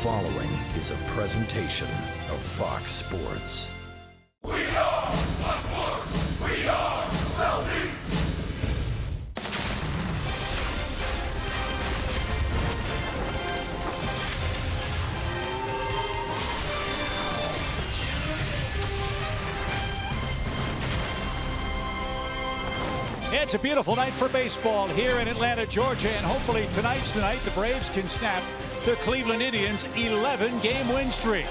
following is a presentation of Fox Sports. We are Fox Sports. We are Southeast. It's a beautiful night for baseball here in Atlanta, Georgia, and hopefully tonight's the night the Braves can snap the Cleveland Indians' 11-game win streak.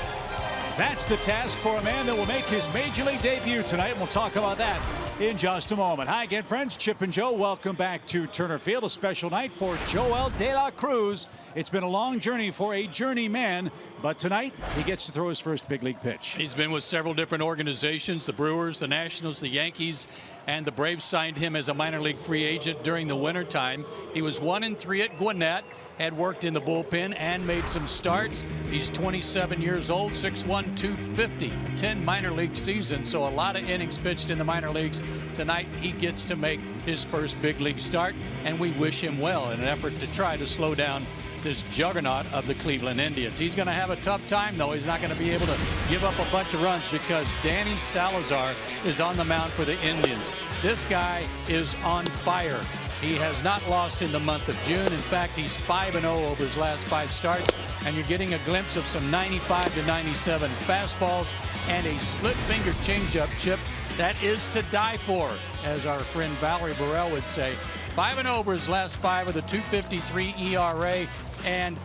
That's the task for a man that will make his Major League debut tonight, and we'll talk about that in just a moment. Hi again, friends. Chip and Joe, welcome back to Turner Field. A special night for Joel De La Cruz. It's been a long journey for a journeyman, but tonight he gets to throw his first big league pitch. He's been with several different organizations, the Brewers, the Nationals, the Yankees, and the Braves signed him as a minor league free agent during the wintertime. He was 1-3 at Gwinnett, had worked in the bullpen and made some starts. He's 27 years old, 6'1", 250, 10 minor league seasons, so a lot of innings pitched in the minor leagues. Tonight he gets to make his first big league start, and we wish him well in an effort to try to slow down this juggernaut of the Cleveland Indians. He's going to have a tough time, though. He's not going to be able to give up a bunch of runs because Danny Salazar is on the mound for the Indians. This guy is on fire. He has not lost in the month of June. In fact, he's 5-0 over his last 5 starts, and you're getting a glimpse of some 95 to 97 fastballs and a split finger changeup, Chip. That is to die for, as our friend Valerie Burrell would say. 5-0 over his last 5 with a 2.53 ERA and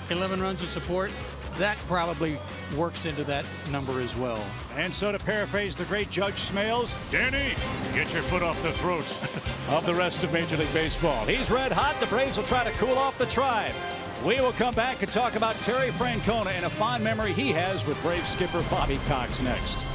11 runs of support. That probably works into that number as well. And so, to paraphrase the great Judge Smales, Danny, get your foot off the throat of the rest of Major League Baseball. He's red hot. The Braves will try to cool off the Tribe. We will come back and talk about Terry Francona and a fond memory he has with Braves skipper Bobby Cox next.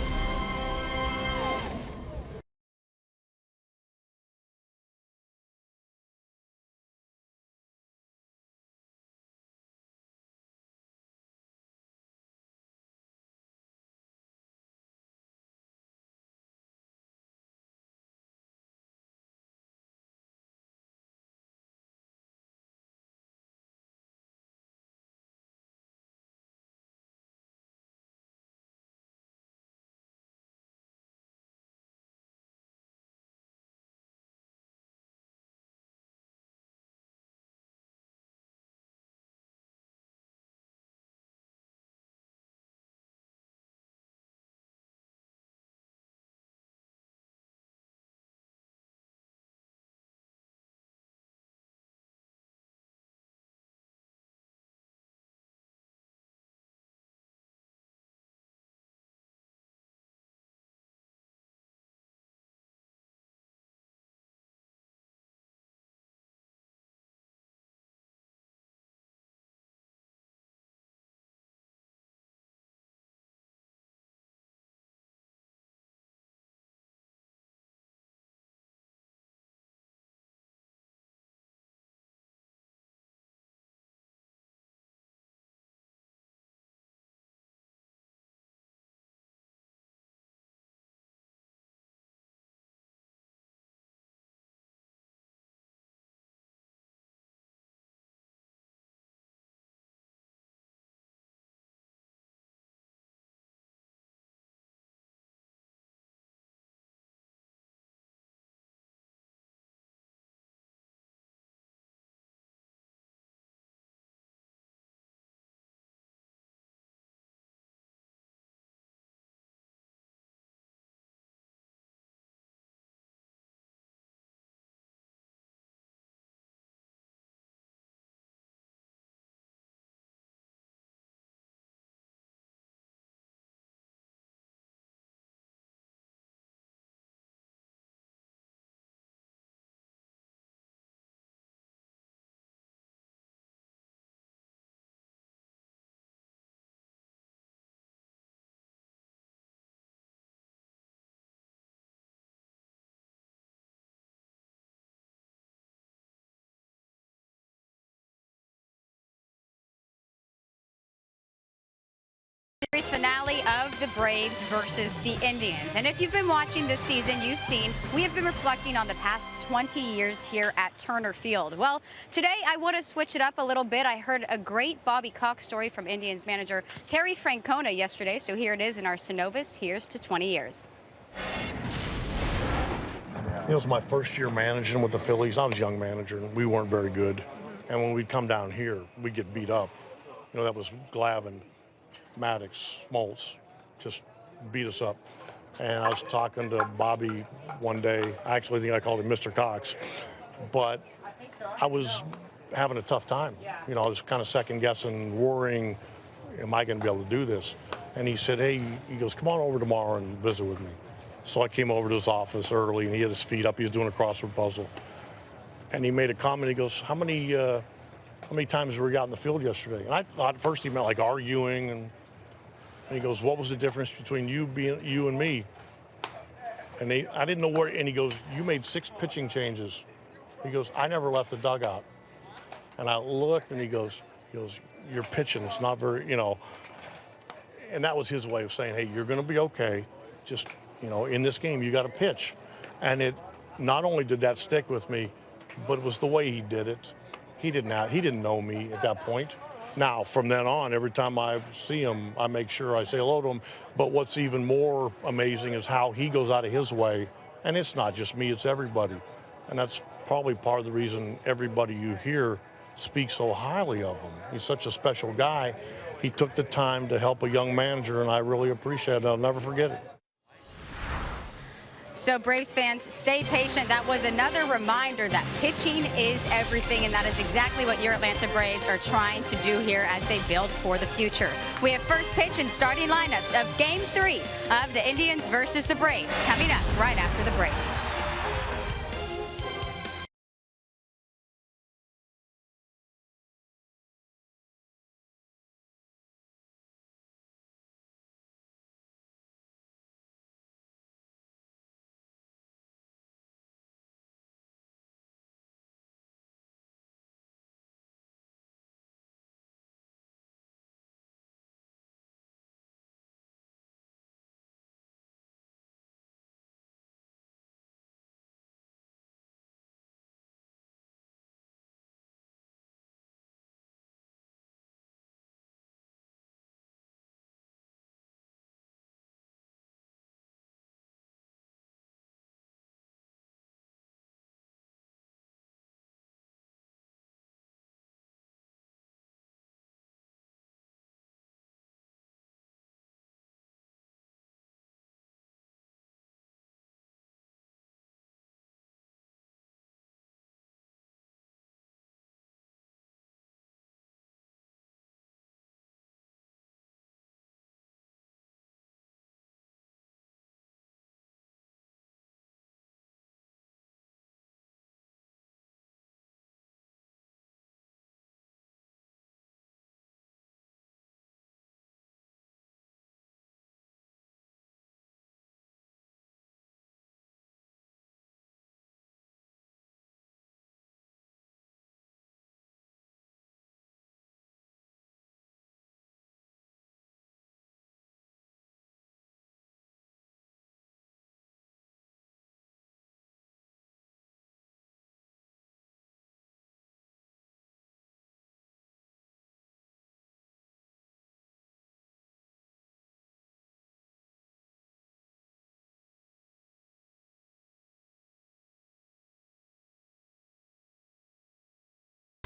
Series finale of the Braves versus the Indians. And if you've been watching this season, you've seen we have been reflecting on the past 20 years here at Turner Field. Well, today I want to switch it up a little bit. I heard a great Bobby Cox story from Indians manager Terry Francona yesterday. So here it is in our Synovus. Here's to 20 years. It was my first year managing with the Phillies. I was a young manager, and we weren't very good. And when we'd come down here, we'd get beat up. You know, that was Glavine, Maddox, Smoltz, just beat us up. And I was talking to Bobby one day. I actually think I called him Mr. Cox. But I was having a tough time. You know, I was kind of second-guessing, worrying, am I going to be able to do this? And he said, hey, he goes, come on over tomorrow and visit with me. So I came over to his office early, and he had his feet up. He was doing a crossword puzzle. And he made a comment. He goes, how many times were we out in the field yesterday? And I thought at first he meant like arguing. And he goes, what was the difference between you and me? And I didn't know where. And he goes, you made 6 pitching changes. He goes, I never left the dugout. And I looked, and he goes, you're pitching. It's not very, you know. And that was his way of saying, hey, you're going to be okay. Just, you know, in this game, you got to pitch. And it not only did that stick with me, but it was the way he did it. He didn't know me at that point. Now, from then on, every time I see him, I make sure I say hello to him. But what's even more amazing is how he goes out of his way. And it's not just me, it's everybody. And that's probably part of the reason everybody you hear speaks so highly of him. He's such a special guy. He took the time to help a young manager, and I really appreciate it. I'll never forget it. So Braves fans, stay patient. That was another reminder that pitching is everything, and that is exactly what your Atlanta Braves are trying to do here as they build for the future. We have first pitch and starting lineups of Game 3 of the Indians versus the Braves coming up right after the break.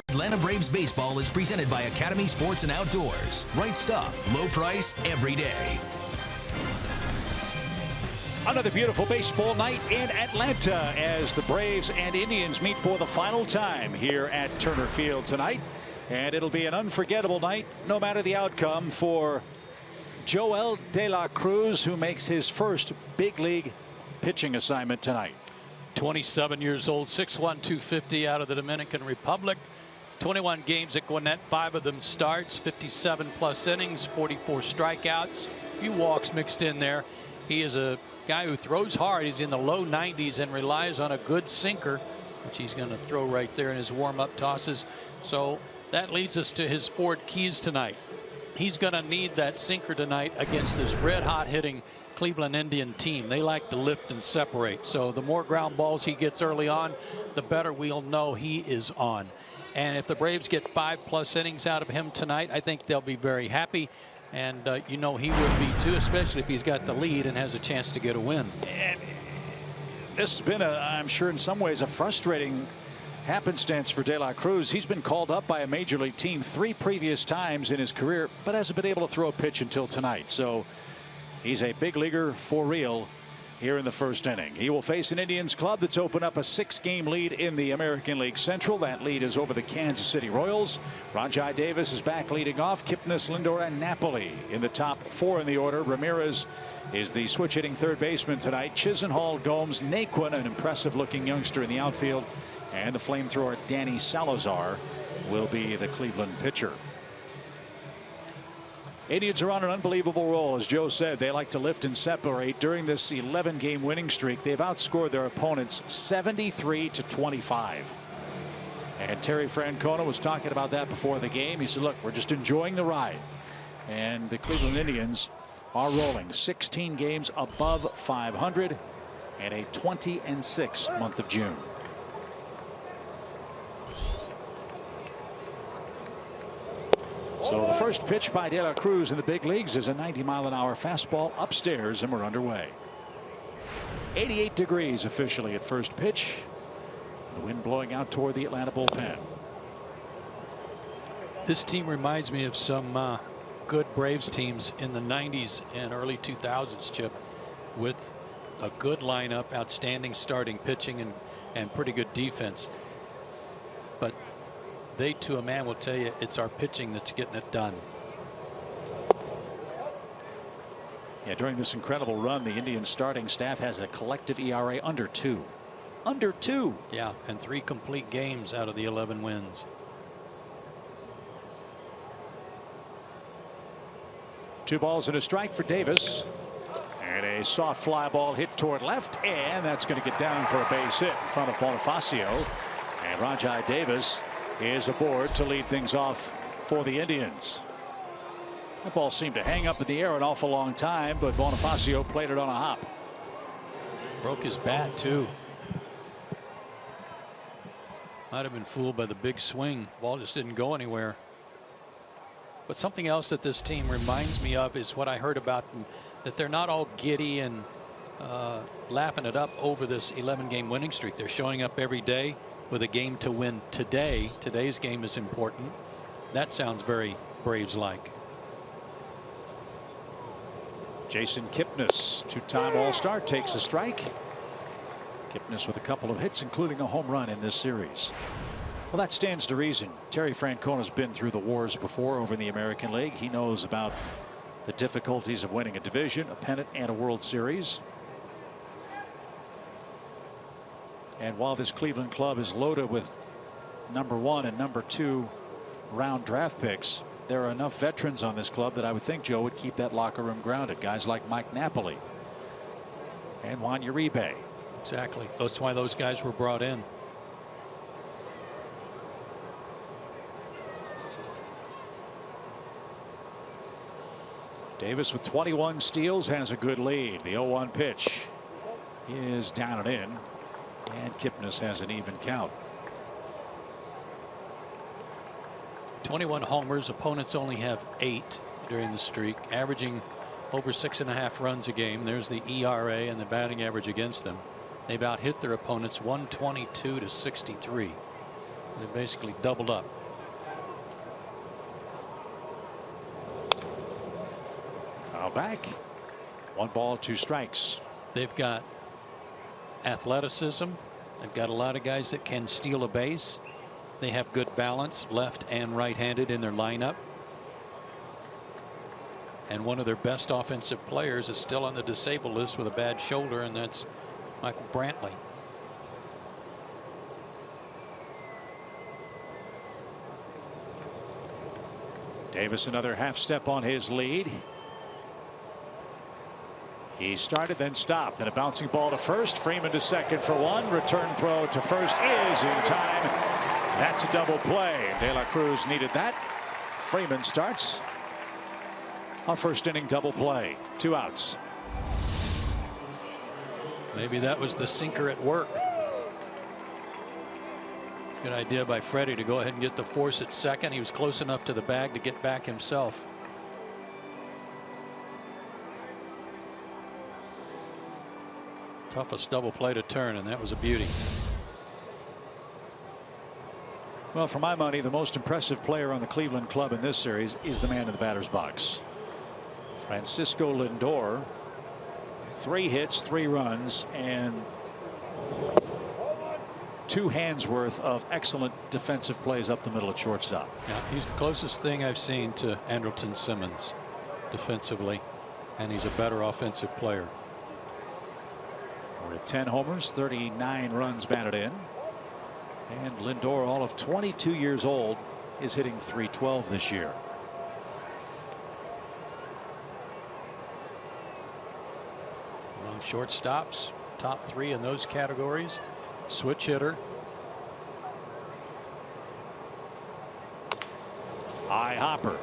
Atlanta Braves baseball is presented by Academy Sports and Outdoors. Right stuff, low price, every day. Another beautiful baseball night in Atlanta as the Braves and Indians meet for the final time here at Turner Field tonight. And it'll be an unforgettable night, no matter the outcome, for Joel De La Cruz, who makes his first big league pitching assignment tonight. 27 years old, 6'1", 250 out of the Dominican Republic. 21 games at Gwinnett, 5 of them starts, 57+ innings, 44 strikeouts, a few walks mixed in there. He is a guy who throws hard. He's in the low 90s and relies on a good sinker, which he's going to throw right there in his warm-up tosses. So that leads us to his 4 keys tonight. he's going to need that sinker tonight against this red-hot hitting Cleveland Indian team. They like to lift and separate. So the more ground balls he gets early on, the better we'll know he is on. And if the Braves get 5+ innings out of him tonight, I think they'll be very happy. And you know he would be too, especially if he's got the lead and has a chance to get a win. And this has been, I'm sure in some ways, a frustrating happenstance for De La Cruz. He's been called up by a major league team 3 previous times in his career, but hasn't been able to throw a pitch until tonight. So he's a big leaguer for real here in the first inning. He will face an Indians club that's opened up a 6-game lead in the American League Central. That lead is over the Kansas City Royals. Rajai Davis is back leading off. Kipnis, Lindor, and Napoli in the top 4 in the order. Ramirez is the switch hitting third baseman tonight. Chisenhall, Gomes, Naquin, an impressive looking youngster in the outfield. And the flamethrower Danny Salazar will be the Cleveland pitcher. Indians are on an unbelievable roll. As Joe said, they like to lift and separate. During this 11-game winning streak, they've outscored their opponents 73-25. And Terry Francona was talking about that before the game. He said, look, we're just enjoying the ride. And the Cleveland Indians are rolling 16 games above 500 and a 20-6 month of June. So the first pitch by De La Cruz in the big leagues is a 90-mile-an-hour fastball upstairs, and we're underway. 88 degrees officially at first pitch. The wind blowing out toward the Atlanta bullpen. This team reminds me of some good Braves teams in the 90s and early 2000s, Chip, with a good lineup, outstanding starting pitching, and pretty good defense. But they, to a man, will tell you it's our pitching that's getting it done. Yeah, during this incredible run, the Indians starting staff has a collective ERA under 2. Under 2. Yeah, and 3 complete games out of the 11 wins. 2 balls and a strike for Davis. And a soft fly ball hit toward left, and that's going to get down for a base hit in front of Bonifacio. And Rajai Davis is aboard to lead things off for the Indians. The ball seemed to hang up in the air an awful long time, but Bonifacio played it on a hop. Broke his bat too. Might have been fooled by the big swing. Ball just didn't go anywhere. But something else that this team reminds me of is what I heard about them, that they're not all giddy and laughing it up over this 11-game winning streak. They're showing up every day with a game to win today. Today's game is important. That sounds very Braves-like. Jason Kipnis, 2-time All-Star, takes a strike. Kipnis with a couple of hits, including a home run in this series. Well, that stands to reason. Terry Francona's been through the wars before over in the American League. He knows about the difficulties of winning a division, a pennant, and a World Series. And while this Cleveland club is loaded with number 1 and number 2 round draft picks, there are enough veterans on this club that I would think Joe would keep that locker room grounded. Guys like Mike Napoli and Juan Uribe. Exactly. That's why those guys were brought in. Davis with 21 steals has a good lead. The 0-1 pitch is down and in. And Kipnis has an even count. 21 homers. Opponents only have 8 during the streak, averaging over 6.5 runs a game. There's the ERA and the batting average against them. They've out-hit their opponents 122-63. They basically doubled up. Foul back. 1 ball, 2 strikes. They've got athleticism. They've got a lot of guys that can steal a base. They have good balance, left and right-handed in their lineup. And one of their best offensive players is still on the disabled list with a bad shoulder, and that's Michael Brantley. Davis another half step on his lead. He started, then stopped, and a bouncing ball to first. Freeman to second for 1. Return throw to first is in time. That's a double play. De La Cruz needed that. Freeman starts, A first inning double play. 2 outs. Maybe that was the sinker at work. Good idea by Freddie to go ahead and get the force at second. He was close enough to the bag to get back himself. Toughest double play to turn, and that was a beauty. Well, for my money, the most impressive player on the Cleveland club in this series is the man in the batter's box. Francisco Lindor. 3 hits, 3 runs, and 2 hands worth of excellent defensive plays up the middle at shortstop. Yeah, he's the closest thing I've seen to Andrelton Simmons defensively, and he's a better offensive player. With 10 homers, 39 runs batted in. And Lindor, all of 22 years old, is hitting .312 this year. Among shortstops, top 3 in those categories. Switch hitter. High hopper.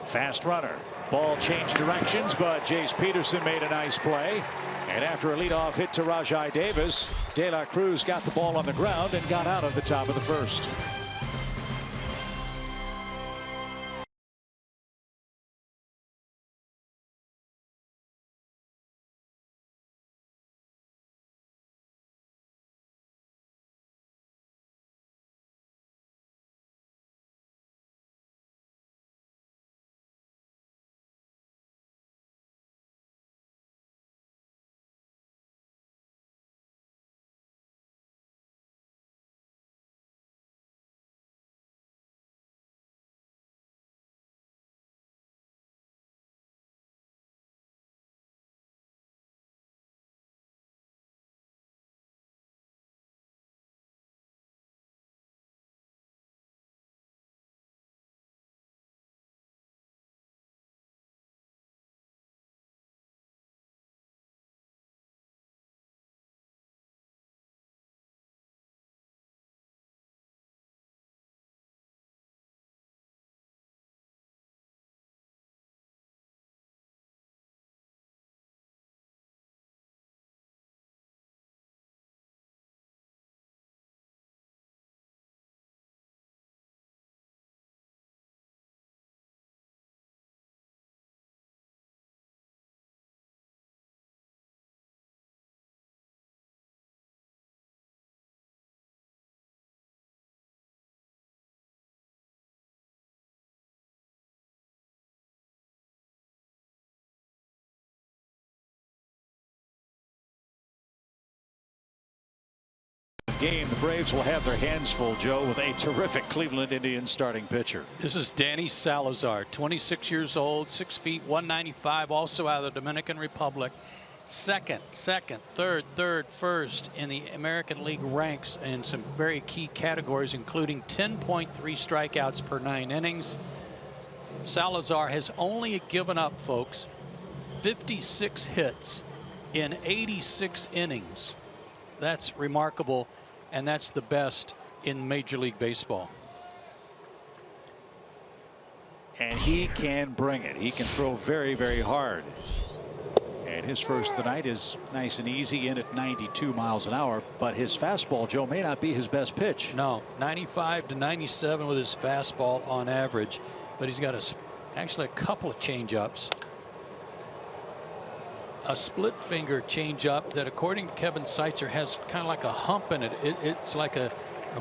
Fast runner. Ball changed directions, but Jace Peterson made a nice play. And after a leadoff hit to Rajai Davis, De La Cruz got the ball on the ground and got out of the top of the first. Game, the Braves will have their hands full, Joe, with a terrific Cleveland Indians starting pitcher. This is Danny Salazar, 26 years old, 6 feet, 195, also out of the Dominican Republic. Second, third, first in the American League ranks in some very key categories, including 10.3 strikeouts per 9 innings. Salazar has only given up, folks, 56 hits in 86 innings. That's remarkable. And that's the best in Major League Baseball. And he can bring it. He can throw very, very hard. And his first of the night is nice and easy in at 92 miles an hour. But his fastball, Joe, may not be his best pitch. No, 95 to 97 with his fastball on average. But he's got actually a couple of change-ups. A split finger changeup that, according to Kevin Seitzer, has kind of like a hump in it. It's like a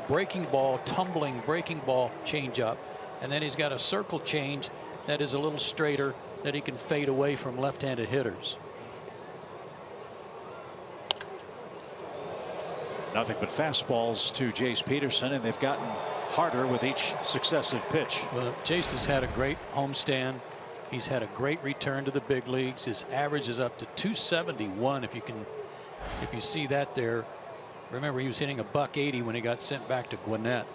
breaking ball, tumbling breaking ball changeup. And then he's got a circle change that is a little straighter that he can fade away from left-handed hitters. Nothing but fastballs to Jace Peterson, and they've gotten harder with each successive pitch. Well, Jace has had a great homestand. He's had a great return to the big leagues. His average is up to 271. If you see that there. Remember, he was hitting a .180 when he got sent back to Gwinnett.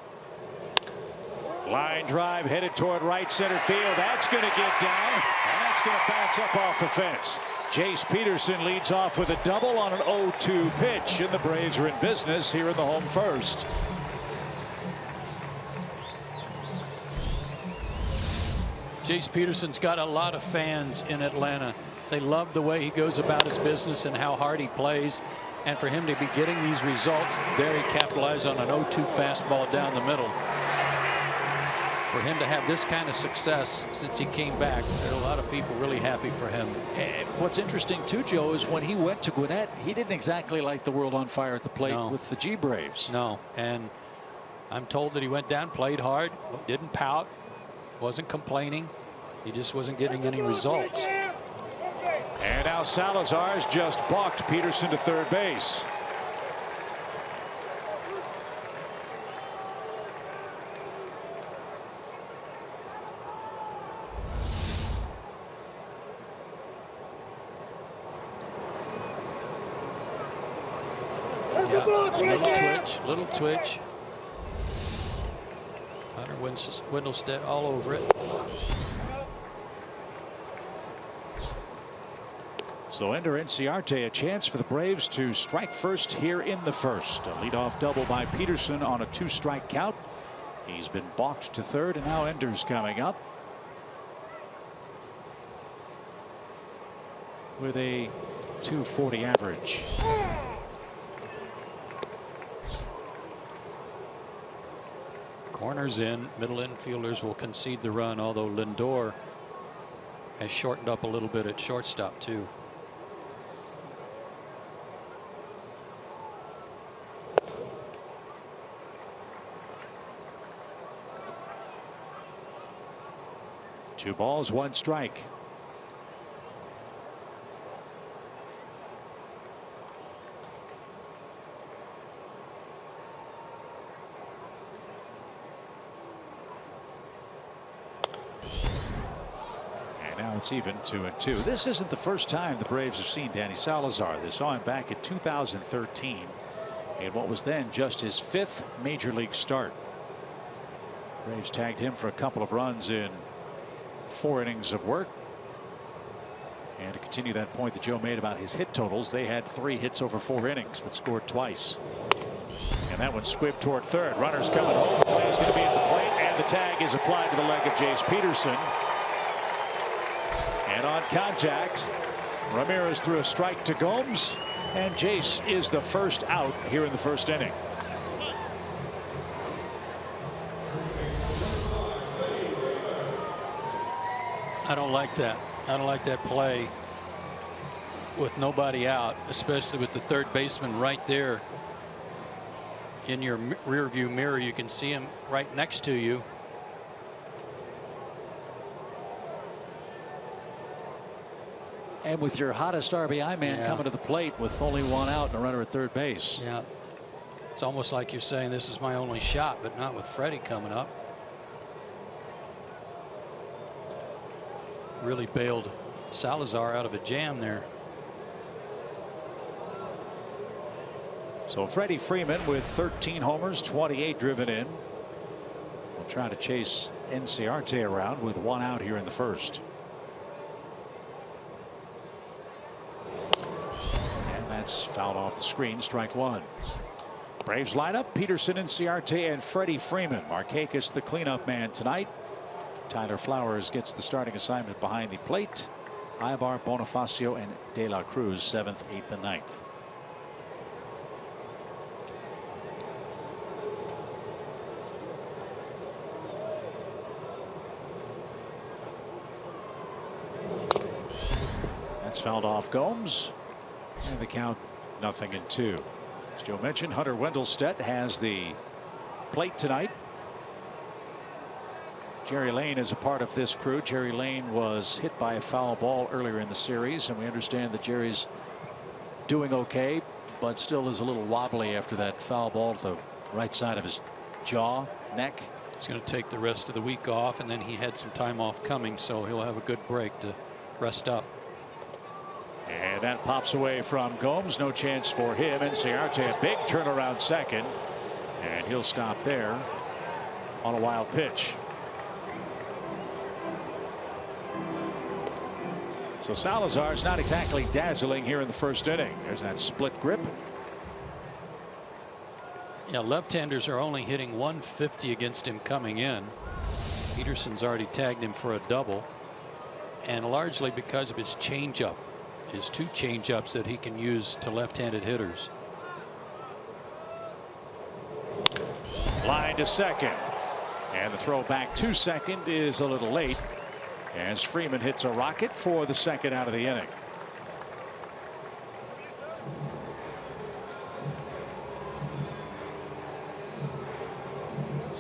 Line drive headed toward right center field. That's going to get down. That's going to bounce up off the fence. Jace Peterson leads off with a double on an 0-2 pitch, and the Braves are in business here in the home first. Jace Peterson's got a lot of fans in Atlanta. They love the way he goes about his business and how hard he plays. And for him to be getting these results, there he capitalized on an 0-2 fastball down the middle. For him to have this kind of success since he came back, there are a lot of people really happy for him. And what's interesting too, Joe, is when he went to Gwinnett, he didn't exactly light the world on fire at the plate with the G Braves. No, and I'm told that he went down, played hard, didn't pout, wasn't complaining. He just wasn't getting any results. And now Salazar's just balked Peterson to third base. Little twitch. Hunter Wendelstedt all over it. So Ender Inciarte, a chance for the Braves to strike first here in the first. A leadoff double by Peterson on a 2-strike count. He's been balked to third, and now Ender's coming up with a .240 average. Corners in, middle infielders will concede the run, although Lindor has shortened up a little bit at shortstop too. Two balls, one strike. Now it's even 2-2. This isn't the first time the Braves have seen Danny Salazar. They saw him back in 2013 in what was then just his 5th major league start. Braves tagged him for a couple of runs in 4 innings of work. And to continue that point that Joe made about his hit totals, they had 3 hits over 4 innings but scored twice. And that one squibbed toward third. Runners coming home. The play is going to be at the plate, and the tag is applied to the leg of Jace Peterson. And on contact, Ramirez threw a strike to Gomes, and Jace is the first out here in the first inning. I don't like that. I don't like that play with nobody out, especially with the third baseman right there in your rear view mirror. You can see him right next to you. And with your hottest RBI man coming to the plate with only 1 out and a runner at third base. Yeah, it's almost like you're saying this is my only shot, but not with Freddie coming up. Really bailed Salazar out of a jam there. So Freddie Freeman with 13 homers, 28 driven in. We'll try to chase Inciarte around with 1 out here in the first. Fouled off the screen, strike 1. Braves lineup: Peterson, Inciarte, and Freddie Freeman. Markakis the cleanup man tonight. Tyler Flowers gets the starting assignment behind the plate. Ibar, Bonifacio, and De La Cruz 7th, 8th, and 9th. That's fouled off Gomes. And the count 0-2. As Joe mentioned, Hunter Wendelstedt has the plate tonight. Jerry Lane is a part of this crew. Jerry Lane was hit by a foul ball earlier in the series, and we understand that Jerry's doing okay, but still is a little wobbly after that foul ball to the right side of his jaw, neck. He's going to take the rest of the week off, and then he had some time off coming, so he'll have a good break to rest up. And that pops away from Gomes. No chance for him. Inciarte, a big turnaround second. And he'll stop there on a wild pitch. So Salazar's not exactly dazzling here in the first inning. There's that split grip. Yeah, left-handers are only hitting 150 against him coming in. Peterson's already tagged him for a double, and largely because of his changeup, his 2 changeups that he can use to left-handed hitters. Line to second, and the throw back to second is a little late as Freeman hits a rocket for the second out of the inning.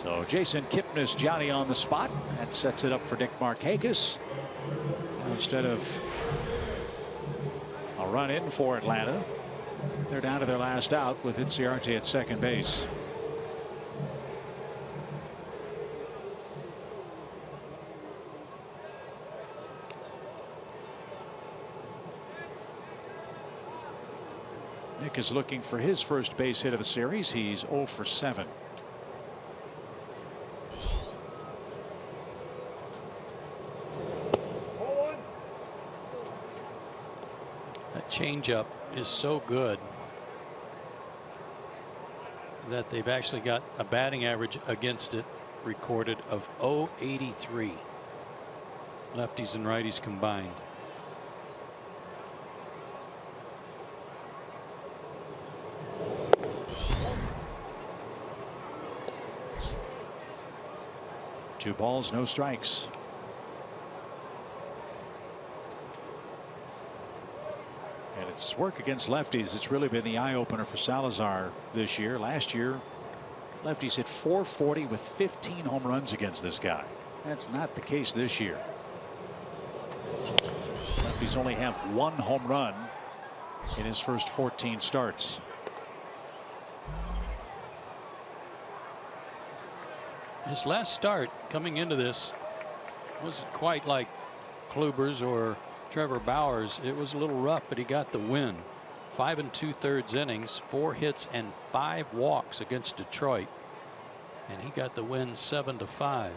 So Jason Kipnis, Johnny on the spot. That sets it up for Nick Markakis. Instead of a run in for Atlanta, they're down to their last out with Inciarte at second base. Nick is looking for his first base hit of the series. He's 0 for 7. That changeup is so good that they've actually got a batting average against it recorded of .083. Lefties and righties combined. Two balls, no strikes. And it's work against lefties. It's really been the eye opener for Salazar this year. Last year, lefties hit .440 with 15 home runs against this guy. That's not the case this year. Lefties only have 1 home run in his first 14 starts. His last start coming into this wasn't quite like Kluber's or Trevor Bauer's. It was a little rough, but he got the win. 5 2/3 innings, 4 hits and 5 walks against Detroit, and he got the win 7-5.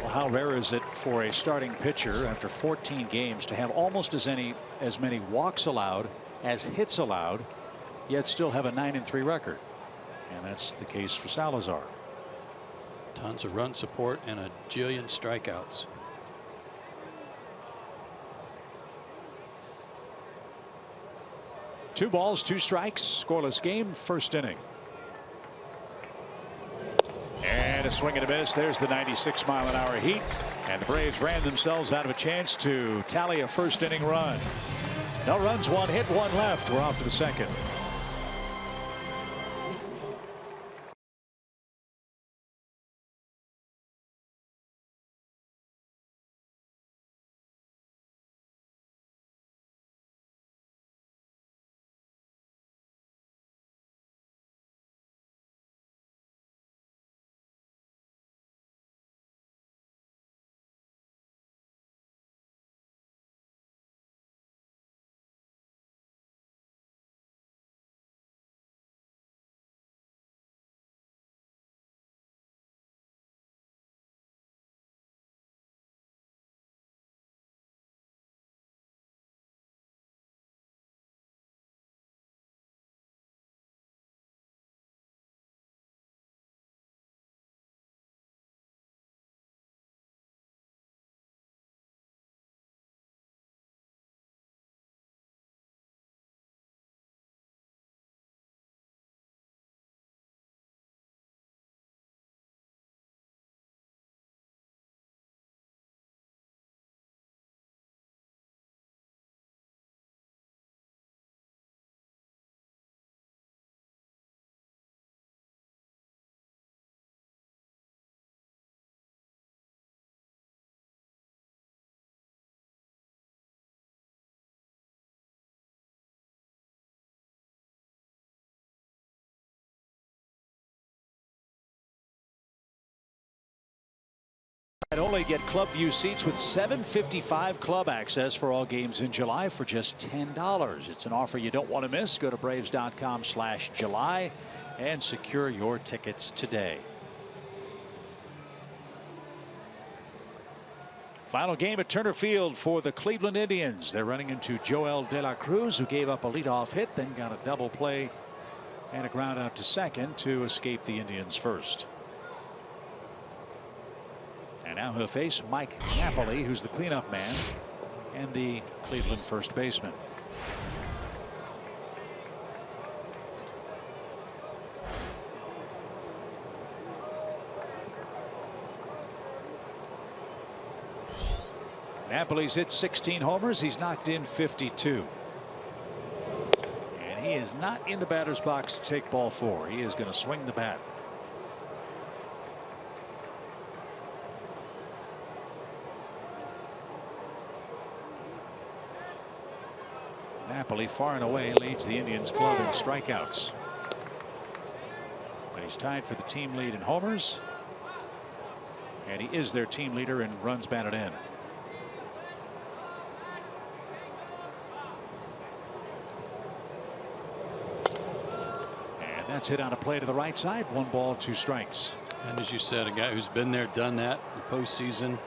Well, how rare is it for a starting pitcher after 14 games to have almost as many walks allowed as hits allowed, yet still have a 9-3 record? And that's the case for Salazar. Tons of run support and a jillion strikeouts. Two balls, 2 strikes, scoreless game, first inning. And a swing and a miss. There's the 96-mile-an-hour heat, and the Braves ran themselves out of a chance to tally a first inning run. No runs, 1 hit, 1 left. We're off to the second. And only get club view seats with $7.55 club access for all games in July for just $10. It's an offer you don't want to miss. Go to Braves.com/July and secure your tickets today. Final game at Turner Field for the Cleveland Indians. They're running into Joel De La Cruz, who gave up a leadoff hit, then got a double play And a ground out to second to escape the Indians first. And now he'll face Mike Napoli, who's the cleanup man and the Cleveland first baseman. Napoli's hit 16 homers. He's knocked in 52. And he is not in the batter's box to take ball 4. He is going to swing the bat. Napoli far and away leads the Indians club in strikeouts. But he's tied for the team lead in homers. And he is their team leader in runs batted in. And that's hit on a play to the right side. 1 ball, 2 strikes. And as you said, a guy who's been there, done that in the postseason,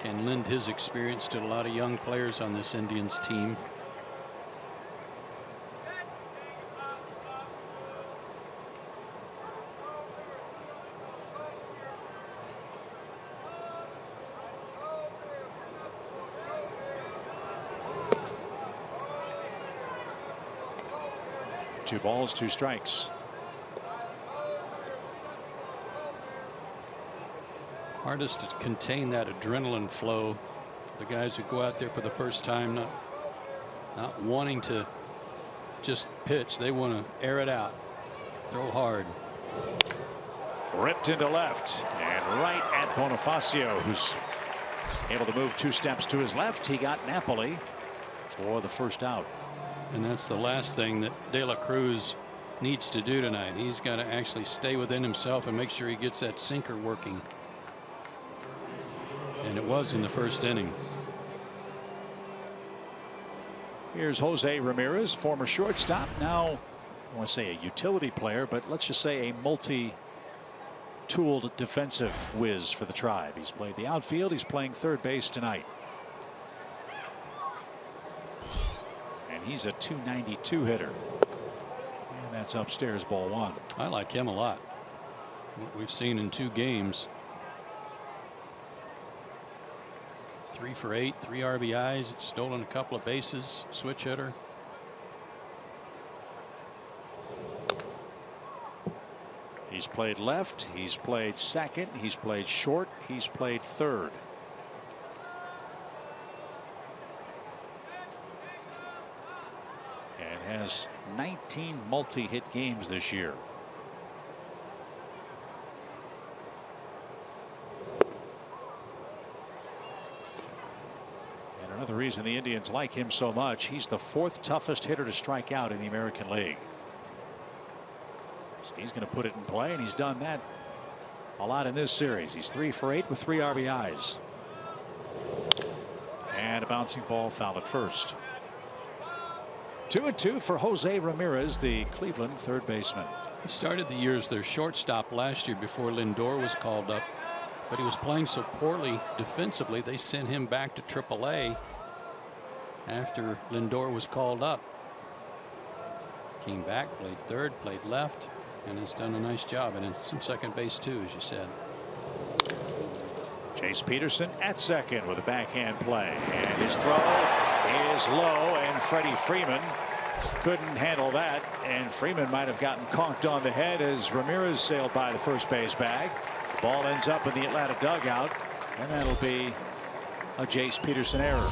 can lend his experience to a lot of young players on this Indians team. Two balls, 2 strikes. Hardest to contain that adrenaline flow for the guys who go out there for the first time, not wanting to just pitch. They want to air it out, throw hard. Ripped into left and right at Bonifacio, who's able to move 2 steps to his left. He got Napoli for the first out. And that's the last thing that De La Cruz needs to do tonight. He's got to actually stay within himself and make sure he gets that sinker working. And it was in the first inning. Here's Jose Ramirez, former shortstop, now I want to say a utility player, but let's just say a multi-tooled defensive whiz for the Tribe. He's played the outfield. He's playing third base tonight. He's a .292 hitter. And that's upstairs, ball 1. I like him a lot. What we've seen in 2 games. 3 for 8, 3 RBIs, stolen a couple of bases, switch hitter. He's played left, he's played second, he's played short, he's played third. Has 19 multi-hit games this year. And another reason the Indians like him so much, he's the 4th toughest hitter to strike out in the American League. So he's going to put it in play, and he's done that a lot in this series. He's 3 for 8 with 3 RBIs. And a bouncing ball foul at first. 2-2 for Jose Ramirez, the Cleveland third baseman. He started the year as their shortstop last year before Lindor was called up, but he was playing so poorly defensively they sent him back to AAA after Lindor was called up. Came back, played third, played left, and has done a nice job, and it's some second base too, as you said. Chase Peterson at second with a backhand play, and his throw is low, and Freddie Freeman couldn't handle that, and Freeman might have gotten conked on the head as Ramirez sailed by the first base bag. The ball ends up in the Atlanta dugout, and that'll be a Chase Peterson error.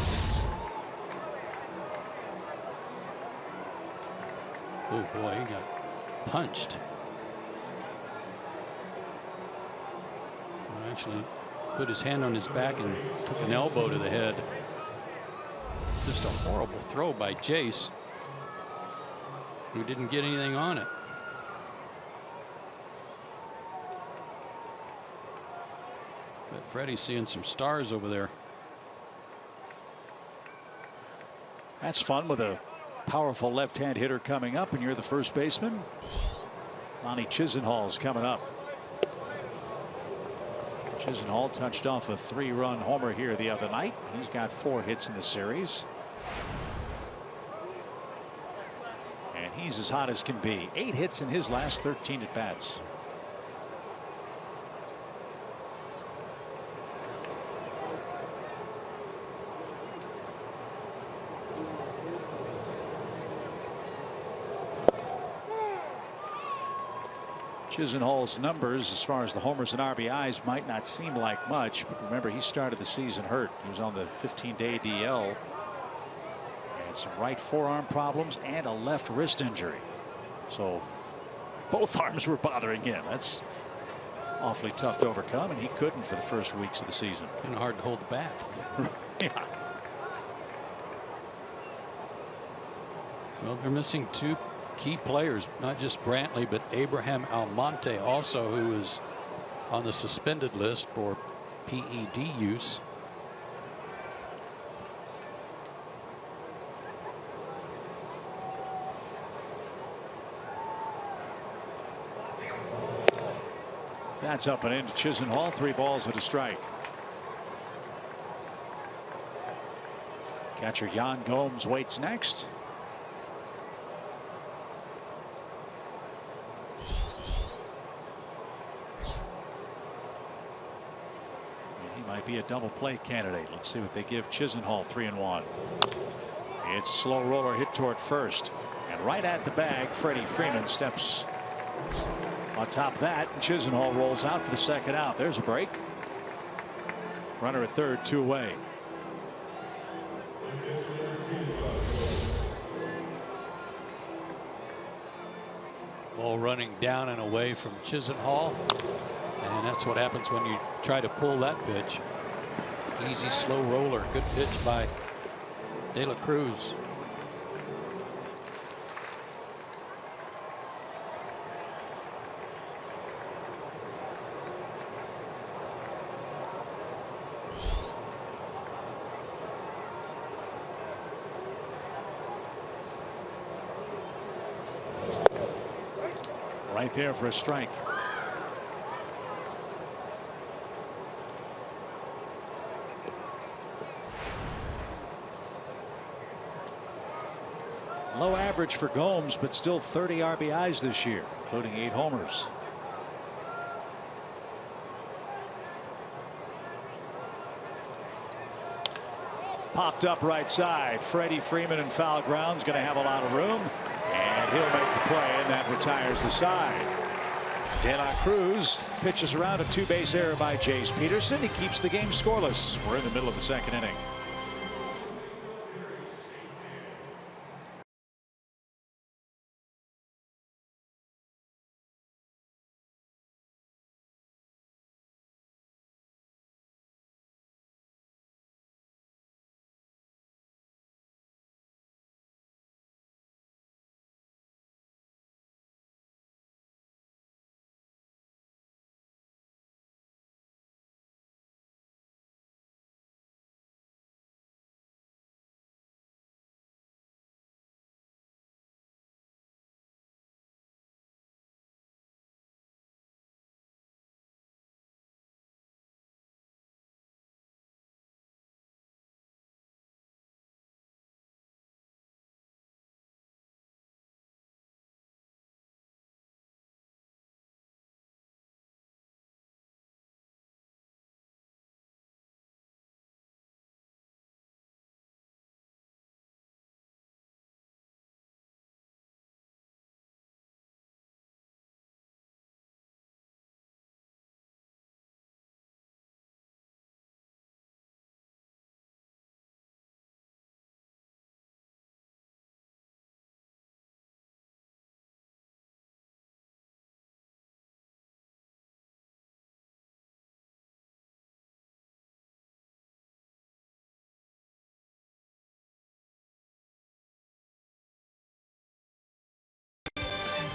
Oh boy, he got punched. Well, actually put his hand on his back and took an elbow to the head. Just a horrible throw by Jace, who didn't get anything on it. But Freddie's seeing some stars over there. That's fun with a powerful left-hand hitter coming up, and you're the first baseman. Lonnie Chisenhall's coming up. Chisenhall touched off a 3-run homer here the other night. He's got 4 hits in the series. And And he's as hot as can be. 8 hits in his last 13 at bats. Chisenhall's numbers as far as the homers and RBIs might not seem like much, but remember, he started the season hurt. He was on the 15-day DL. Had some right forearm problems and a left wrist injury. So both arms were bothering him. That's awfully tough to overcome, and he couldn't for the first weeks of the season. Kind of hard to hold the bat. Yeah. Well, they're missing 2 key players, not just Brantley, but Abraham Almonte also, who is on the suspended list for PED use. That's up and into Chisenhall. 3 balls and a strike. Catcher Yan Gomes waits next. Might be a double play candidate. Let's see what they give Chisenhall. 3-1. It's a slow roller hit toward first, and right at the bag, Freddie Freeman steps on top of that. Chisenhall rolls out for the second out. There's a break. Runner at third, 2 away. Ball running down and away from Chisenhall. And that's what happens when you try to pull that pitch. Easy, slow roller. Good pitch by De La Cruz. Right there for a strike. Low average for Gomes, but still 30 RBIs this year, including 8 homers. Popped up right side. Freddie Freeman in foul ground's going to have a lot of room, and he'll make the play, and that retires the side. De La Cruz pitches around a 2-base error by Jace Peterson. He keeps the game scoreless. We're in the middle of the second inning.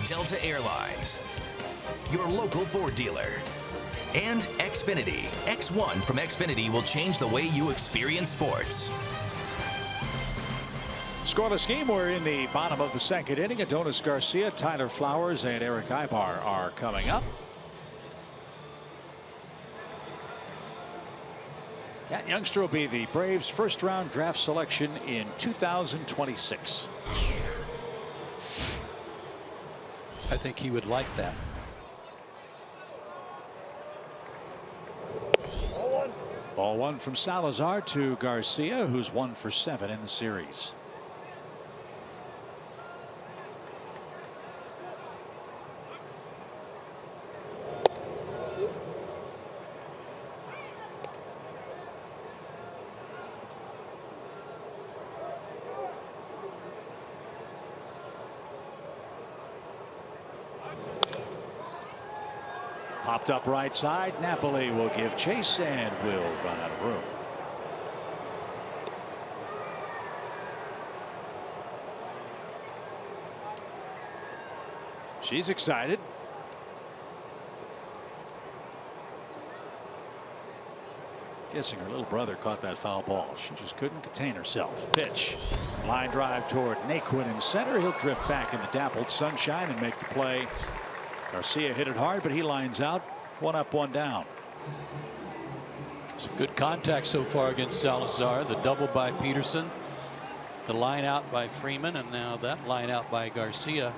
Delta Airlines, your local Ford dealer, and Xfinity. X1 from Xfinity will change the way you experience sports. Scoreless game. We're in the bottom of the second inning. Adonis Garcia, Tyler Flowers, and Eric Ibar are coming up. That youngster will be the Braves' first-round draft selection in 2026. I think he would like that. Ball one from Salazar to Garcia, who's 1 for 7 in the series. Popped up right side. Napoli will give chase and will run out of room. She's excited. Guessing her little brother caught that foul ball. She just couldn't contain herself. Pitch. Line drive toward Naquin in center. He'll drift back in the dappled sunshine and make the play. Garcia hit it hard, but he lines out. 1 up, 1 down. Some good contact so far against Salazar. The double by Peterson, the line out by Freeman, and now that line out by Garcia.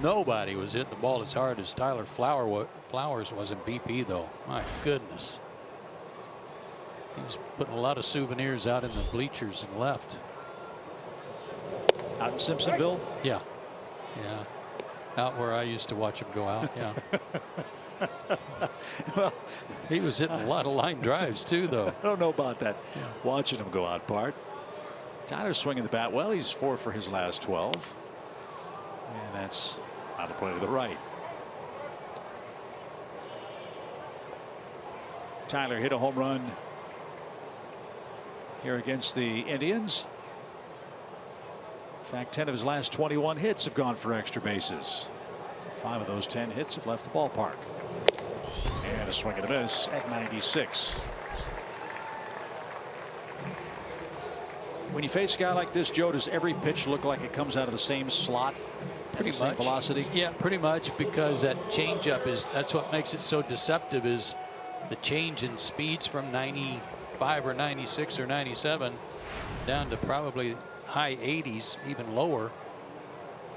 Nobody was hitting the ball as hard as Tyler Flowers was in BP, though. My goodness. He was putting a lot of souvenirs out in the bleachers and left. Out in Simpsonville? Yeah. Yeah. Out where I used to watch him go out. Yeah. Well, he was hitting a lot of line drives too, though. I don't know about that. Yeah. Watching him go out, Bart. Tyler's swinging the bat well. He's 4 for his last 12. And that's on the play to the right. Tyler hit a home run here against the Indians. In fact, 10 of his last 21 hits have gone for extra bases. 5 of those 10 hits have left the ballpark. And a swing and a miss at 96. When you face a guy like this, Joe, does every pitch look like it comes out of the same slot? Pretty same much. Velocity? Yeah, pretty much, because that changeup that's what makes it so deceptive, is the change in speeds from 95 or 96 or 97 down to probably high 80s, even lower.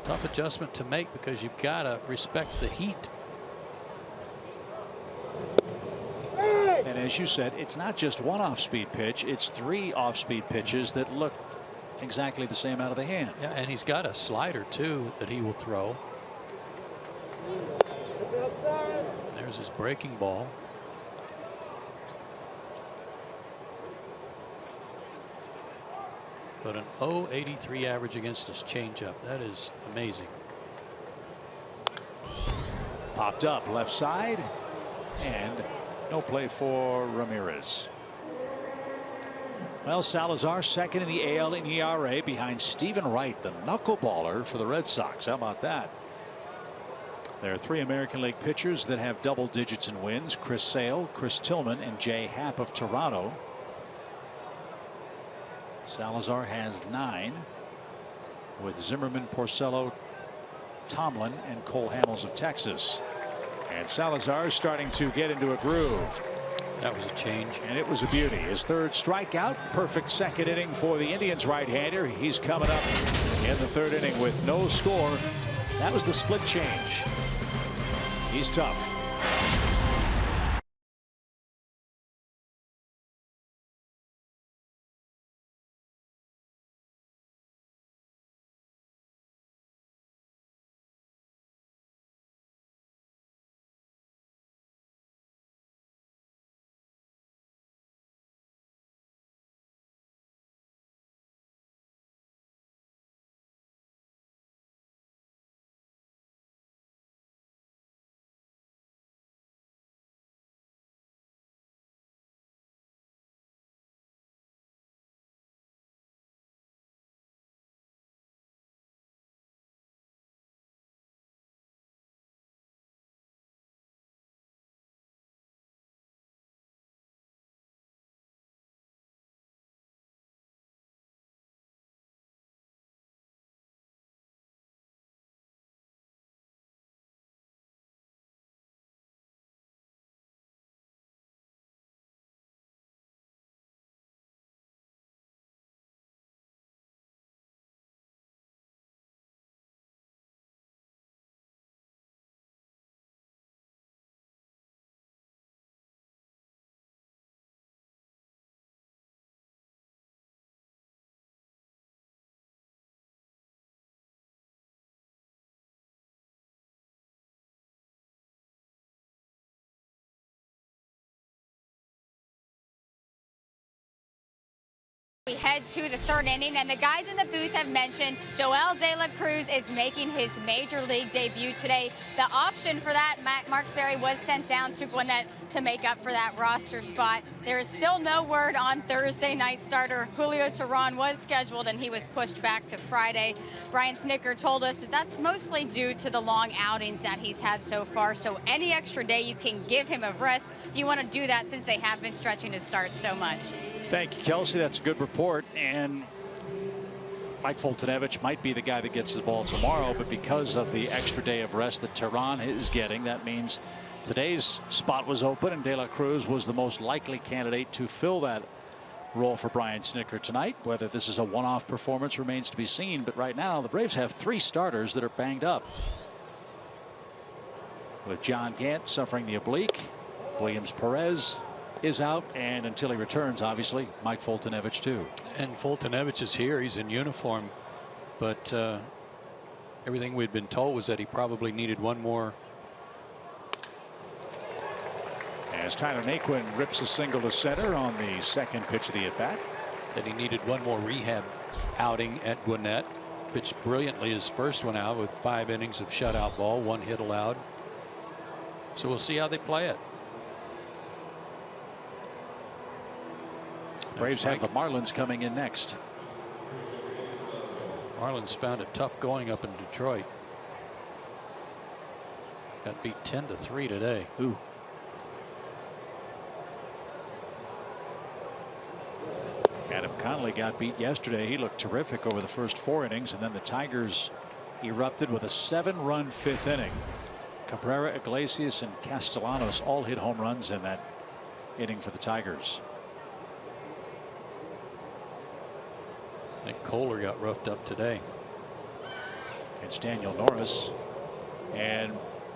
Tough adjustment to make because you've got to respect the heat. And as you said, it's not just one off-speed pitch, it's 3 off-speed pitches that look exactly the same out of the hand. Yeah, and he's got a slider too that he will throw. There's his breaking ball. But an .083 average against his changeup. That is amazing. Popped up left side, and no play for Ramirez. Well, Salazar second in the AL in ERA behind Stephen Wright, the knuckleballer for the Red Sox. How about that? There are 3 American League pitchers that have double digits in wins: Chris Sale, Chris Tillman, and Jay Happ of Toronto. Salazar has 9, with Zimmerman, Porcello, Tomlin, and Cole Hamels of Texas. And Salazar is starting to get into a groove. That was a change. And it was a beauty. His 3rd strikeout. Perfect second inning for the Indians right-hander. He's coming up in the 3rd inning with no score. That was the split change. He's tough. We head to the third inning, and the guys in the booth have mentioned Joel De La Cruz is making his major league debut today. The option for that, Matt Marksberry, was sent down to Gwinnett to make up for that roster spot. There is still no word on Thursday night starter. Julio Teheran was scheduled, and he was pushed back to Friday. Brian Snitker told us that that's mostly due to the long outings that he's had so far, so any extra day you can give him of rest, you want to do that since they have been stretching his start so much. Thank you, Kelsey. That's a good report. And Mike Foltynewicz might be the guy that gets the ball tomorrow, but because of the extra day of rest that Teheran is getting, that means today's spot was open, and De La Cruz was the most likely candidate to fill that role for Brian Snitker tonight. Whether this is a one-off performance remains to be seen, but right now the Braves have 3 starters that are banged up. With John Gant suffering the oblique, Williams Perez is out, and until he returns, obviously, Mike Foltynewicz too. And Foltynewicz is here. He's in uniform, but everything we'd been told was that he probably needed one more. As Tyler Naquin rips a single to center on the second pitch of the at-bat. That he needed one more rehab outing at Gwinnett. Pitched brilliantly his first one out with 5 innings of shutout ball, 1 hit allowed. So we'll see how they play it. Braves have the Marlins coming in next. Marlins found it tough going up in Detroit. Got beat 10-3 today. Ooh. Adam Conley got beat yesterday. He looked terrific over the first 4 innings, and then the Tigers erupted with a 7-run 5th inning. Cabrera, Iglesias, and Castellanos all hit home runs in that inning for the Tigers. I think Kohler got roughed up today against Daniel Norris, and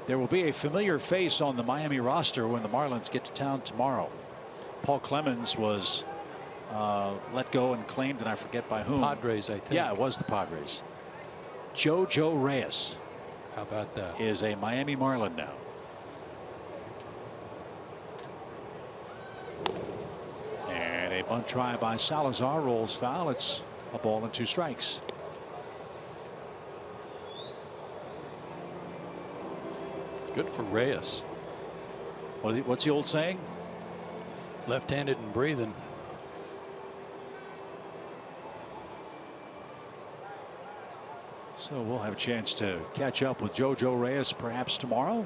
there will be a familiar face on the Miami roster when the Marlins get to town tomorrow. Paul Clemens was let go and claimed, and I forget by whom. Padres, I think. Yeah, it was the Padres. Joe Reyes. How about that? Is a Miami Marlin now. And a bunt try by Salazar rolls foul. It's a ball and 2 strikes. Good for Reyes. What's the old saying? Left-handed and breathing. So we'll have a chance to catch up with Joe Reyes perhaps tomorrow.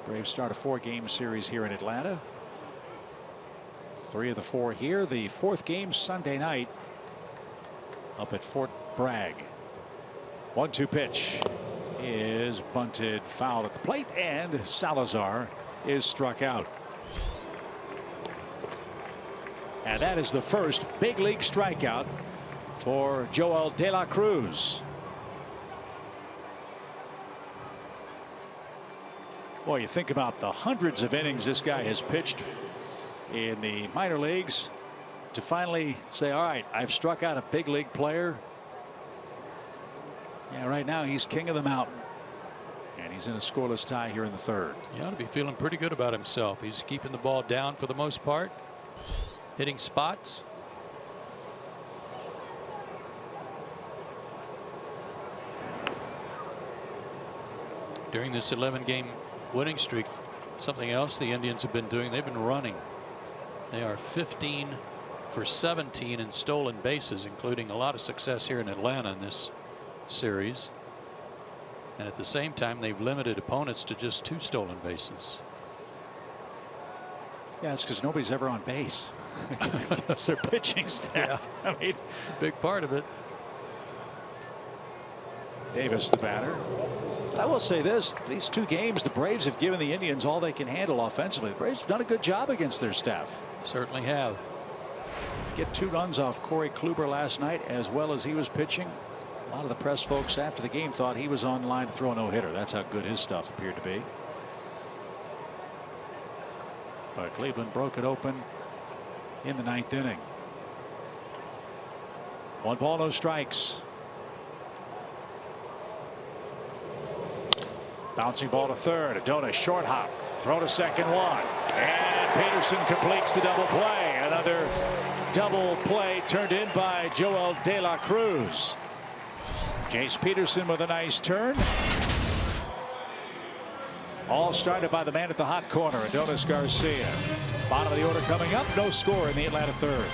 Braves start a 4-game series here in Atlanta. 3 of the 4 here. The 4th game Sunday night up at Fort Bragg. 1-2 pitch is bunted foul at the plate, and Salazar is struck out. And that is the first big league strikeout for Joel De La Cruz. Boy, you think about the hundreds of innings this guy has pitched in the minor leagues to finally say, all right, I've struck out a big league player. Yeah, right now he's king of the mountain, and he's in a scoreless tie here in the 3rd. He ought to be feeling pretty good about himself. He's keeping the ball down for the most part, hitting spots. During this 11-game winning streak, something else the Indians have been doing, they've been running. They are 15 for 17 in stolen bases, including a lot of success here in Atlanta in this series. And at the same time, they've limited opponents to just 2 stolen bases. Yeah, it's because nobody's ever on base. It's their pitching staff. Yeah. I mean, big part of it. Davis, the batter. I will say this, these 2 games, the Braves have given the Indians all they can handle offensively. The Braves have done a good job against their staff. Certainly have. Get 2 runs off Corey Kluber last night, as well as he was pitching. A lot of the press folks after the game thought he was on line to throw a no-hitter. That's how good his stuff appeared to be. But Cleveland broke it open in the 9th inning. 1 ball, no strikes. Bouncing ball to 3rd. Adonis short hop. Throw to 2nd, 1. And Peterson completes the double play. Another double play turned in by Joel De La Cruz. Jace Peterson with a nice turn. All started by the man at the hot corner, Adonis Garcia. Bottom of the order coming up. No score in the Atlanta third.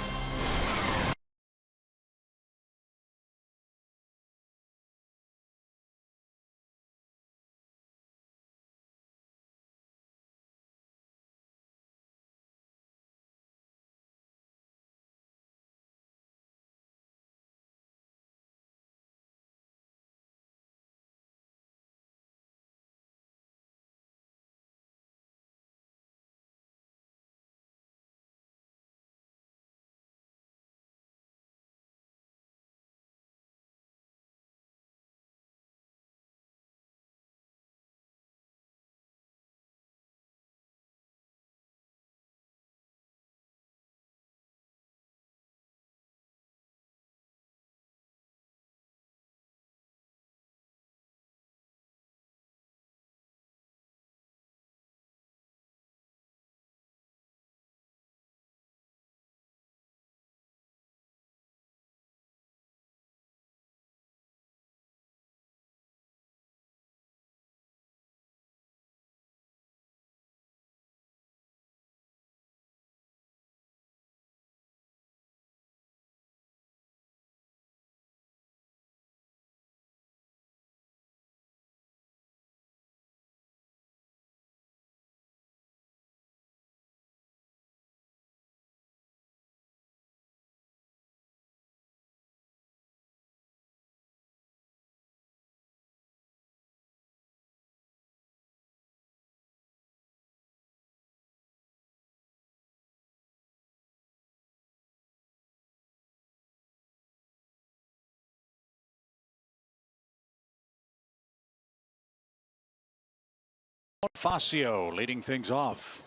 Facio leading things off.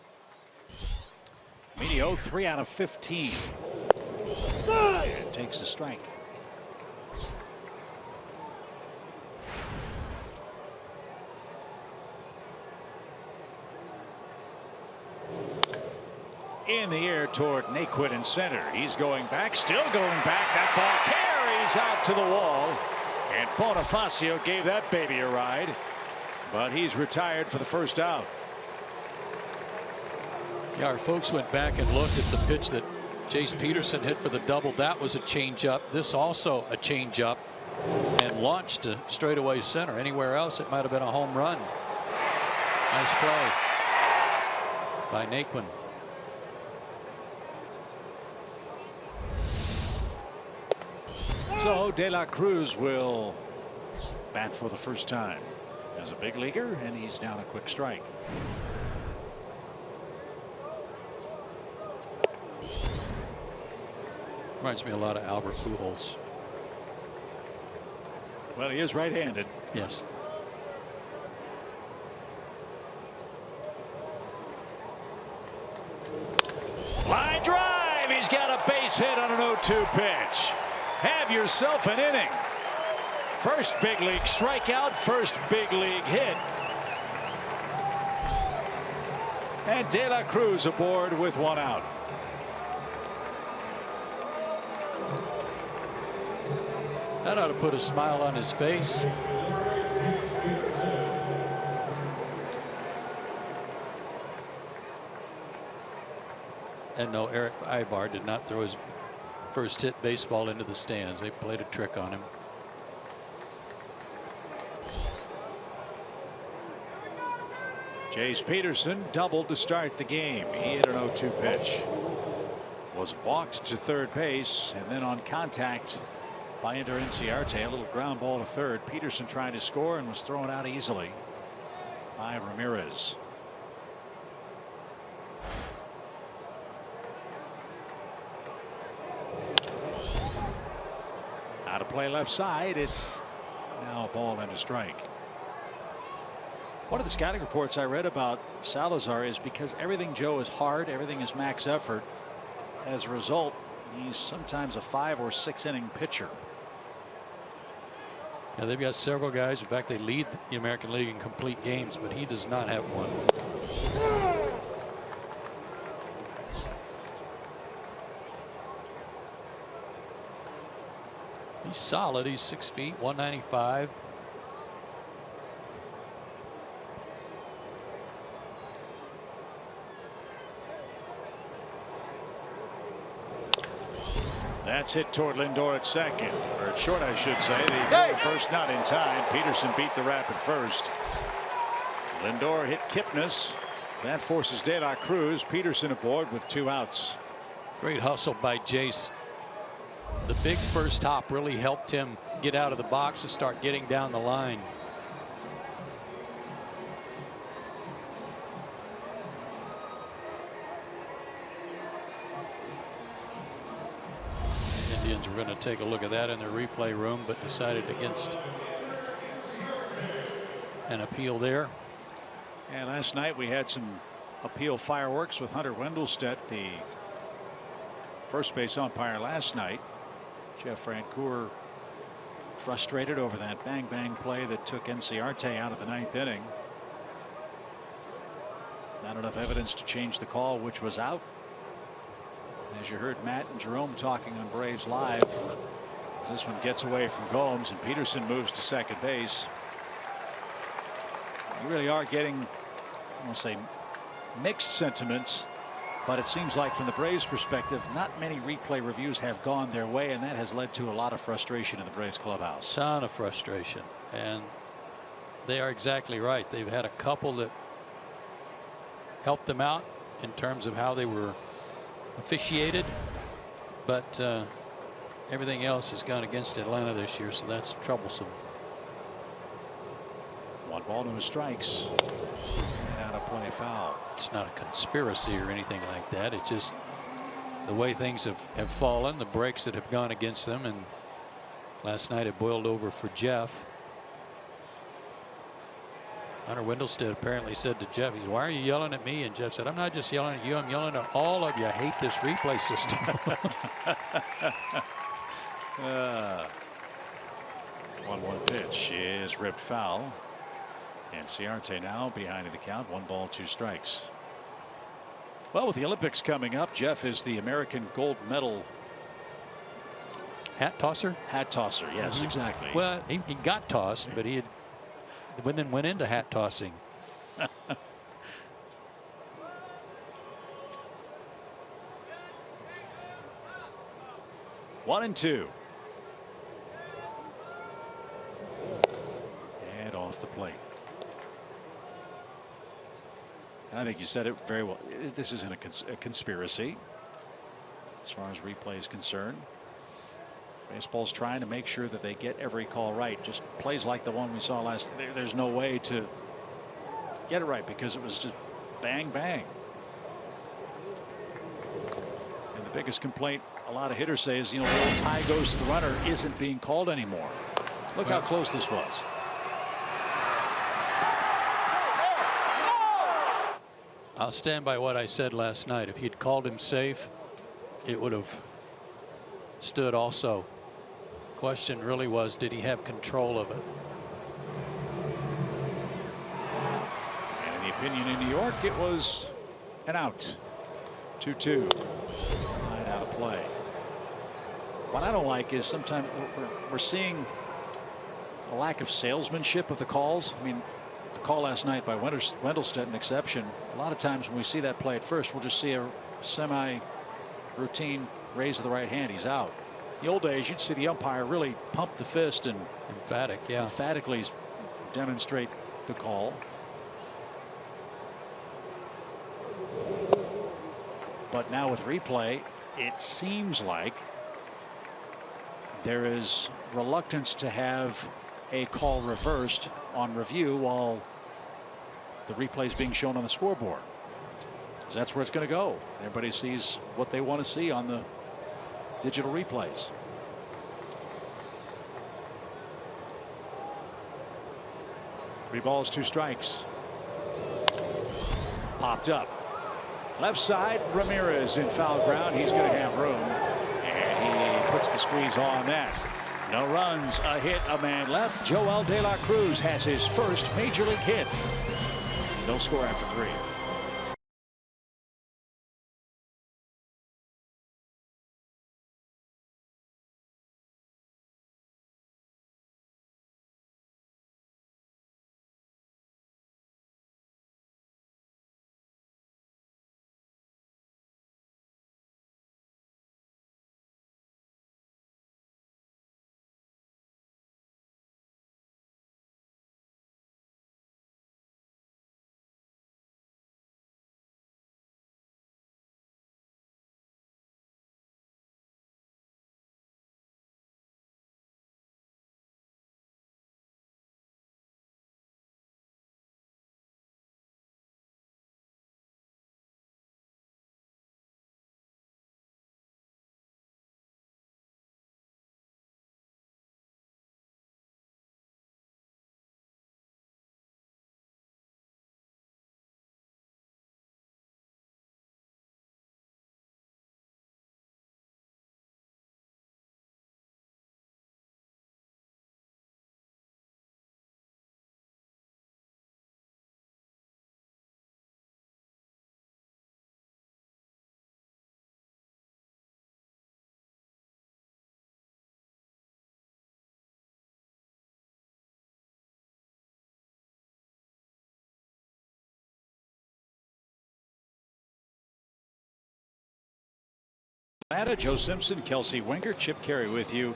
Medio 3 out of 15. And takes the strike. In the air toward Naquin in center. He's going back, still going back. That ball carries out to the wall. And Bonifacio gave that baby a ride. But he's retired for the first out. Yeah, our folks went back and looked at the pitch that Jace Peterson hit for the double. That was a changeup. This also a changeup, and launched to straightaway center. Anywhere else, it might have been a home run. Nice play by Naquin. So De La Cruz will bat for the first time as a big leaguer, and he's down a quick strike. Reminds me a lot of Albert Pujols. Well, he is right-handed. Yes. Line drive. He's got a base hit on an 0-2 pitch. Have yourself an inning. First big league strikeout, first big league hit. And De La Cruz aboard with one out. That ought to put a smile on his face. And no, Eric Ibar did not throw his first hit baseball into the stands. They played a trick on him. Jace Peterson doubled to start the game. He hit an 0-2 pitch. Was walked to third base, and then on contact by Ender Inciarte, a little ground ball to third. Peterson trying to score and was thrown out easily by Ramirez. Out of play left side. It's now a ball and a strike. One of the scouting reports I read about Salazar is because everything, Joe, is hard, everything is max effort. As a result, he's sometimes a 5 or 6 inning pitcher. Yeah, they've got several guys. In fact, they lead the American League in complete games, but he does not have one. He's solid. He's 6 feet, 195. That's hit toward Lindor at second, or at short, I should say. The throw first, not in time. Peterson beat the Rapid first. Lindor hit Kipnis. That forces De La Cruz. Peterson aboard with 2 outs. Great hustle by Jace. The big first hop really helped him get out of the box and start getting down the line. Indians were going to take a look at that in their replay room, but decided against an appeal there. And last night we had some appeal fireworks with Hunter Wendelstedt, the first base umpire last night. Jeff Francoeur frustrated over that bang play that took Enciarte out of the 9th inning. Not enough evidence to change the call, which was out. As you heard Matt and Jerome talking on Braves Live, as this one gets away from Gomes and Peterson moves to second base. You really are getting, I won't say mixed sentiments, but it seems like from the Braves perspective, not many replay reviews have gone their way, and that has led to a lot of frustration in the Braves clubhouse. Ton of frustration, and they are exactly right. They've had a couple that helped them out in terms of how they were officiated, but everything else has gone against Atlanta this year, so that's troublesome. 1 ball, 2 strikes. Out of play, foul. It's not a conspiracy or anything like that. It's just the way things have fallen, the breaks that have gone against them, and last night it boiled over for Jeff. Hunter Wendelstedt apparently said to Jeff, he's, "Why are you yelling at me?" And Jeff said, "I'm not just yelling at you, I'm yelling at all of you. I hate this replay system." 1-1 pitch is ripped foul. And Ciarte now behind in the count. 1 ball, 2 strikes. Well, with the Olympics coming up, Jeff is the American gold medal hat tosser. Yes, exactly. Well, he got tossed, but he had then went into hat tossing. 1-2. And off the plate. And I think you said it very well. This isn't a conspiracy as far as replay is concerned. Baseball's trying to make sure that they get every call right. Just plays like the one we saw last. There's no way to get it right because it was just bang. And the biggest complaint a lot of hitters say is, the old tie goes to the runner isn't being called anymore. Look how close this was. I'll stand by what I said last night. If he'd called him safe, it would have stood also. Question really was, did he have control of it? And in the opinion in New York, it was an out. 2-2. Line out of play. What I don't like is sometimes we're seeing a lack of salesmanship of the calls. I mean, the call last night by Wendelstedt, an exception. A lot of times when we see that play at first, we'll just see a semi-routine raise of the right hand. He's out. The old days, you'd see the umpire really pump the fist and emphatically demonstrate the call. But now with replay, it seems like there is reluctance to have a call reversed on review while the replay is being shown on the scoreboard. Because that's where it's going to go. Everybody sees what they want to see on the digital replays. Three balls, 2 strikes. Popped up. Left side, Ramirez in foul ground. He's going to have room. And he puts the squeeze on that. No runs, a hit, a man left. Joel De La Cruz has his first major league hit. No score after 3. Atlanta, Joe Simpson, Kelsey Winger, Chip Carey with you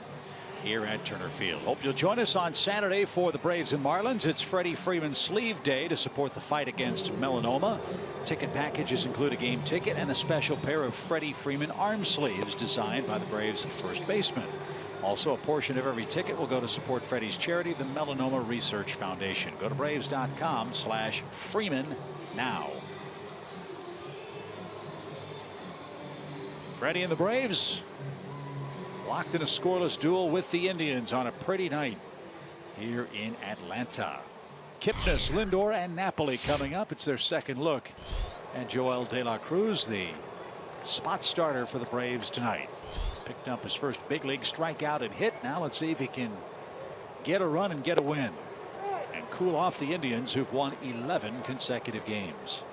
here at Turner Field. Hope you'll join us on Saturday for the Braves and Marlins. It's Freddie Freeman Sleeve Day to support the fight against melanoma. Ticket packages include a game ticket and a special pair of Freddie Freeman arm sleeves designed by the Braves first baseman. Also, a portion of every ticket will go to support Freddie's charity, the Melanoma Research Foundation. Go to Braves.com/Freeman now. Freddie and the Braves locked in a scoreless duel with the Indians on a pretty night here in Atlanta. Kipnis, Lindor, and Napoli coming up. It's their second look. And Joel De La Cruz, the spot starter for the Braves tonight. Picked up his first big league strikeout and hit. Now let's see if he can get a run and get a win and cool off the Indians, who've won 11 consecutive games.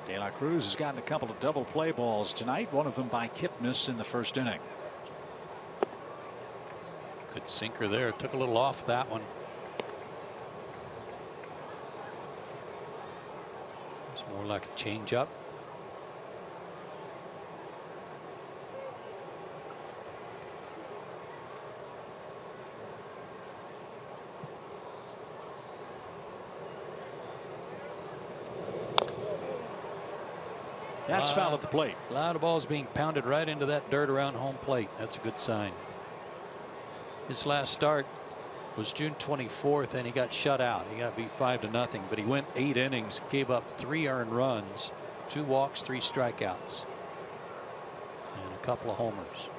De La Cruz has gotten a couple of double play balls tonight, one of them by Kipnis in the first inning. Good sinker there. Took a little off that one. It's more like a changeup. That's foul at the plate. A lot of balls being pounded right into that dirt around home plate. That's a good sign. His last start was June 24th, and he got shut out. He got beat 5-0, but he went 8 innings, gave up 3 earned runs, 2 walks, 3 strikeouts, and a couple of homers.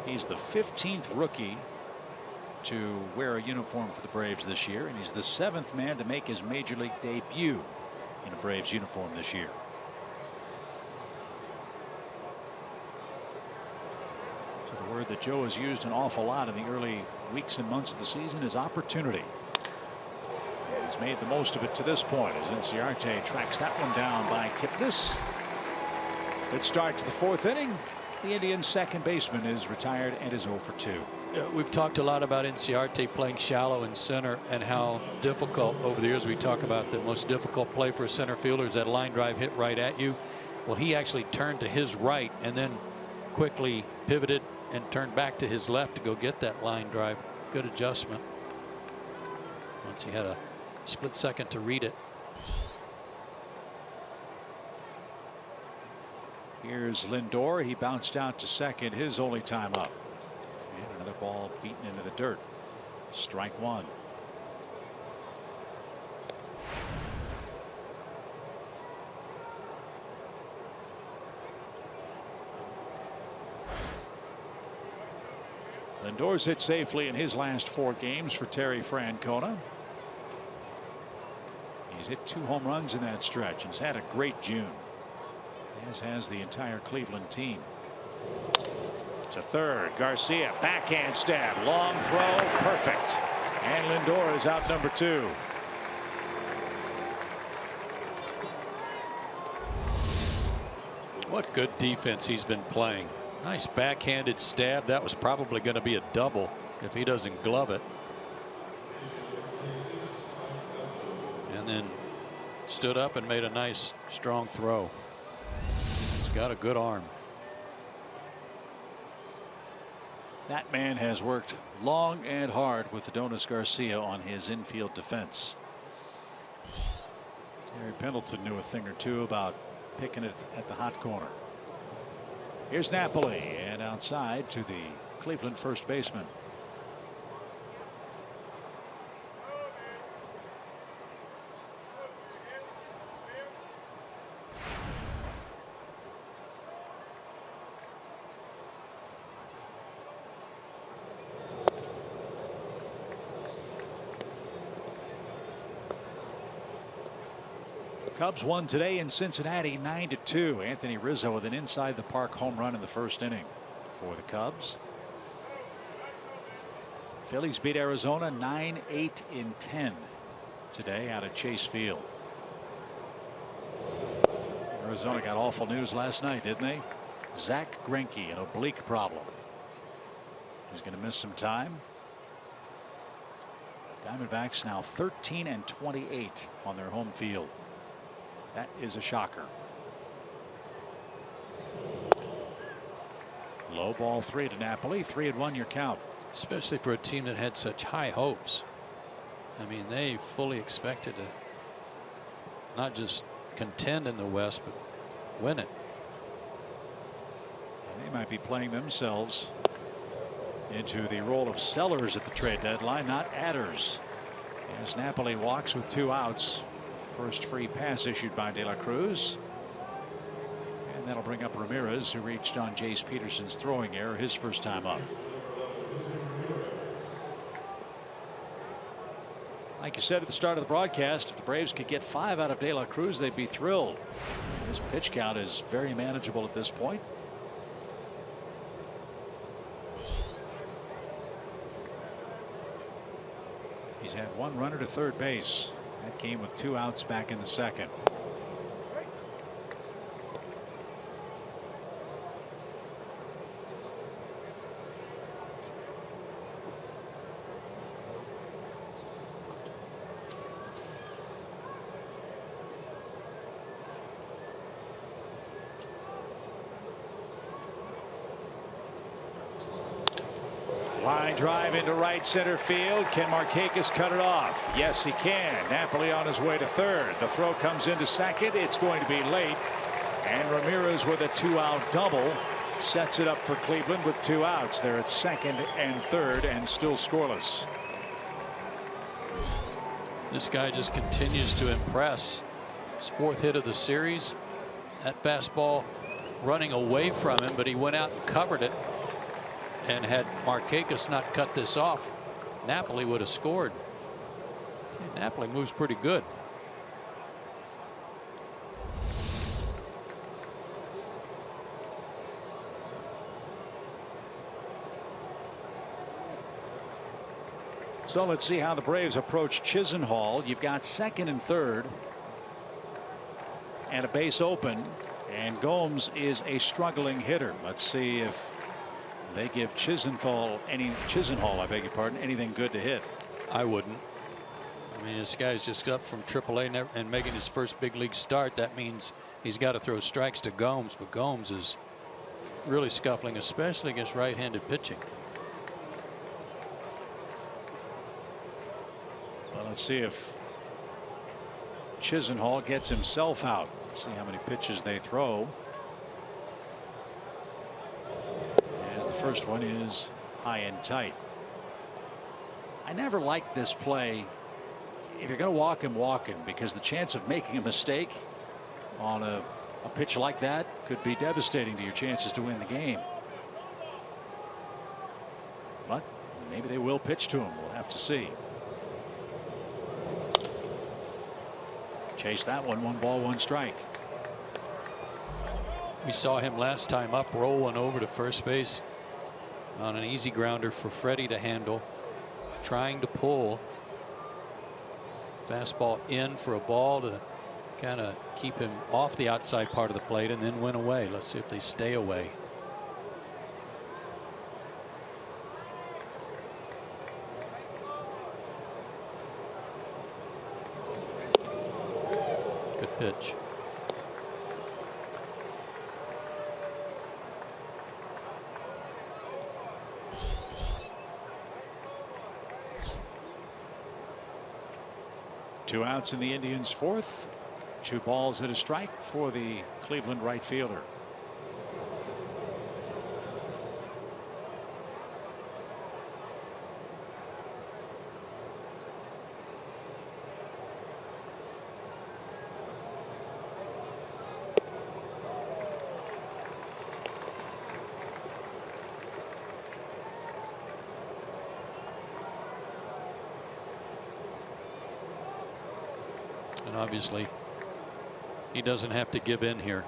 He's the 15th rookie to wear a uniform for the Braves this year, and he's the 7th man to make his major league debut in a Braves uniform this year. So the word that Joe has used an awful lot in the early weeks and months of the season is opportunity. And he's made the most of it to this point as Inciarte tracks that one down by Kipnis. Good start to the 4th inning. The Indians' second baseman is retired and is 0 for 2. We've talked a lot about Inciarte playing shallow in center and how difficult over the years. We talk about the most difficult play for a center fielder is that line drive hit right at you. Well, he actually turned to his right and then quickly pivoted and turned back to his left to go get that line drive. Good adjustment. Once he had a split second to read it. Here's Lindor. He bounced out to second, his only time up. And another ball beaten into the dirt. Strike 1. Lindor's hit safely in his last 4 games for Terry Francona. He's hit 2 home runs in that stretch. He's had a great June, as has the entire Cleveland team. To third, Garcia, backhand stab, long throw, perfect. And Lindor is out number 2. What good defense he's been playing. Nice backhanded stab. That was probably going to be a double if he doesn't glove it. And then stood up and made a nice strong throw. He's got a good arm. That man has worked long and hard with Adonis Garcia on his infield defense. Terry Pendleton knew a thing or two about picking it at the hot corner. Here's Napoli, and outside to the Cleveland first baseman. Cubs won today in Cincinnati 9-2. Anthony Rizzo with an inside the park home run in the first inning for the Cubs. Phillies beat Arizona 9-8-10 today out at Chase Field. Arizona got awful news last night, didn't they? Zach Greinke, an oblique problem. He's going to miss some time. Diamondbacks now 13-28 on their home field. That is a shocker. Low ball 3 to Napoli. 3-1 your count. Especially for a team that had such high hopes. I mean, they fully expected to not just contend in the West, but win it. And they might be playing themselves into the role of sellers at the trade deadline, not adders. As Napoli walks with 2 outs. First free pass issued by De La Cruz. And that'll bring up Ramirez, who reached on Jace Peterson's throwing error his first time up. Like you said at the start of the broadcast, if the Braves could get 5 out of De La Cruz, they'd be thrilled. His pitch count is very manageable at this point. He's had 1 runner to third base. That came with 2 outs back in the second. Line drive into right center field. Can Markakis cut it off? Yes, he can. Napoli on his way to third. The throw comes into second. It's going to be late. And Ramirez with a 2-out double sets it up for Cleveland with 2 outs. They're at second and third and still scoreless. This guy just continues to impress. His 4th hit of the series. That fastball running away from him, but he went out and covered it. And had Markakis not cut this off, Napoli would have scored. Napoli moves pretty good. So let's see how the Braves approach Chisenhall. You've got second and third and a base open, and Gomes is a struggling hitter. Let's see if they give Chisenhall, I beg your pardon, anything good to hit. I wouldn't. I mean, this guy's just up from AAA and making his first big league start. That means he's got to throw strikes to Gomes, but Gomes is really scuffling, especially against right-handed pitching. Well, let's see if Chisenhall gets himself out. Let's see how many pitches they throw. First one is high and tight. I never liked this play. If you're going to walk him, because the chance of making a mistake on a pitch like that could be devastating to your chances to win the game. But maybe they will pitch to him. We'll have to see. Chase that one. 1 ball, 1 strike. We saw him last time up, roll one over to first base on an easy grounder for Freddie to handle, trying to pull. Fastball in for a ball to kind of keep him off the outside part of the plate, and then went away. Let's see if they stay away. Good pitch. Two outs in the Indians' 4th. 2 balls and a strike for the Cleveland right fielder. And obviously, he doesn't have to give in here.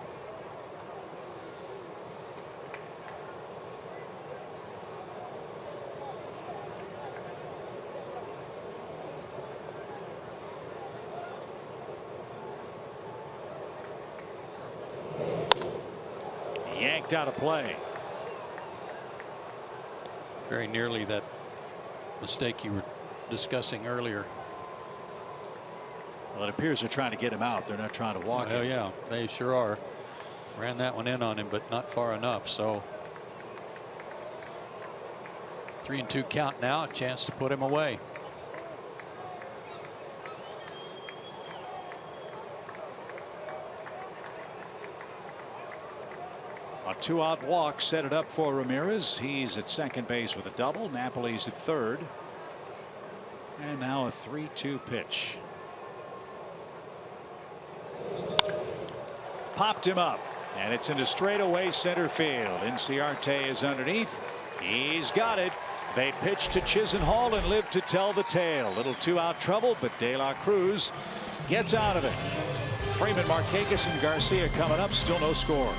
Yanked out of play. Very nearly that mistake you were discussing earlier. Well, it appears they're trying to get him out. They're not trying to walk him. Yeah, they sure are. Ran that one in on him, but not far enough. So 3-2 count now. A chance to put him away. A 2-out walk set it up for Ramirez. He's at second base with a double. Napoli's at third. And now a 3-2 pitch. Popped him up. And it's into straightaway center field. Inciarte is underneath. He's got it. They pitch to Chisenhall and live to tell the tale. Little 2-out trouble, but De La Cruz gets out of it. Freeman, Markakis, and Garcia coming up. Still no score.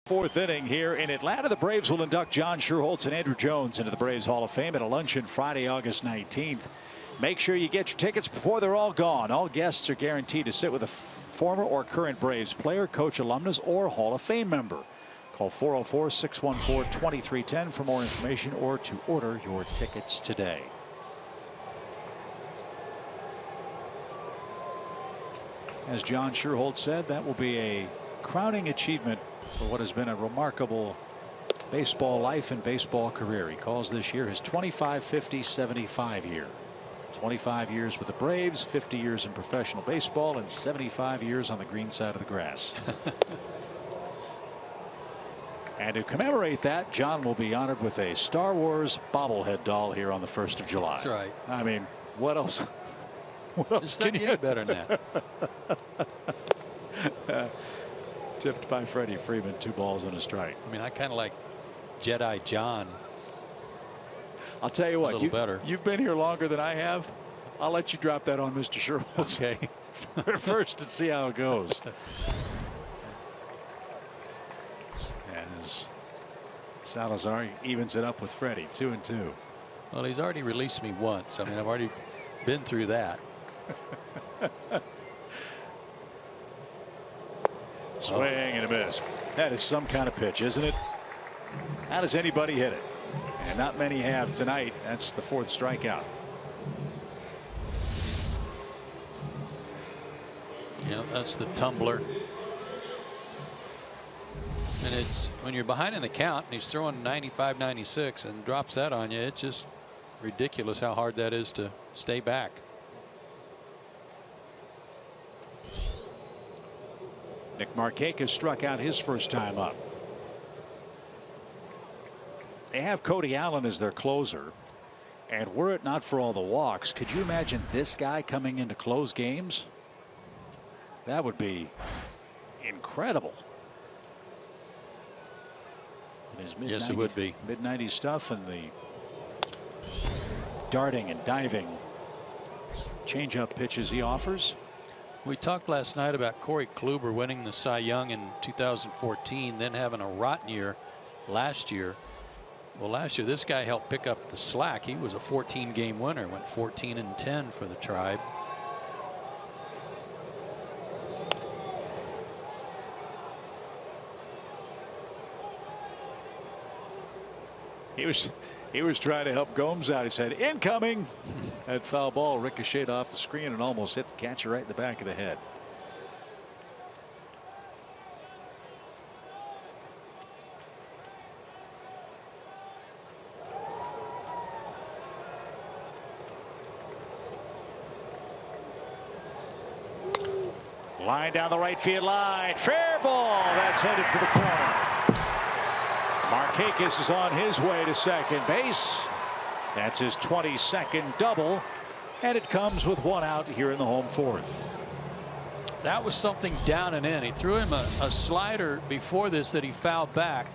Fourth inning here in Atlanta. The Braves will induct John Schuerholz and Andrew Jones into the Braves Hall of Fame at a luncheon Friday, August 19th. Make sure you get your tickets before they're all gone. All guests are guaranteed to sit with a former or current Braves player, coach, alumnus, or Hall of Fame member. Call 404-614-2310 for more information or to order your tickets today. As John Schuerholz said, that will be a crowning achievement for what has been a remarkable baseball life and baseball career. He calls this year his 25-50-75 year. 25 years with the Braves, 50 years in professional baseball, and 75 years on the green side of the grass. And to commemorate that, John will be honored with a Star Wars bobblehead doll here on the 1st of July. That's right. I mean, what else? What else can you get better than that? Tipped by Freddie Freeman, 2 balls and a strike. I mean, I kind of like Jedi John. I'll tell you what, better. You've been here longer than I have. I'll let you drop that on Mr. Schuerholz. Okay. First and see how it goes. As Salazar evens it up with Freddie, 2-2. Well, he's already released me once. I mean, I've already been through that. Swing and a miss. That is some kind of pitch, isn't it? How does anybody hit it? And not many have tonight. That's the 4th strikeout. Yeah, that's the tumbler. And it's when you're behind in the count and he's throwing 95-96 and drops that on you, it's just ridiculous how hard that is to stay back. Nick Markakis struck out his first time up. They have Cody Allen as their closer, and were it not for all the walks, could you imagine this guy coming in to close games? That would be incredible. Yes, it would be. Mid-90s stuff and the darting and diving changeup pitches he offers. We talked last night about Corey Kluber winning the Cy Young in 2014, then having a rotten year last year. Well, last year this guy helped pick up the slack. He was a 14-game winner, went 14-10 for the Tribe. He was trying to help Gomes out. He said, incoming. That foul ball ricocheted off the screen and almost hit the catcher right in the back of the head. Line down the right field line. Fair ball. That's headed for the corner. Markakis is on his way to second base. That's his 22nd double, and it comes with one out here in the home fourth. That was something down and in. He threw him a slider before this that he fouled back.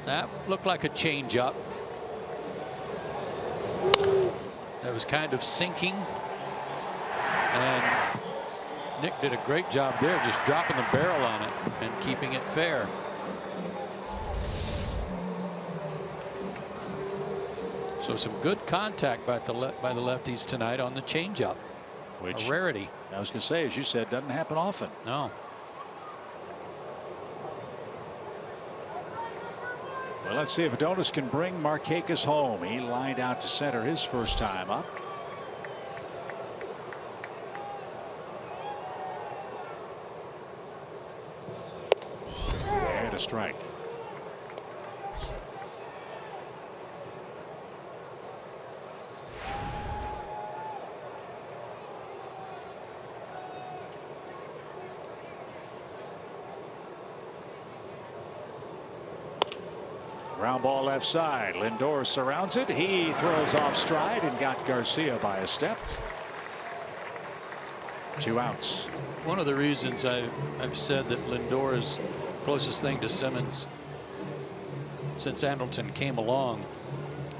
That looked like a changeup. That was kind of sinking, and Nick did a great job there, just dropping the barrel on it and keeping it fair. So some good contact by the lefties tonight on the changeup, which a rarity. I was going to say, as you said, doesn't happen often. No. Well, let's see if Adonis can bring Markakis home. He lined out to center his first time up. And a strike. Ground ball left side. Lindor surrounds it. He throws off stride and got Garcia by a step. 2 outs. One of the reasons I've said that Lindor is closest thing to Simmons since Andrelton came along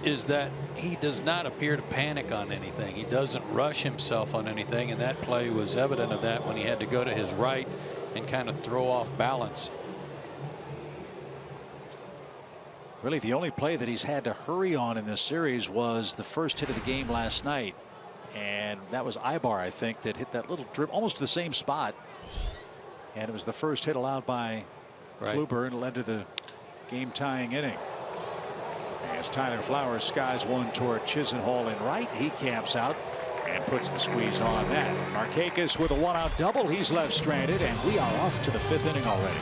is that he does not appear to panic on anything. He doesn't rush himself on anything, and that play was evident of that when he had to go to his right and kind of throw off balance. Really, the only play that he's had to hurry on in this series was the first hit of the game last night. And that was Ibar, I think, that hit that little drip almost to the same spot. And it was the first hit allowed by Kluber and led to the game tying inning. As Tyler Flowers skies one toward Chisenhall in right, he camps out and puts the squeeze on that. Markakis with a 1-out double. He's left stranded, and we are off to the 5th inning already.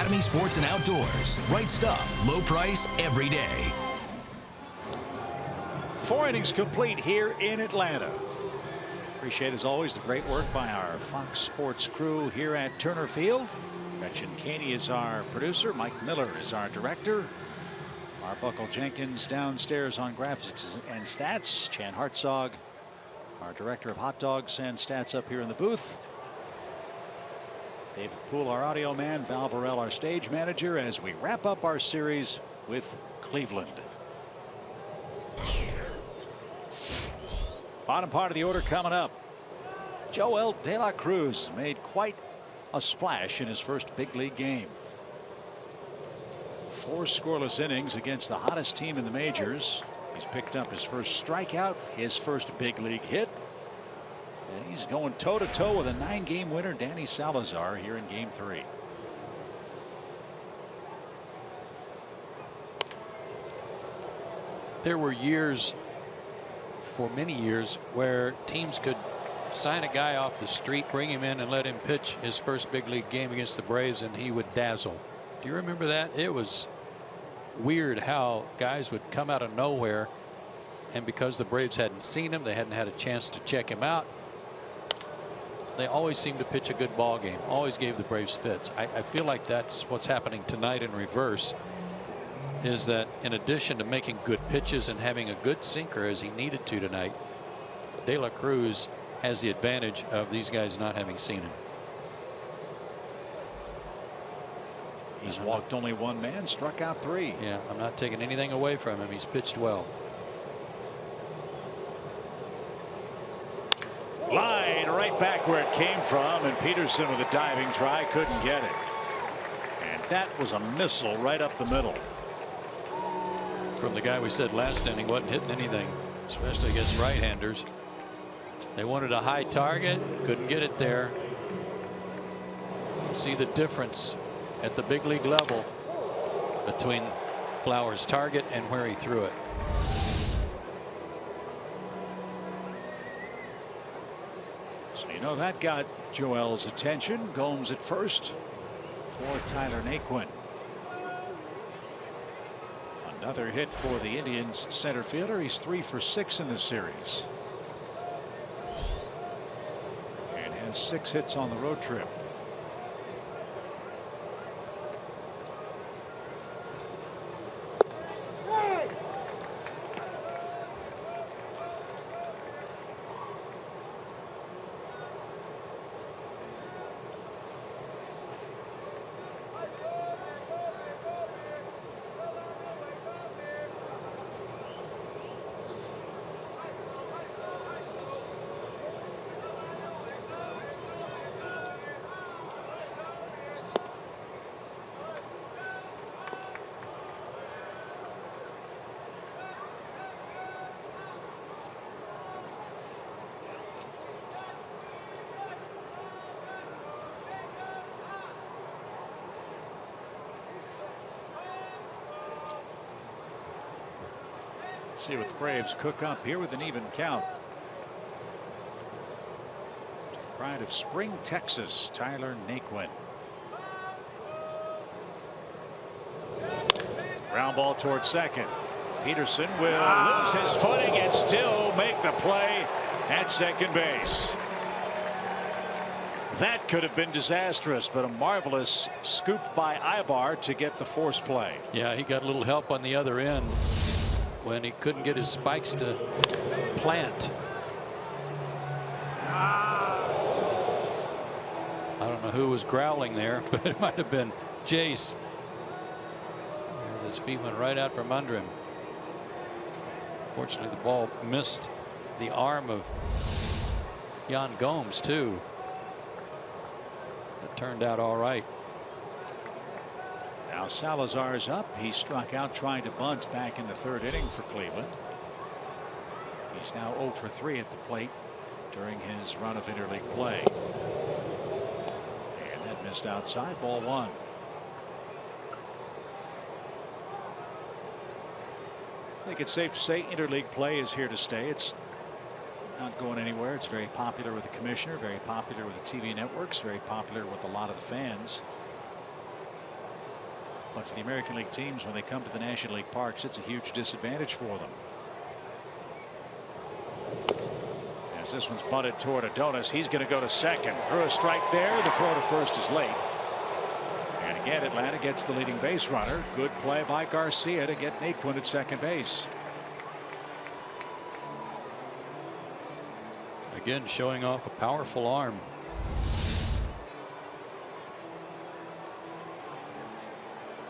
Academy Sports and Outdoors. Right stuff, low price, every day. 4 innings complete here in Atlanta. Appreciate, as always, the great work by our Fox Sports crew here at Turner Field. Gretchen Caney is our producer. Mike Miller is our director. Arbuckle Jenkins downstairs on graphics and stats. Chan Hartzog, our director of hot dogs and stats, up here in the booth. David Poole, our audio man. Val Burrell, our stage manager, as we wrap up our series with Cleveland. Bottom part of the order coming up. Joel De La Cruz made quite a splash in his first big league game. 4 scoreless innings against the hottest team in the majors. He's picked up his first strikeout, his first big league hit. And he's going toe-to-toe with a 9-game winner, Danny Salazar, here in Game 3. There were years, for many years, where teams could sign a guy off the street, bring him in, and let him pitch his first big league game against the Braves, and he would dazzle. Do you remember that? It was weird how guys would come out of nowhere, and because the Braves hadn't seen him, they hadn't had a chance to check him out, they always seemed to pitch a good ball game, always gave the Braves fits. I feel like that's what's happening tonight in reverse, is that in addition to making good pitches and having a good sinker as he needed to tonight, De La Cruz has the advantage of these guys not having seen him. He's walked only 1 man, struck out 3. Yeah, I'm not taking anything away from him. He's pitched well. Line right back where it came from, and Peterson with a diving try couldn't get it. And that was a missile right up the middle. From the guy we said last inning wasn't hitting anything, especially against right-handers. They wanted a high target, couldn't get it there. See the difference at the big league level between Flowers' target and where he threw it. So you know that got Joel's attention. Gomes at first for Tyler Naquin. Another hit for the Indians center fielder. He's 3 for 6 in this series. And has 6 hits on the road trip. See what the Braves cook up here with an even count. To the pride of Spring, Texas, Tyler Naquin. Ground ball towards second. Peterson will lose his footing and still make the play at second base. That could have been disastrous, but a marvelous scoop by Ibar to get the force play. Yeah, he got a little help on the other end when he couldn't get his spikes to plant. I don't know who was growling there, but it might have been Jace. His feet went right out from under him. Fortunately, the ball missed the arm of Yan Gomes too. It turned out all right. Now Salazar's up. He struck out trying to bunt back in the 3rd inning for Cleveland. He's now 0 for 3 at the plate during his run of interleague play. And that missed outside, ball 1. I think it's safe to say interleague play is here to stay. It's not going anywhere. It's very popular with the commissioner, very popular with the TV networks, very popular with a lot of the fans. But for the American League teams, when they come to the National League parks, it's a huge disadvantage for them. As this one's bunted toward Adonis, he's going to go to second. Through a strike there. The throw to first is late. And again, Atlanta gets the leading base runner. Good play by Garcia to get Naquin at second base. Again, showing off a powerful arm.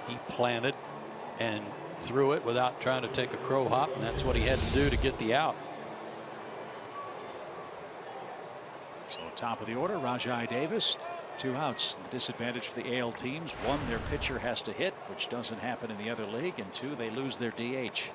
He planted and threw it without trying to take a crow hop, and that's what he had to do to get the out. So top of the order, Rajai Davis. 2 outs. The disadvantage for the AL teams: 1, their pitcher has to hit, which doesn't happen in the other league, and 2, they lose their DH.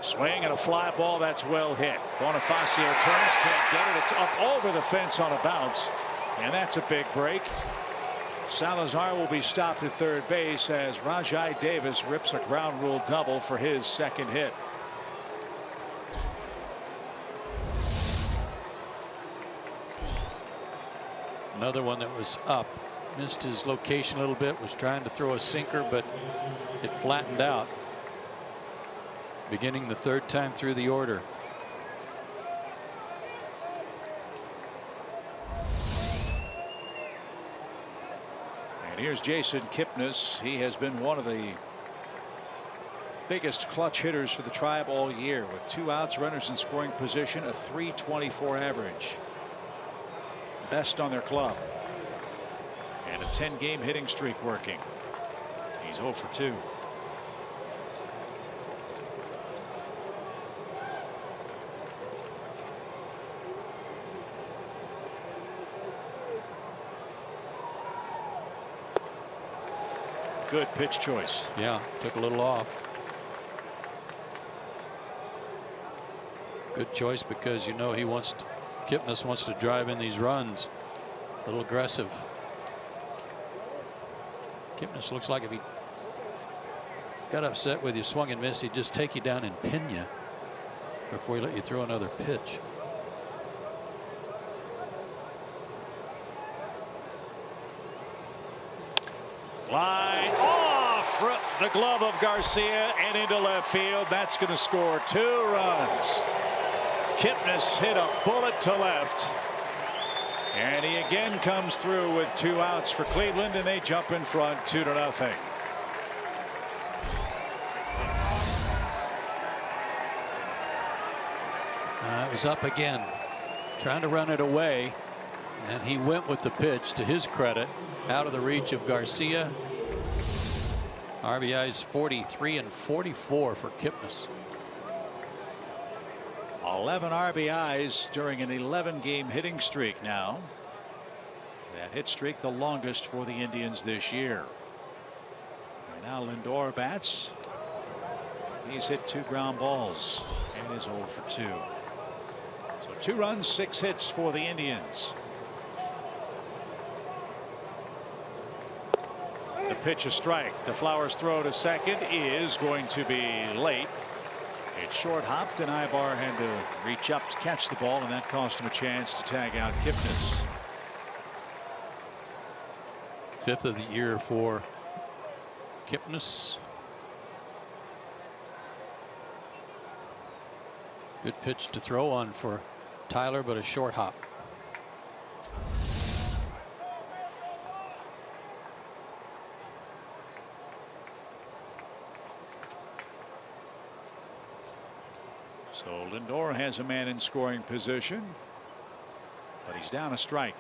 Swing and a fly ball that's well hit. Bonifacio turns, can't get it. It's up over the fence on a bounce, and that's a big break. Salazar will be stopped at third base as Rajai Davis rips a ground rule double for his second hit. Another one that was up. Missed his location a little bit. Was trying to throw a sinker, but it flattened out. Beginning the 3rd time through the order. And here's Jason Kipnis. He has been one of the biggest clutch hitters for the Tribe all year, with 2 outs, runners in scoring position, a .324 average. Best on their club. And a 10-game hitting streak working. He's 0 for 2. Good pitch choice. Yeah, took a little off. Good choice because you know he wants to, Kipnis wants to drive in these runs. A little aggressive. Kipnis looks like if he got upset with you, swung and missed, he'd just take you down and pin you before he let you throw another pitch. Line off the glove of Garcia and into left field. That's going to score 2 runs. Kipnis hit a bullet to left. And he again comes through with 2 outs for Cleveland, and they jump in front 2-0. It was up again, trying to run it away, and he went with the pitch. To his credit, out of the reach of Garcia. RBIs 43 and 44 for Kipnis. 11 RBIs during an 11-game hitting streak now. That hit streak the longest for the Indians this year. Right now Lindor bats. He's hit 2 ground balls and is 0 for 2. So 2 runs, 6 hits for the Indians. The pitch a strike. The Flowers throw to second is going to be late. It short hopped, and Ibar had to reach up to catch the ball, and that cost him a chance to tag out Kipnis. 5th of the year for Kipnis. Good pitch to throw on for Tyler, but a short hop. So Lindor has a man in scoring position, but he's down a strike,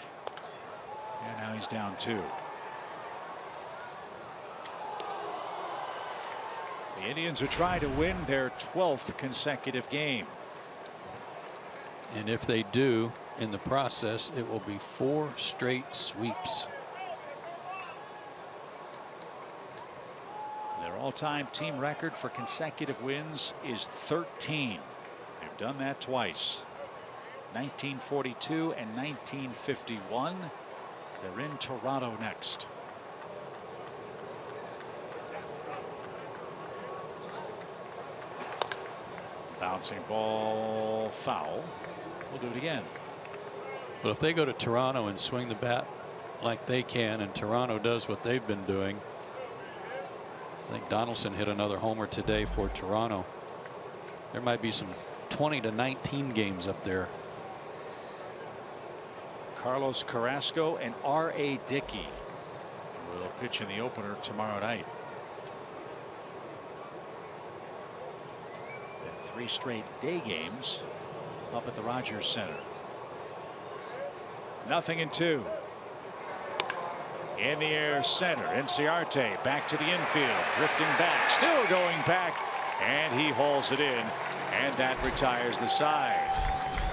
and now he's down 2. The Indians are trying to win their 12th consecutive game. And if they do, in the process, it will be 4 straight sweeps. Their all-time team record for consecutive wins is 13. They've done that twice. 1942 and 1951. They're in Toronto next. Bouncing ball, foul. We'll do it again. But if they go to Toronto and swing the bat like they can, and Toronto does what they've been doing, I think Donaldson hit another homer today for Toronto. There might be some 20-19 games up there. Carlos Carrasco and R.A. Dickey will pitch in the opener tomorrow night. Then 3 straight day games up at the Rogers Center. 0-2. In the air center. Inciarte back to the infield. Drifting back. Still going back. And he hauls it in. And that retires the side.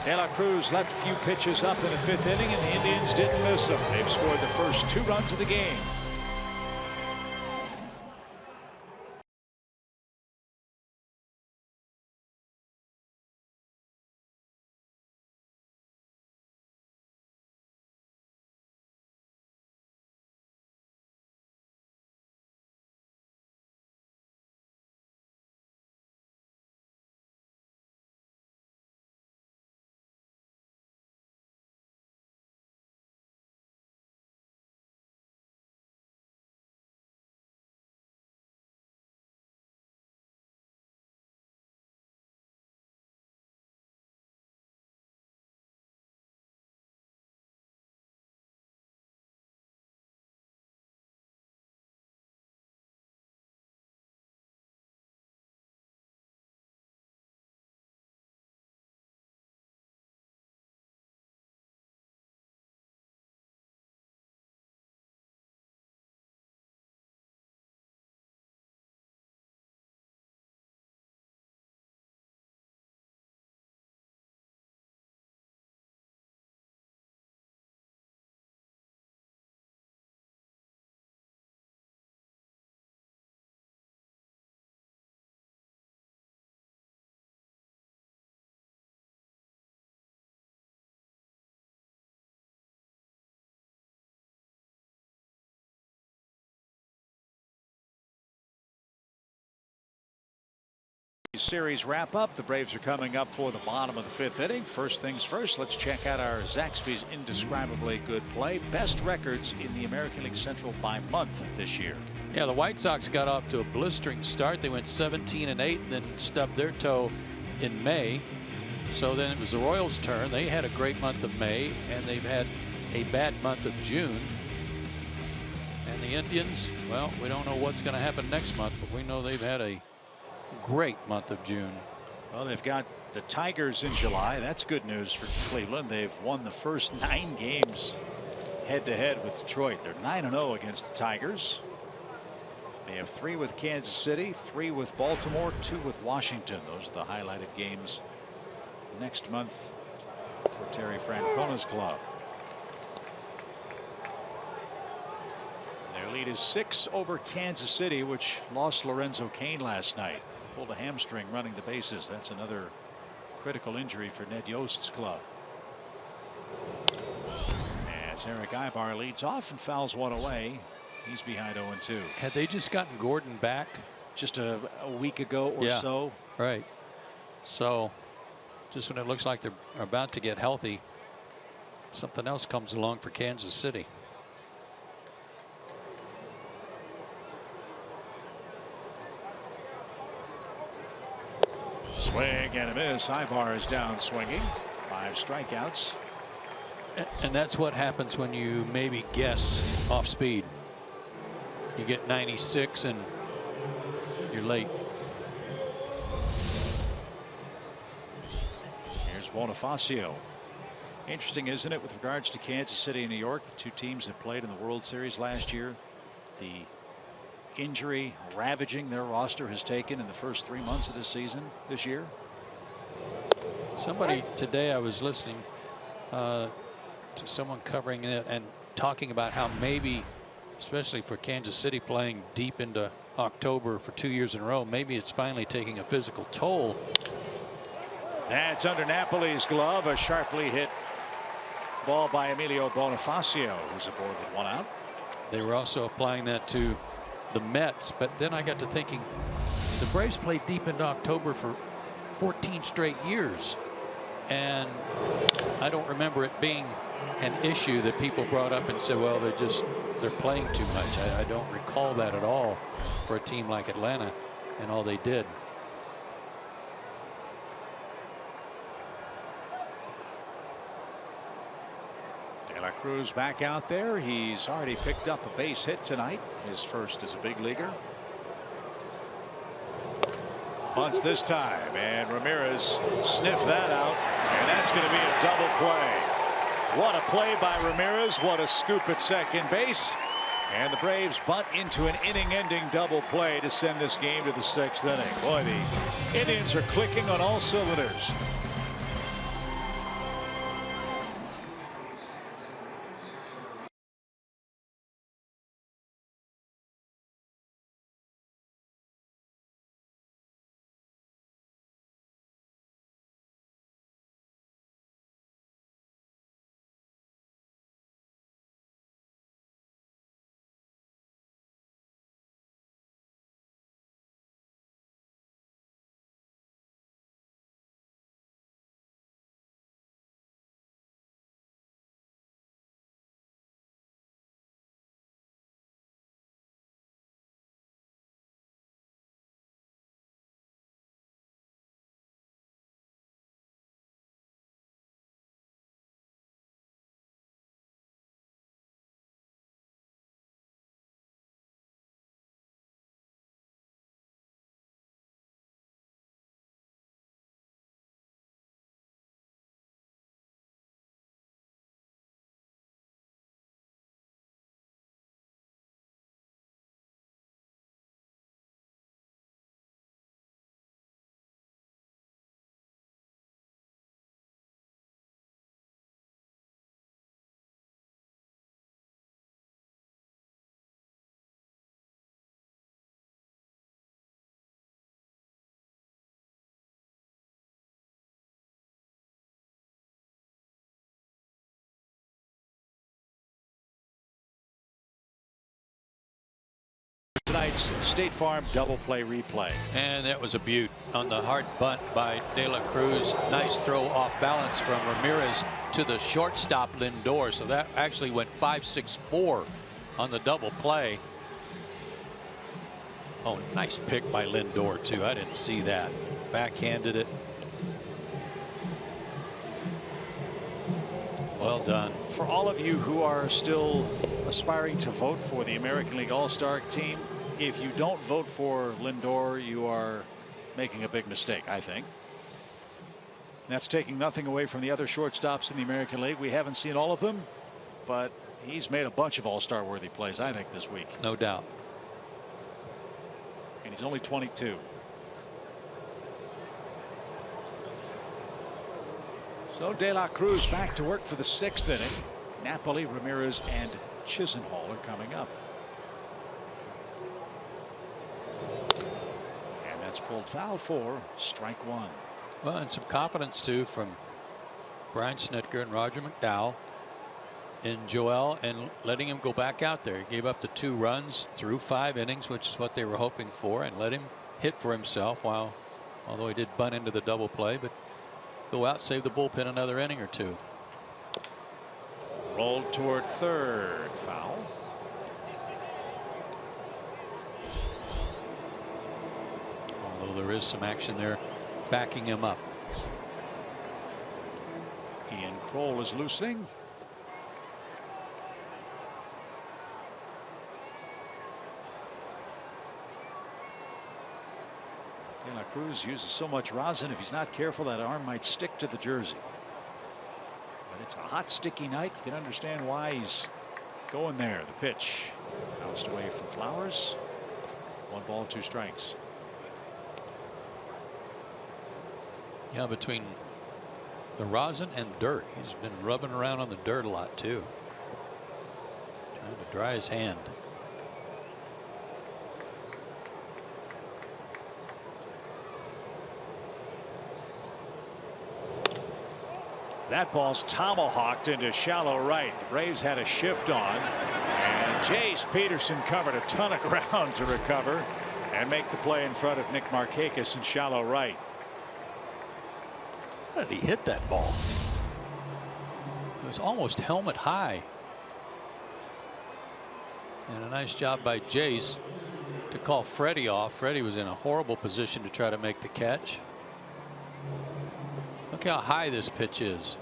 De La Cruz left a few pitches up in the 5th inning, and the Indians didn't miss them. They've scored the first 2 runs of the game. Series wrap up. The Braves are coming up for the bottom of the 5th inning. First things first, let's check out our Zaxby's indescribably good play. Best records in the American League Central by month this year. Yeah, the White Sox got off to a blistering start. They went 17-8 and then stubbed their toe in May. So then it was the Royals' turn. They had a great month of May, and they've had a bad month of June. And the Indians, well, we don't know what's going to happen next month, but we know they've had a great month of June. Well, they've got the Tigers in July. That's good news for Cleveland. They've won the first 9 games head-to-head with Detroit. They're 9-0 against the Tigers. They have 3 with Kansas City, 3 with Baltimore, 2 with Washington. Those are the highlighted games next month for Terry Francona's club. Their lead is 6 over Kansas City, which lost Lorenzo Cain last night. Pulled a hamstring running the bases. That's another critical injury for Ned Yost's club. As Eric Ibar leads off and fouls one away, he's behind 0-2. Had they just gotten Gordon back just a week ago or so? Right. So just when it looks like they're about to get healthy, something else comes along for Kansas City. Swing and a miss. Ibar is down swinging. 5 strikeouts. And that's what happens when you maybe guess off speed. You get 96 and you're late. Here's Bonifacio. Interesting, isn't it, with regards to Kansas City and New York, the 2 teams that played in the World Series last year. The injury ravaging their roster has taken in the first 3 months of this season this year. Somebody today, I was listening to someone covering it and talking about how maybe, especially for Kansas City playing deep into October for 2 years in a row, maybe it's finally taking a physical toll. That's under Napoli's glove. A sharply hit ball by Emilio Bonifacio, who's aboard with 1 out. They were also applying that to the Mets, but then I got to thinking the Braves played deep into October for 14 straight years. And I don't remember it being an issue that people brought up and said, well, they're playing too much. I don't recall that at all for a team like Atlanta and all they did. De La Cruz back out there. He's already picked up a base hit tonight, his first as a big leaguer. Bunts this time, and Ramirez sniffed that out, and that's going to be a double play. What a play by Ramirez. What a scoop at second base. And the Braves bunt into an inning-ending double play to send this game to the 6th inning. Boy, the Indians are clicking on all cylinders. Tonight's State Farm double play replay. And that was a beaut on the hard bunt by De La Cruz. Nice throw off balance from Ramirez to the shortstop Lindor. So that actually went 5-6-4 on the double play. Oh, nice pick by Lindor too. I didn't see that. Backhanded it. Well done. For all of you who are still aspiring to vote for the American League All-Star team, if you don't vote for Lindor, you are making a big mistake, I think. And that's taking nothing away from the other shortstops in the American League. We haven't seen all of them, but he's made a bunch of All-Star worthy plays, I think, this week. No doubt. And he's only 22. So De La Cruz back to work for the 6th inning. Napoli, Ramirez, and Chisenhall are coming up. And that's pulled foul for strike one. Well, and some confidence too from Brian Snitker and Roger McDowell in Joel, and letting him go back out there. He gave up the 2 runs through 5 innings, which is what they were hoping for, and let him hit for himself, although he did bunt into the double play, but go out, save the bullpen another inning or 2. Rolled toward third. Foul. Although there is some action there backing him up. Ian Kroll is loosening. De La Cruz uses so much rosin. If he's not careful, that arm might stick to the jersey. But it's a hot, sticky night. You can understand why he's going there. The pitch bounced away from Flowers. 1 ball, 2 strikes. Yeah, between the rosin and dirt, he's been rubbing around on the dirt a lot too, trying to dry his hand. That ball's tomahawked into shallow right. The Braves had a shift on, and Jace Peterson covered a ton of ground to recover and make the play in front of Nick Markakis in shallow right. How did he hit that ball? It was almost helmet high. And a nice job by Jace to call Freddie off. Freddie was in a horrible position to try to make the catch. Look how high this pitch is.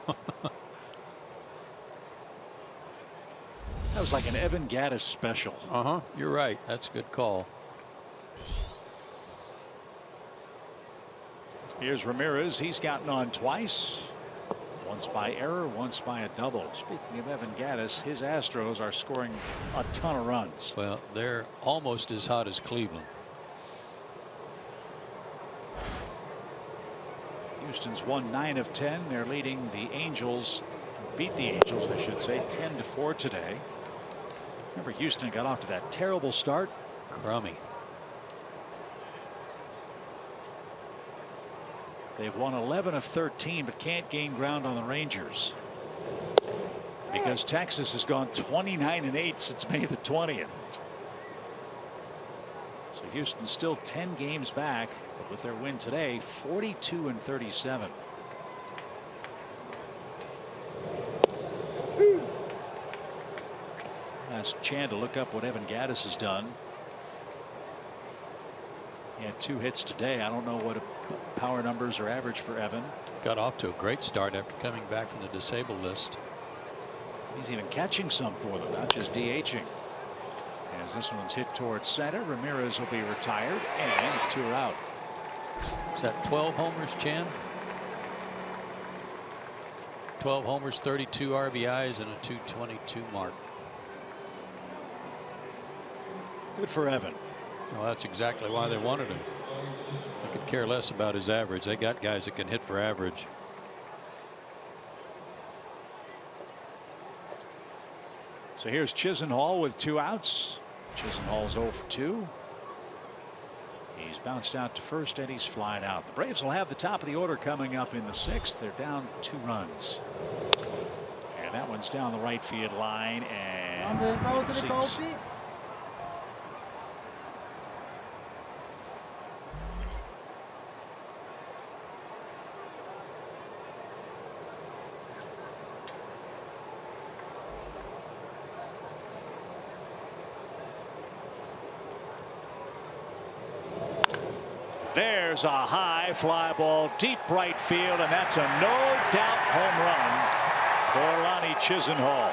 That was like an Evan Gattis special. You're right. That's a good call. Here's Ramirez. He's gotten on twice. Once by error, once by a double. Speaking of Evan Gattis, his Astros are scoring a ton of runs. Well, they're almost as hot as Cleveland. Houston's won 9 of 10. They're leading the Angels, beat the Angels, I should say, 10-4 today. Remember, Houston got off to that terrible start. Crummy. They've won 11 of 13, but can't gain ground on the Rangers because Texas has gone 29-8 since May the 20th. So Houston's still 10 games back, but with their win today, 42-37. Ask Chan to look up what Evan Gattis has done. He had 2 hits today. I don't know what power numbers are average for Evan. Got off to a great start after coming back from the disabled list. He's even catching some for them, not just DHing. As this one's hit towards center, Ramirez will be retired, and 2 are out. Is that 12 homers, Chan? 12 homers, 32 RBIs, and a .222 mark. Good for Evan. Well, that's exactly why they wanted him. They could care less about his average. They got guys that can hit for average. So here's Chisenhall with 2 outs. Chisenhall's 0 for 2. He's bounced out to first and he's flying out. The Braves will have the top of the order coming up in the 6th. They're down 2 runs. And that one's down the right field line and seats. There's a high fly ball deep right field, and that's a no-doubt home run for Lonnie Chisenhall.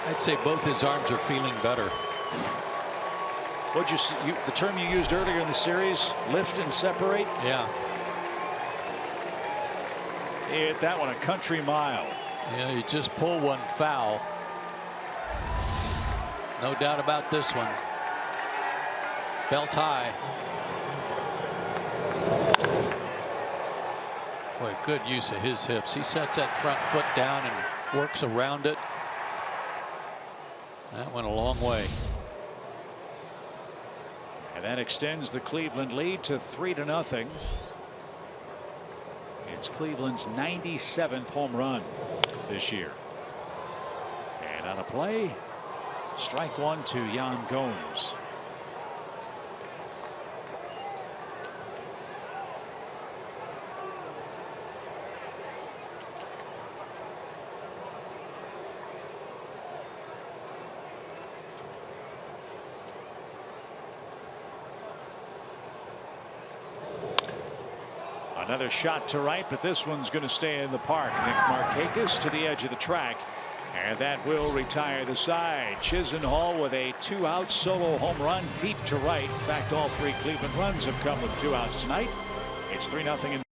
I'd say both his arms are feeling better. What'd you see, the term you used earlier in the series, lift and separate? Yeah. He hit that one a country mile. Yeah, you just pull one foul. No doubt about this one. Belt high. Boy, good use of his hips. He sets that front foot down and works around it. That went a long way. And that extends the Cleveland lead to 3-0. It's Cleveland's 97th home run this year. And on a play, strike 1 to Yan Gomes. Another shot to right, but this one's going to stay in the park. Nick Markakis to the edge of the track, and that will retire the side. Chisenhall with a 2-out solo home run deep to right. In fact, all 3 Cleveland runs have come with 2 outs tonight. It's 3-0 in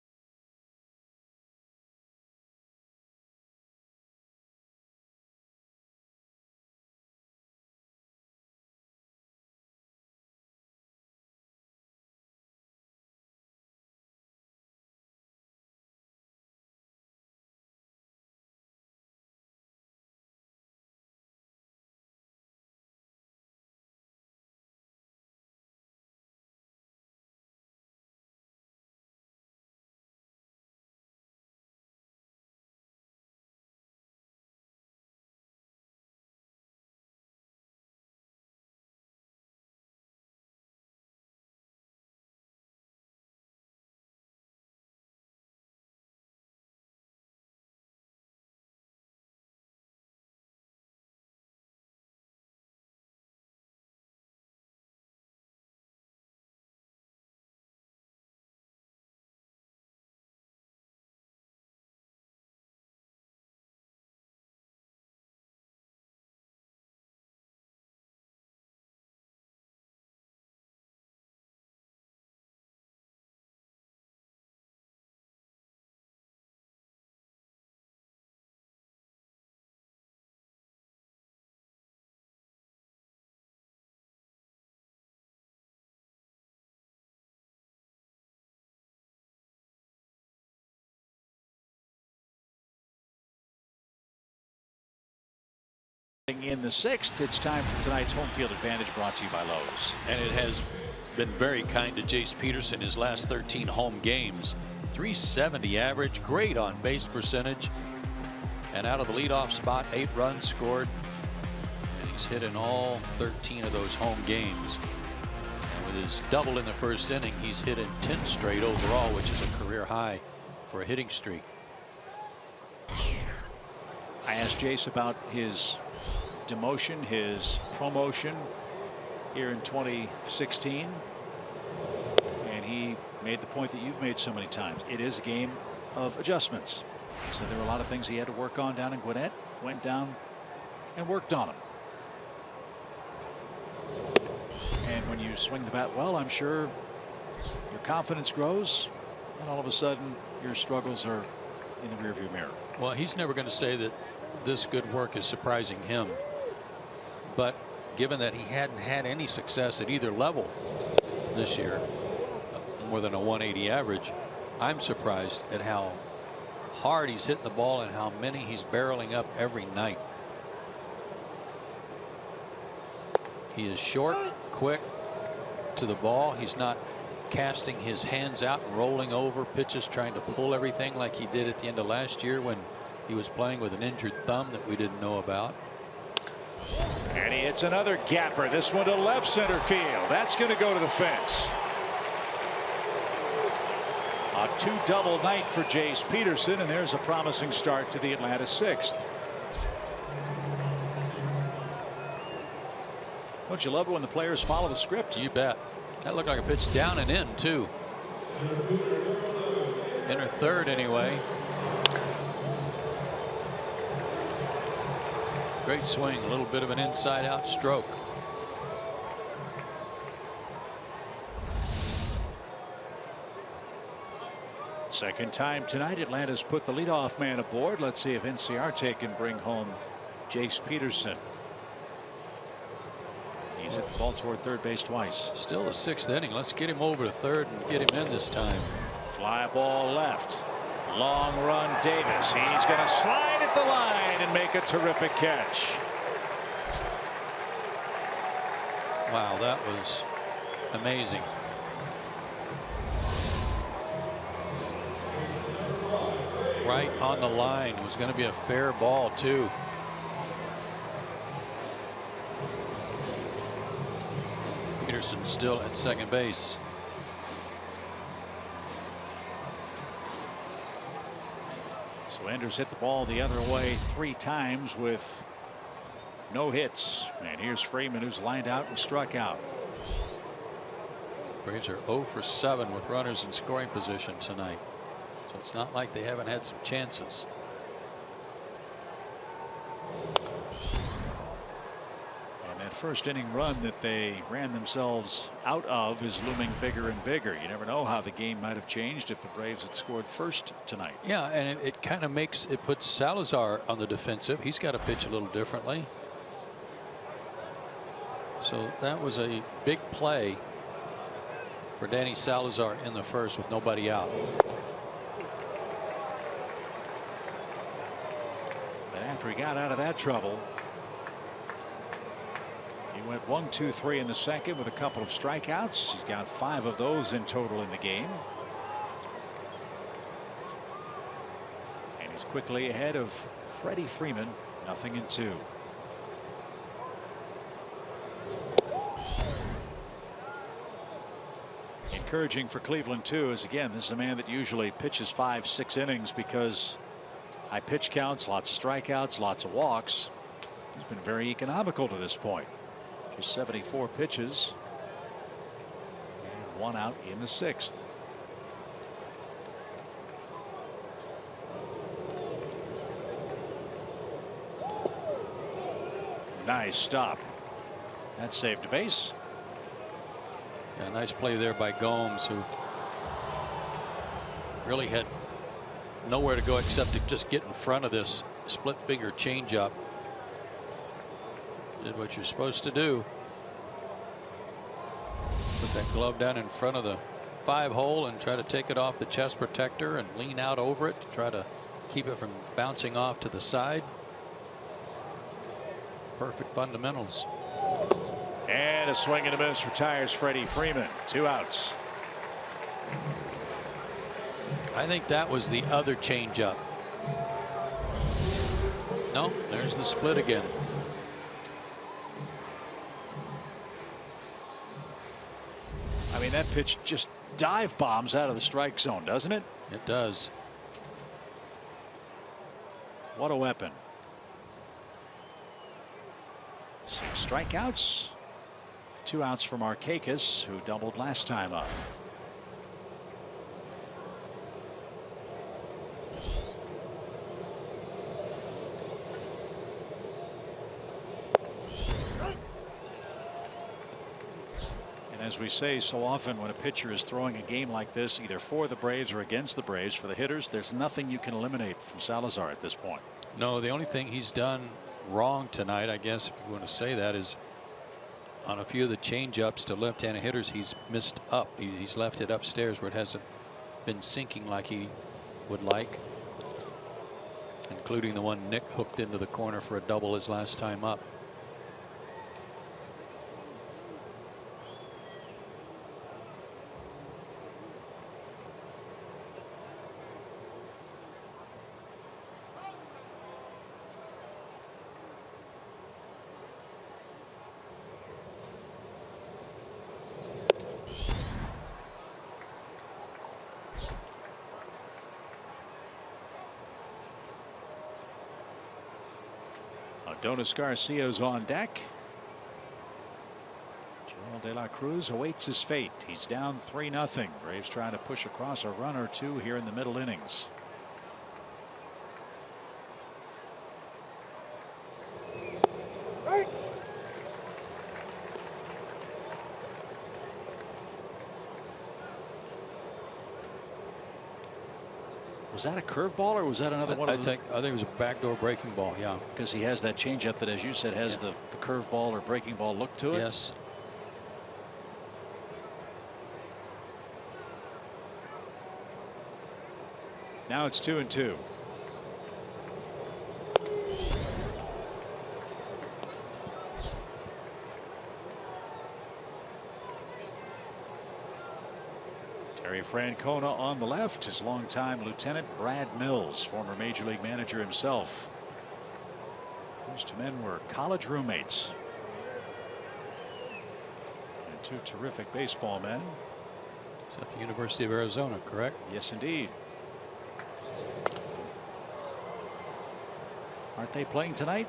In the 6th, it's time for tonight's home field advantage, brought to you by Lowe's. And it has been very kind to Jace Peterson his last 13 home games. 370 average, great on base percentage, and out of the leadoff spot, 8 runs scored, and he's hit in all 13 of those home games. And with his double in the first inning, he's hit in 10 straight overall, which is a career high for a hitting streak. I asked Jace about his demotion, his promotion here in 2016, and he made the point that you've made so many times. It is a game of adjustments. He said there were a lot of things he had to work on down in Gwinnett, went down and worked on them. And when you swing the bat well, I'm sure your confidence grows, and all of a sudden your struggles are in the rearview mirror. Well, he's never going to say that this good work is surprising him, but given that he hadn't had any success at either level this year, more than a 180 average, I'm surprised at how hard he's hitting the ball and how many he's barreling up every night. He is short, quick to the ball. He's not casting his hands out and rolling over pitches, trying to pull everything like he did at the end of last year when he was playing with an injured thumb that we didn't know about. And he hits another gapper, this one to left center field. That's going to go to the fence. A 2-double night for Jace Peterson, and there's a promising start to the Atlanta 6th. Don't you love it when the players follow the script? You bet. That looked like a pitch down and in, too. Inner third, anyway. Great swing, a little bit of an inside out stroke. Second time tonight, Atlanta's put the leadoff man aboard. Let's see if Inciarte can bring home Jace Peterson. He's hit the ball toward third base twice. Still the 6th inning. Let's get him over to third and get him in this time. Fly ball left. Long run Davis. He's going to slide at the line and make a terrific catch. Wow, that was amazing. Right on the line. Was going to be a fair ball, too. Peterson still at second base. So Anders hit the ball the other way 3 times with no hits. And here's Freeman, who's lined out and struck out. Braves are 0 for 7 with runners in scoring position tonight. So it's not like they haven't had some chances. And that first inning run that they ran themselves out of is looming bigger and bigger. You never know how the game might have changed if the Braves had scored first tonight. Yeah, and it kind of puts Salazar on the defensive. He's got to pitch a little differently. So that was a big play for Danny Salazar in the first with nobody out. But after he got out of that trouble, he went 1, 2, 3 in the second with a couple of strikeouts. He's got 5 of those in total in the game. And he's quickly ahead of Freddie Freeman, 0-2. Encouraging for Cleveland too, as again, this is a man that usually pitches 5, 6 innings because high pitch counts, lots of strikeouts, lots of walks. He's been very economical to this point. Just 74 pitches and 1 out in the 6th. Nice stop. That saved a base. Yeah, nice play there by Gomes, who really had nowhere to go except to just get in front of this split finger changeup. Did what you're supposed to do. Put that glove down in front of the 5-hole and try to take it off the chest protector and lean out over it to try to keep it from bouncing off to the side. perfect fundamentals. And a swing and a miss retires Freddie Freeman. 2 outs. I think that was the other changeup. No, there's the split again. I mean, that pitch just dive bombs out of the strike zone, doesn't it? It does. What a weapon. 6 strikeouts. 2 outs for Markakis, who doubled last time up. As we say so often, when a pitcher is throwing a game like this, either for the Braves or against the Braves, for the hitters, there's nothing you can eliminate from Salazar at this point. No, the only thing he's done wrong tonight, I guess, if you want to say that, is on a few of the changeups to left-handed hitters, he's missed up. He's left it upstairs where it hasn't been sinking like he would like, including the one Nick hooked into the corner for a double his last time up. Adonis Garcia's on deck. Joel De La Cruz awaits his fate. He's down 3-0. Braves trying to push across a run or two here in the middle innings. Was that a curveball or was that another one? I think it was a backdoor breaking ball. Yeah, because he has that changeup that, as you said, has the curveball or breaking ball look to it. Yes. Now it's 2-2. Terry Francona on the left, his longtime lieutenant Brad Mills, former major league manager himself. Those two men were college roommates. And 2 terrific baseball men. It's at the University of Arizona, correct? Yes, indeed. Aren't they playing tonight?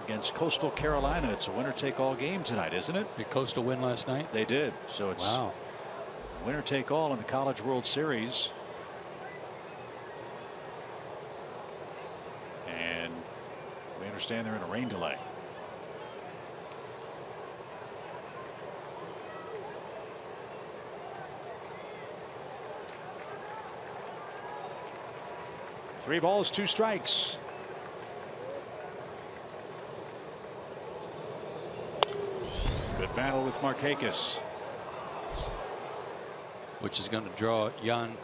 Against Coastal Carolina. It's a winner-take-all game tonight, isn't it? Did Coastal win last night? They did. So it's winner take all in the College World Series. And we understand they're in a rain delay. Three balls, 2 strikes. Good battle with Markakis. Which is going to draw Yan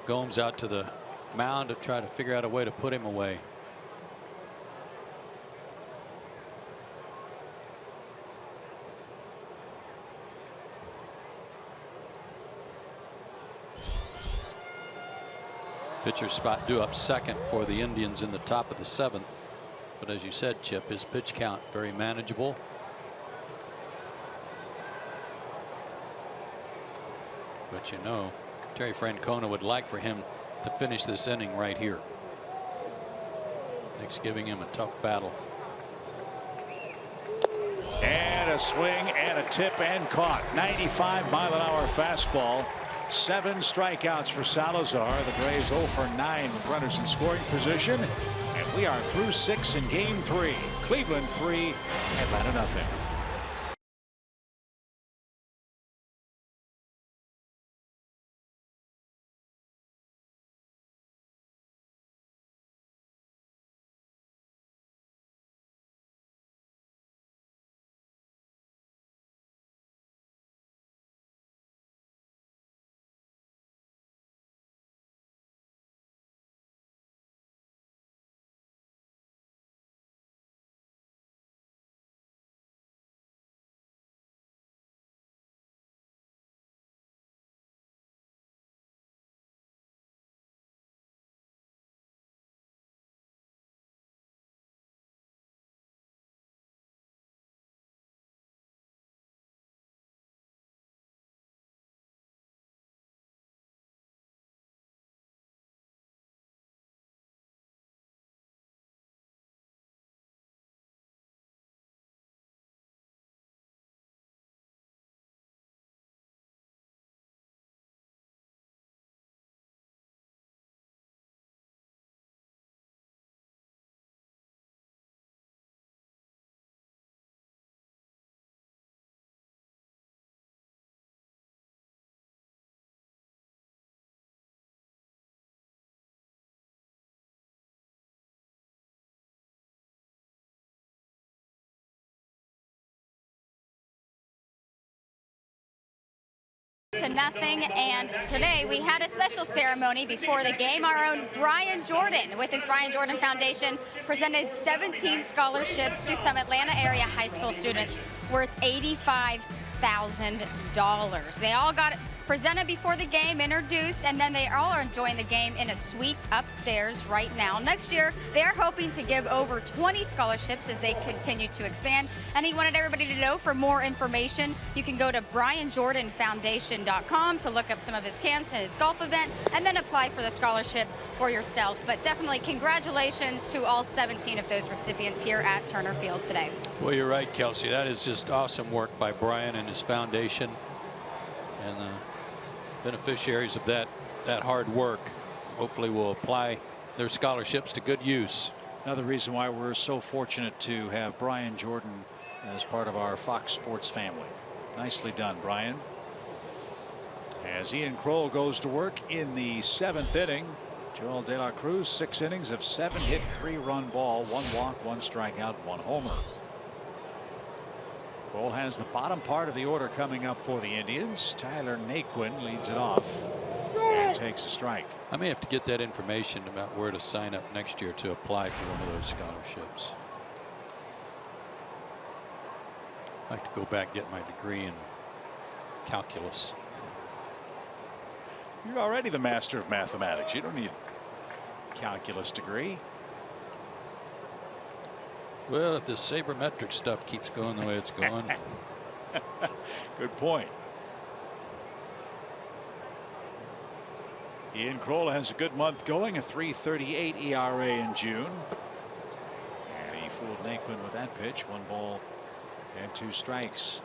Gomes out to the mound to try to figure out a way to put him away. Pitcher spot due up second for the Indians in the top of the 7th. But as you said, Chip, his pitch count very manageable. But you know, Terry Francona would like for him to finish this inning right here. Nick's giving him a tough battle. And a swing and a tip and caught. 95-mile-an-hour fastball. 7 strikeouts for Salazar. The Braves 0 for 9 with runners in scoring position. And we are through 6 in game 3. Cleveland 3, Atlanta 0. 8-0. And today we had a special ceremony before the game. Our own Brian Jordan, with his Brian Jordan Foundation, presented 17 scholarships to some Atlanta area high school students worth $85,000. They all got presented before the game, introduced, and then they all are enjoying the game in a suite upstairs right now. Next year, they are hoping to give over 20 scholarships as they continue to expand. And he wanted everybody to know, for more information, you can go to brianjordanfoundation.com to look up some of his camps and his golf event, and then apply for the scholarship for yourself. But definitely congratulations to all 17 of those recipients here at Turner Field today. Well, you're right, Kelsey. That is just awesome work by Brian and his foundation. And beneficiaries of that hard work hopefully will apply their scholarships to good use. Another reason why we're so fortunate to have Brian Jordan as part of our Fox Sports family. Nicely done, Brian. As Ian Kroll goes to work in the 7th inning, Joel De La Cruz, 6 innings of 7 hit, 3-run ball, 1 walk, 1 strikeout, 1 homer. Kroll has the bottom part of the order coming up for the Indians. Tyler Naquin leads it off and takes a strike. I may have to get that information about where to sign up next year to apply for one of those scholarships. I'd like to go back and get my degree in calculus. You're already the master of mathematics. You don't need a calculus degree. Well, if this sabermetric stuff keeps going the way it's going. Good point. Ian Kroll has a good month going, a 3.38 ERA in June. And he fooled Naquin with that pitch. 1 ball and 2 strikes.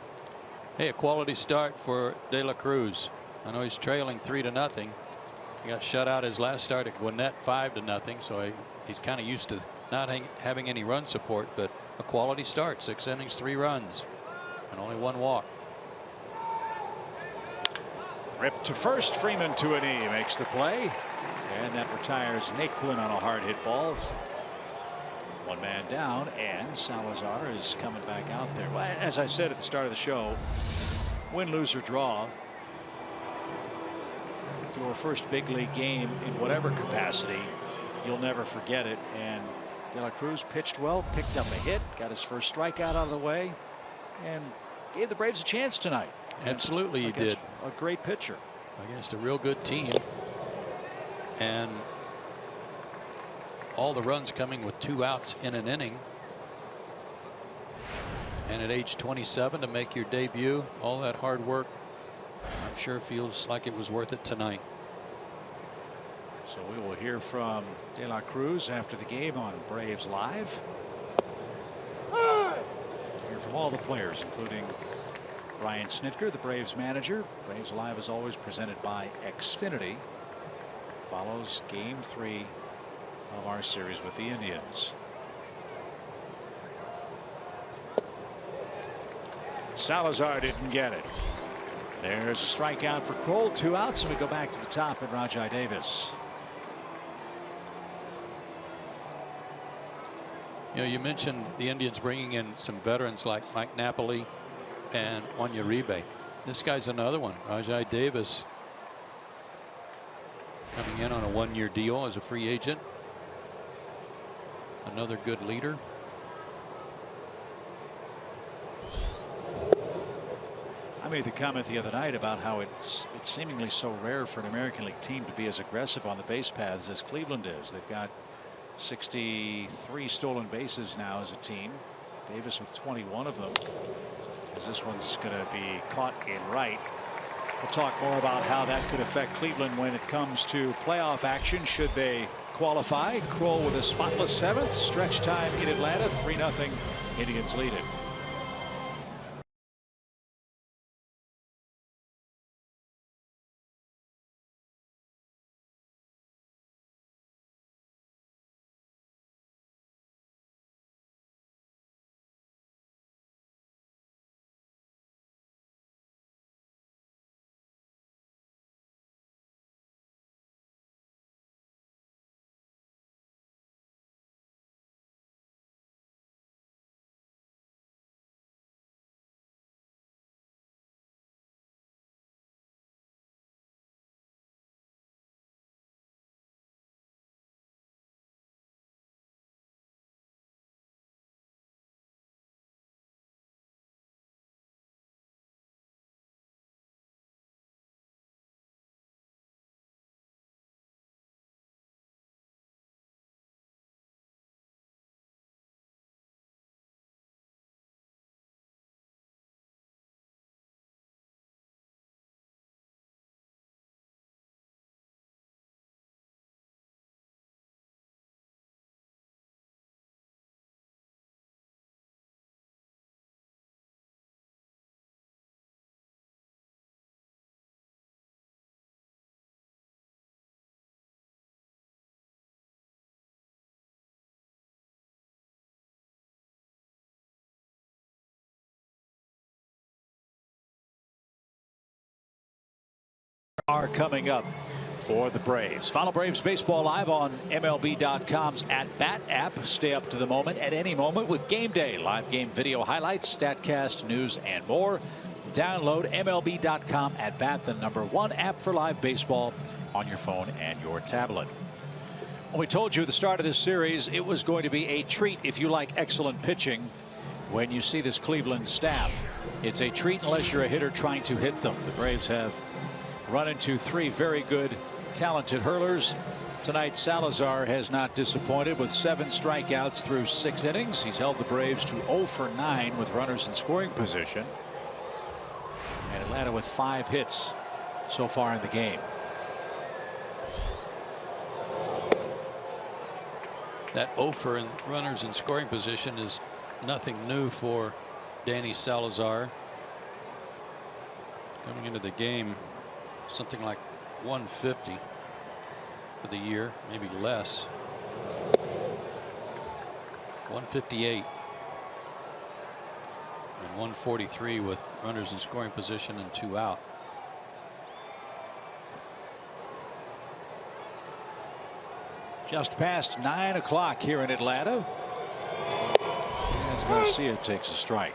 Hey, a quality start for De La Cruz. I know he's trailing 3-0. He got shut out his last start at Gwinnett 5-0, so he's kind of used to not having any run support, but a quality start. 6 innings, 3 runs, and only 1 walk. Rip to first. Freeman to a knee makes the play, and that retires Naquin on a hard hit ball. 1 man down, and Salazar is coming back out there. Well, as I said at the start of the show, win, lose, or draw, your first big league game in whatever capacity, you'll never forget it. And De La Cruz pitched well, picked up a hit, got his first strikeout out of the way, and gave the Braves a chance tonight. Absolutely, he did. A great pitcher against a real good team, and all the runs coming with 2 outs in an inning. And at age 27 to make your debut, all that hard work, I'm sure feels like it was worth it tonight. So we will hear from De La Cruz after the game on Braves Live. Hear from all the players, including Brian Snitker, the Braves manager. Braves Live is always presented by Xfinity. Follows game 3 of our series with the Indians. Salazar didn't get it. There's a strikeout for Kroll. 2 outs, and we go back to the top at Rajai Davis. You know, you mentioned the Indians bringing in some veterans like Mike Napoli and Onyeribe. This guy's another one. Rajai Davis coming in on a 1-year deal as a free agent. Another good leader. I made the comment the other night about how it's seemingly so rare for an American League team to be as aggressive on the base paths as Cleveland is. They've got 63 stolen bases now as a team. Davis with 21 of them, as this one's going to be caught in right. We'll talk more about how that could affect Cleveland when it comes to playoff action, should they qualify. Kroll with a spotless 7th. Stretch time in Atlanta. 3-0. Indians lead it. are coming up for the Braves. Follow Braves baseball live on MLB.com's At Bat app. Stay up to the moment at any moment with Game Day, live game video highlights, StatCast, news, and more. Download MLB.com At Bat, the #1 app for live baseball on your phone and your tablet. Well, we told you at the start of this series it was going to be a treat if you like excellent pitching. When you see this Cleveland staff, it's a treat unless you're a hitter trying to hit them. The Braves have run into 3 very good, talented hurlers. Tonight, Salazar has not disappointed with 7 strikeouts through 6 innings. He's held the Braves to 0 for 9 with runners in scoring position. And Atlanta with 5 hits so far in the game. That 0 for runners in scoring position is nothing new for Danny Salazar. Coming into the game, something like 150 for the year, maybe less. 158 and 143 with runners in scoring position and 2 out. Just past 9 o'clock here in Atlanta. As Garcia takes a strike.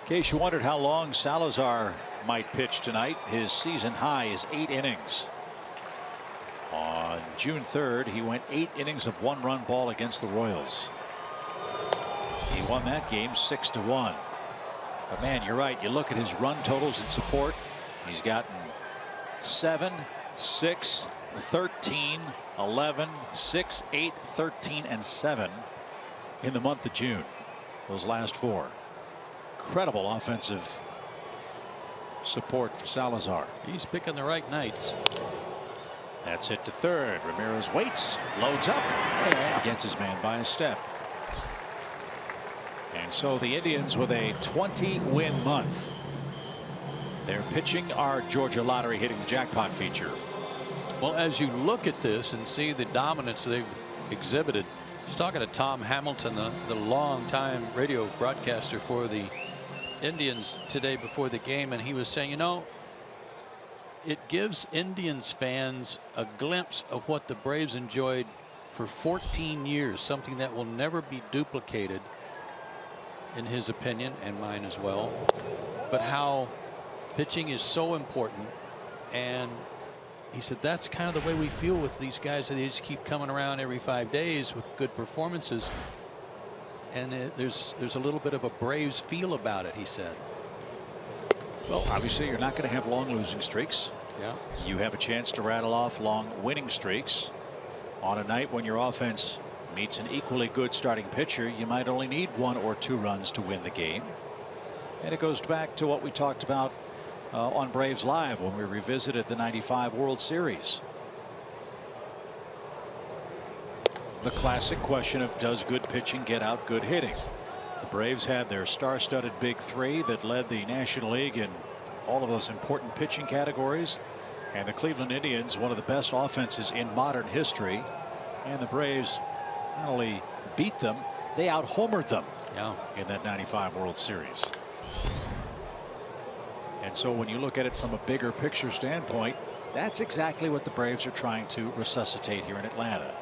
In case you wondered how long Salazar might pitch tonight, his season high is 8 innings. On June 3rd, he went 8 innings of 1-run ball against the Royals. He won that game 6-1. But man, you're right. You look at his run totals and support. He's gotten 7, 6, 13, 11, 6, 8, 13, and 7 in the month of June. Those last 4. Incredible offensive support for Salazar. He's picking the right nights. That's hit to third. Ramirez waits, loads up, and gets his man by a step. And so the Indians with a 20-win month. Their pitching our Georgia Lottery hitting the jackpot feature. Well, as you look at this and see the dominance they've exhibited, I was talking to Tom Hamilton, the longtime radio broadcaster for the Indians today before the game, and he was saying, you know, it gives Indians fans a glimpse of what the Braves enjoyed for 14 years, something that will never be duplicated, in his opinion, and mine as well. But how pitching is so important, and he said that's kind of the way we feel with these guys. They just keep coming around every 5 days with good performances, and there's a little bit of a Braves feel about it, he said. Well, obviously you're not going to have long losing streaks. Yeah. You have a chance to rattle off long winning streaks. On a night when your offense meets an equally good starting pitcher, you might only need 1 or 2 runs to win the game. And it goes back to what we talked about on Braves Live when we revisited the '95 World Series. The classic question of does good pitching get out good hitting? The Braves had their star-studded big 3 that led the National League in all of those important pitching categories, and the Cleveland Indians, one of the best offenses in modern history, and the Braves not only beat them, they out-homered them in that '95 World Series. And so when you look at it from a bigger picture standpoint, that's exactly what the Braves are trying to resuscitate here in Atlanta.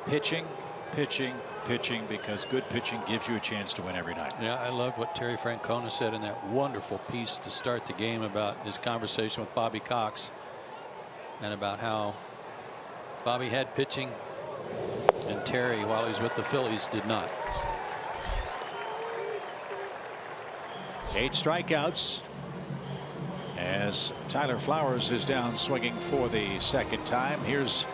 Pitching, pitching, pitching, because good pitching gives you a chance to win every night. Yeah, I love what Terry Francona said in that wonderful piece to start the game about his conversation with Bobby Cox, and about how Bobby had pitching and Terry, while he's with the Phillies, did not. 8 strikeouts as Tyler Flowers is down swinging for the 2nd time. Here's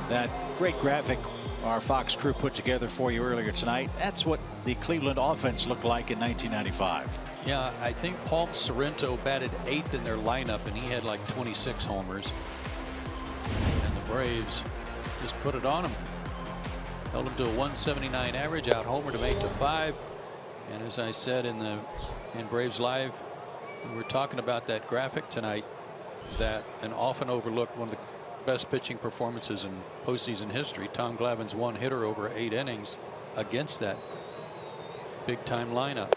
that great graphic our Fox crew put together for you earlier tonight. That's what the Cleveland offense looked like in 1995. Yeah, I think Paul Sorrento batted 8th in their lineup, and he had like 26 homers. And the Braves just put it on him. Held him to a 179 average, out homered him 8-5. And as I said in Braves Live, we were talking about that graphic tonight, that an often overlooked one of the best pitching performances in postseason history. Tom Glavine's 1-hitter over 8 innings against that big time lineup.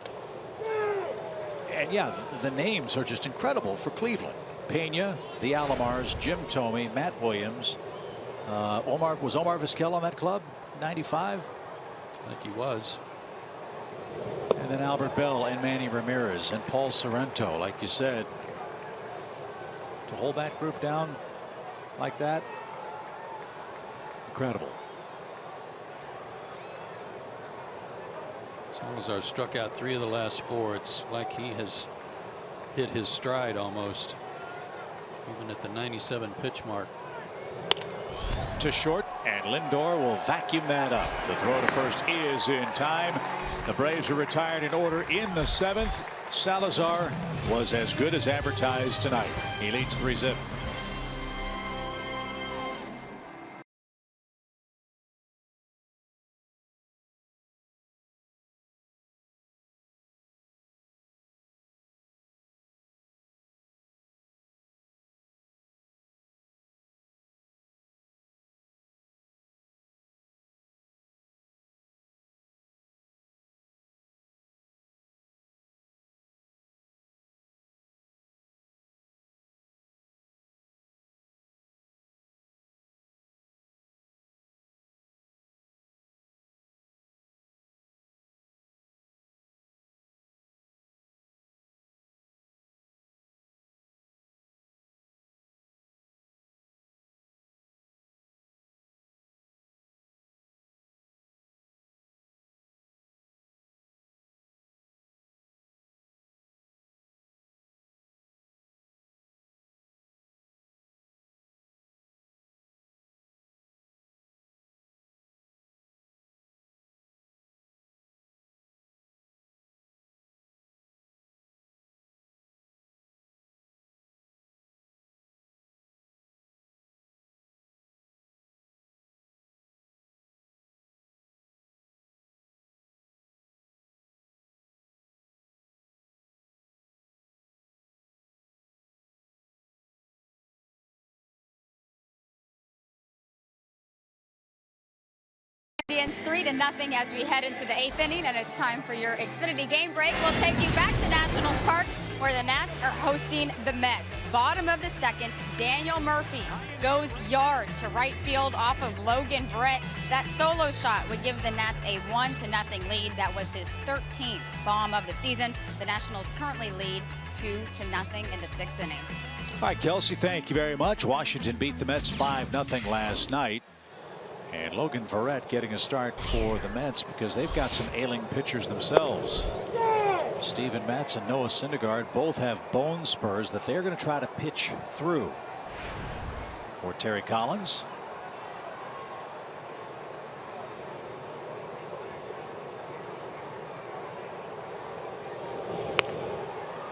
And yeah, the names are just incredible for Cleveland. Pena, the Alomars, Jim Thome, Matt Williams. Was Omar Vizquel on that club? 95? I think he was. And then Albert Bell and Manny Ramirez and Paul Sorrento, like you said. To hold that group down like that, incredible. Salazar struck out 3 of the last 4. It's like he has hit his stride almost, even at the 97 pitch mark. To short, and Lindor will vacuum that up. The throw to first is in time. The Braves are retired in order in the 7th. Salazar was as good as advertised tonight. He leads 3-zip. Indians 3-0 as we head into the 8th inning, and it's time for your Xfinity game break. We'll take you back to Nationals Park, where the Nats are hosting the Mets. Bottom of the 2nd, Daniel Murphy goes yard to right field off of Logan Brett. That solo shot would give the Nats a 1-0 lead. That was his 13th bomb of the season. The Nationals currently lead 2-0 in the 6th inning. All right, Kelsey, thank you very much. Washington beat the Mets 5-0 last night. And Logan Verrett getting a start for the Mets because they've got some ailing pitchers themselves. Steven Matz and Noah Syndergaard both have bone spurs that they're going to try to pitch through. For Terry Collins.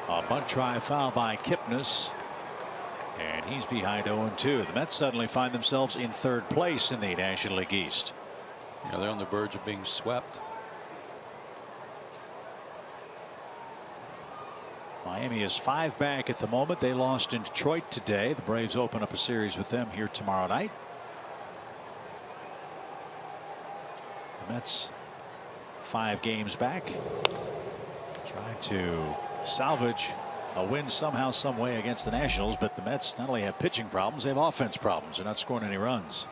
A bunt try foul by Kipnis. And he's behind 0-2. The Mets suddenly find themselves in 3rd place in the National League East. Yeah, they're on the verge of being swept. Miami is 5 back at the moment. They lost in Detroit today. The Braves open up a series with them here tomorrow night. The Mets 5 games back. Trying to salvage a win somehow, some way against the Nationals, but the Mets not only have pitching problems, they have offense problems. They're not scoring any runs.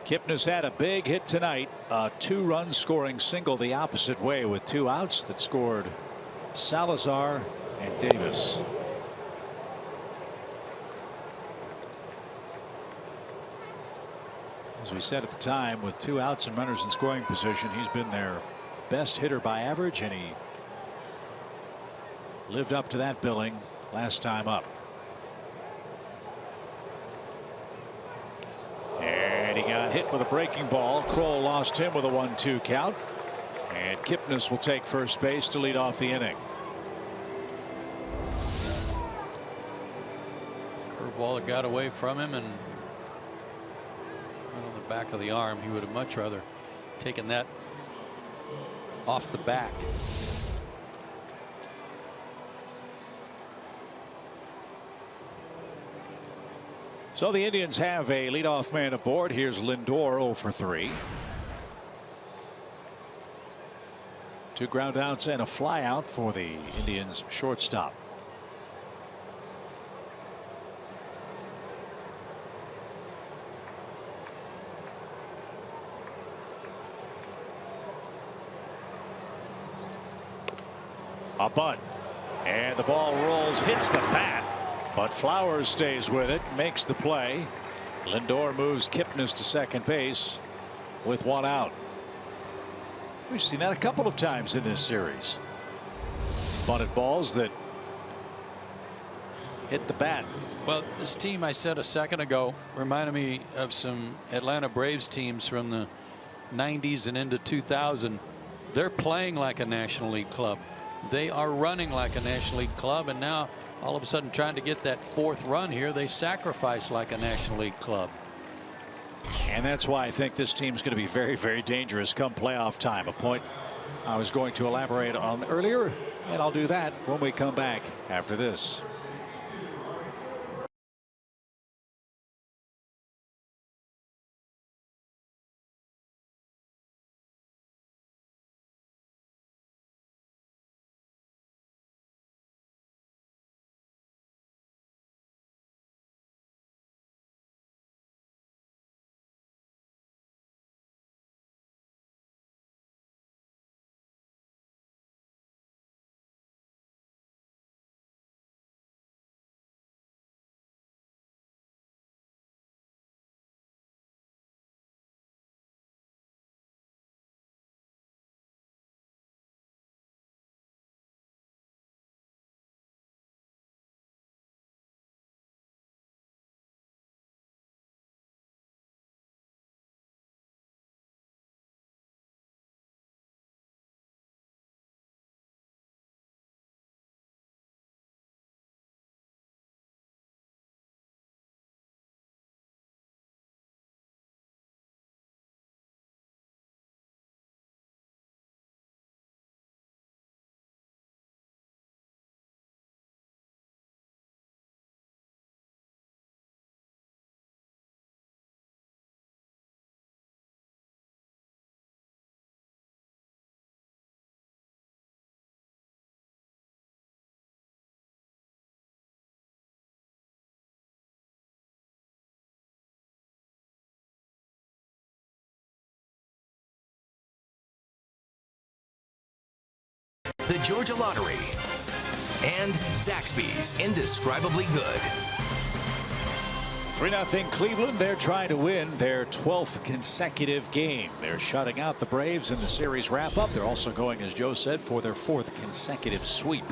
Kipnis had a big hit tonight, a 2-run scoring single the opposite way with 2 outs that scored Salazar and Davis. As we said at the time, with 2 outs and runners in scoring position, he's been their best hitter by average, and he lived up to that billing last time up. And he got hit with a breaking ball. Kroll lost him with a 1-2 count, and Kipnis will take first base to lead off the inning. Curveball that got away from him and on the back of the arm. He would have much rather taken that off the back. So the Indians have a leadoff man aboard. Here's Lindor 0 for 3. 2 ground outs and a fly out for the Indians shortstop. A bunt, and the ball rolls, hits the bat, but Flowers stays with it, makes the play. Lindor moves Kipnis to second base with 1 out. We've seen that a couple of times in this series. Bunted balls that hit the bat. Well, this team I said a second ago reminded me of some Atlanta Braves teams from the 90s and into 2000. They're playing like a National League club. They are running like a National League club, and now all of a sudden trying to get that 4th run here, they sacrifice like a National League club. And that's why I think this team's going to be very, very dangerous come playoff time. A point I was going to elaborate on earlier, and I'll do that when we come back after this. The Georgia Lottery, and Zaxby's Indescribably Good. 3-0 Cleveland. They're trying to win their 12th consecutive game. They're shutting out the Braves in the series wrap-up. They're also going, as Joe said, for their 4th consecutive sweep.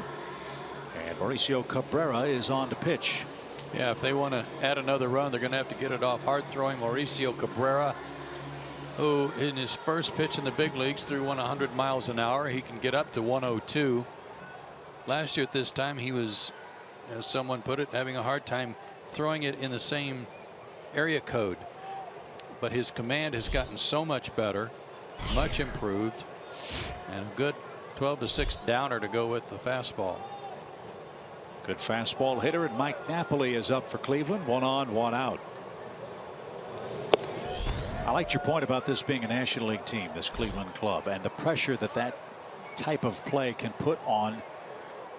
And Mauricio Cabrera is on to pitch. Yeah, if they want to add another run, they're going to have to get it off hard-throwing Mauricio Cabrera, who in his first pitch in the big leagues threw 100 miles an hour. He can get up to 102. Last year at this time he was, as someone put it, having a hard time throwing it in the same area code. But his command has gotten so much better, much improved, and a good 12-6 downer to go with the fastball. Good fastball hitter, and Mike Napoli is up for Cleveland. 1 on, 1 out. I liked your point about this being a National League team, this Cleveland club, and the pressure that that type of play can put on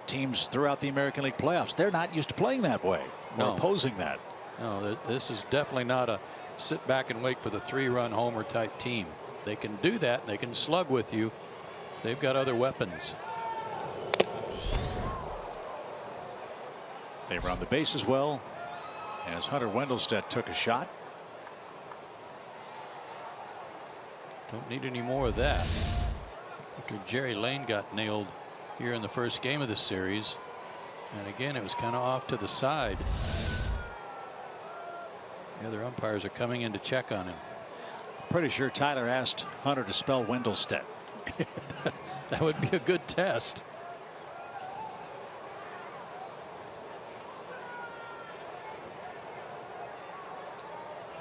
teams throughout the American League playoffs. They're not used to playing that way or opposing that. No, this is definitely not a sit back and wait for the 3-run homer type team. They can do that. They can slug with you. They've got other weapons. They run the bases well as Hunter Wendelstedt took a shot. Don't need any more of that. After Jerry Lane got nailed here in the first game of the series, and again it was kind of off to the side. The other umpires are coming in to check on him. Pretty sure Tyler asked Hunter to spell Wendelstedt. That would be a good test.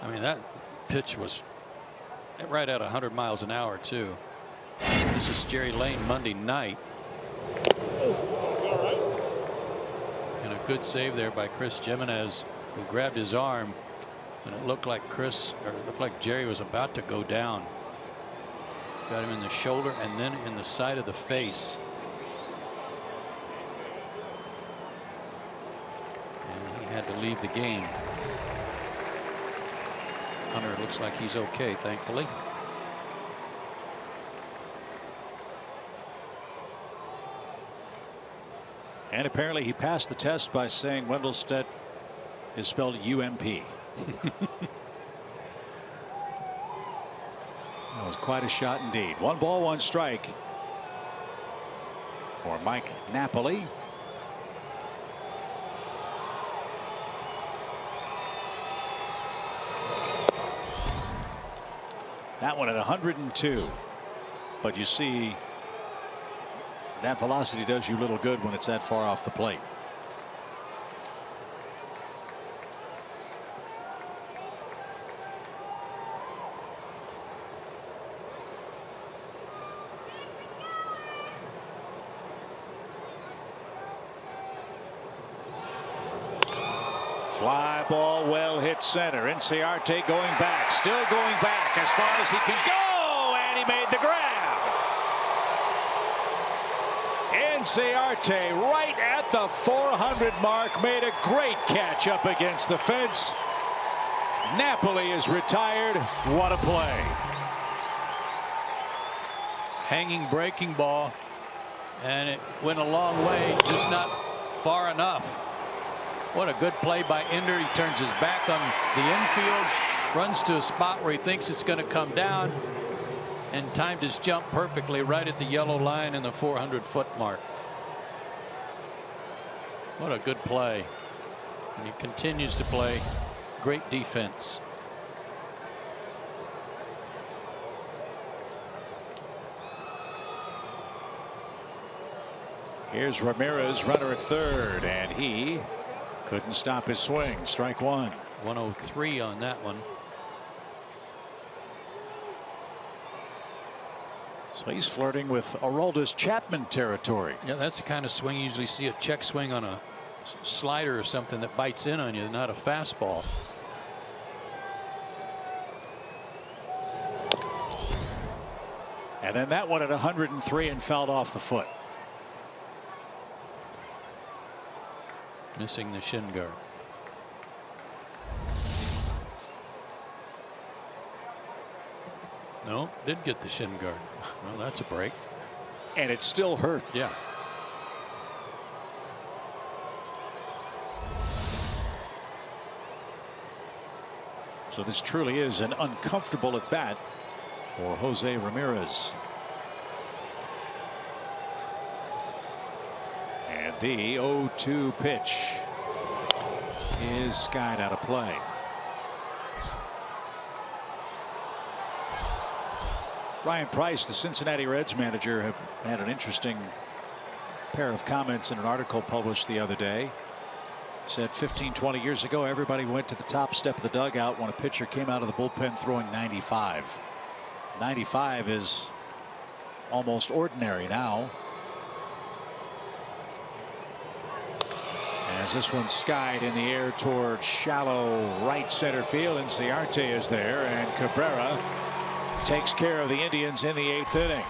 I mean, that pitch was right at 100 miles an hour too. This is Jerry Lane Monday night. And a good save there by Chris Jimenez, who grabbed his arm, and it looked like Jerry was about to go down. Got him in the shoulder and then in the side of the face. And he had to leave the game. Hunter looks like he's okay, thankfully. And apparently he passed the test by saying Wendelstedt is spelled UMP. That was quite a shot indeed. 1 ball, 1 strike for Mike Napoli. That one at 102. But you see, that velocity does you little good when it's that far off the plate. Fly ball, well hit center. Inciarte going back, still going back as far as he can go, and he made the grab. Inciarte right at the 400 mark made a great catch up against the fence. Napoli is retired. What a play. Hanging breaking ball, and it went a long way, just not far enough. What a good play by Ender. He turns his back on the infield, runs to a spot where he thinks it's going to come down, and timed his jump perfectly right at the yellow line and the 400-foot mark. What a good play. And he continues to play great defense. Here's Ramirez, runner at third, and he couldn't stop his swing. Strike 1. 103 on that one. So he's flirting with Aroldis Chapman territory. Yeah, that's the kind of swing you usually see, a check swing on a slider or something that bites in on you, not a fastball. And then that one at 103 and fouled off the foot. Missing the shin guard. No, did get the shin guard. Well, that's a break. And it still hurt. Yeah. So this truly is an uncomfortable at bat for Jose Ramirez. And the 0-2 pitch is skied out of play. Ryan Price, the Cincinnati Reds manager, have had an interesting pair of comments in an article published the other day. Said 15-20 years ago, everybody went to the top step of the dugout when a pitcher came out of the bullpen throwing 95. 95 is almost ordinary now. As this one skied in the air toward shallow right center field, and Inciarte is there, and Cabrera takes care of the Indians in the 8th inning.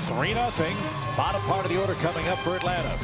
3-0. Bottom part of the order coming up for Atlanta.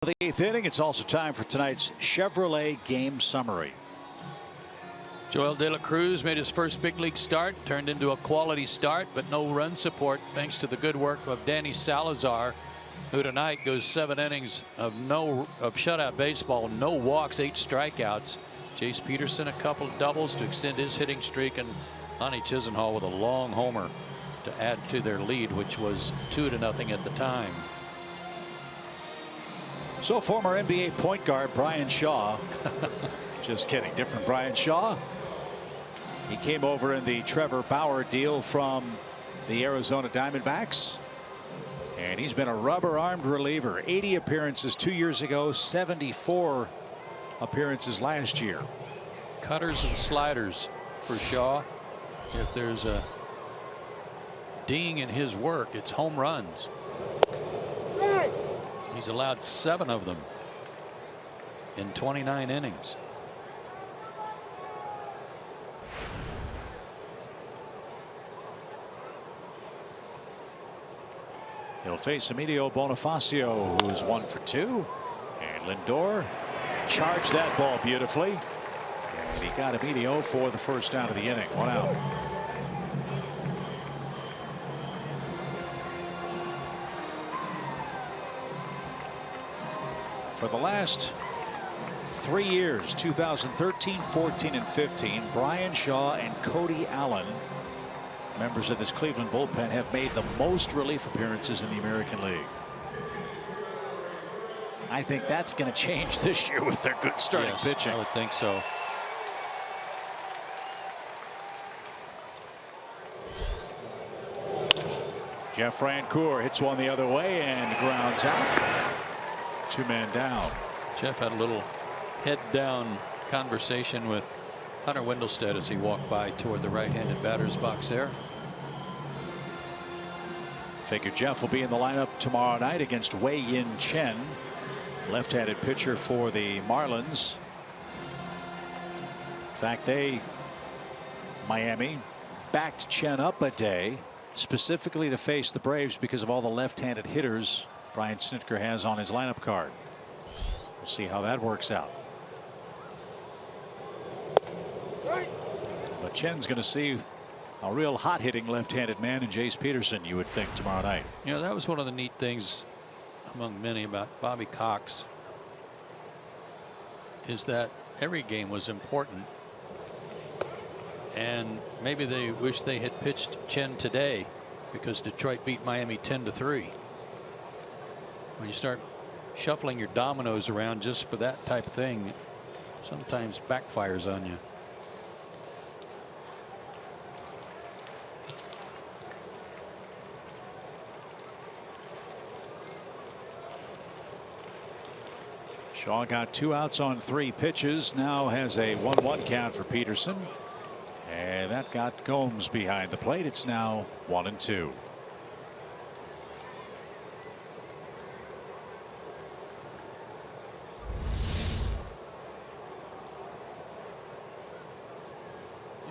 The 8th inning. It's also time for tonight's Chevrolet game summary. Joel De La Cruz made his first big league start, turned into a quality start, but no run support thanks to the good work of Danny Salazar, who tonight goes 7 innings of shutout baseball, no walks, 8 strikeouts. Jace Peterson a couple of doubles to extend his hitting streak, and Lonnie Chisenhall with a long homer to add to their lead, which was 2-0 at the time. So former NBA point guard Brian Shaw, just kidding, different Brian Shaw. He came over in the Trevor Bauer deal from the Arizona Diamondbacks, and he's been a rubber-armed reliever. 80 appearances 2 years ago, 74 appearances last year. Cutters and sliders for Shaw. If there's a ding in his work, it's home runs. He's allowed 7 of them in 29 innings. He'll face Emilio Bonifacio, who's 1 for 2. And Lindor charged that ball beautifully. And he got Emilio for the first out of the inning. 1 out. For the last 3 years, 2013, 14, and 15, Brian Shaw and Cody Allen, members of this Cleveland bullpen, have made the most relief appearances in the American League. I think that's going to change this year with their good starting pitching. I would think so. Jeff Francoeur hits one the other way and grounds out. 2 men down. Jeff had a little head down conversation with Hunter Wendelstedt as he walked by toward the right-handed batter's box there. Figure Jeff will be in the lineup tomorrow night against Wei-Yin Chen, left-handed pitcher for the Marlins. In fact, Miami backed Chen up a day specifically to face the Braves because of all the left-handed hitters Brian Snitker has on his lineup card. We'll see how that works out. But Chen's going to see a real hot-hitting left-handed man in Jace Peterson, you would think, tomorrow night. You know, that was one of the neat things among many about Bobby Cox, is that every game was important, and maybe they wish they had pitched Chen today because Detroit beat Miami 10-3. When you start shuffling your dominoes around just for that type of thing, sometimes backfires on you. Shaw got 2 outs on 3 pitches, now has a 1-1 count for Peterson, and that got Gomes behind the plate. It's now 1-2.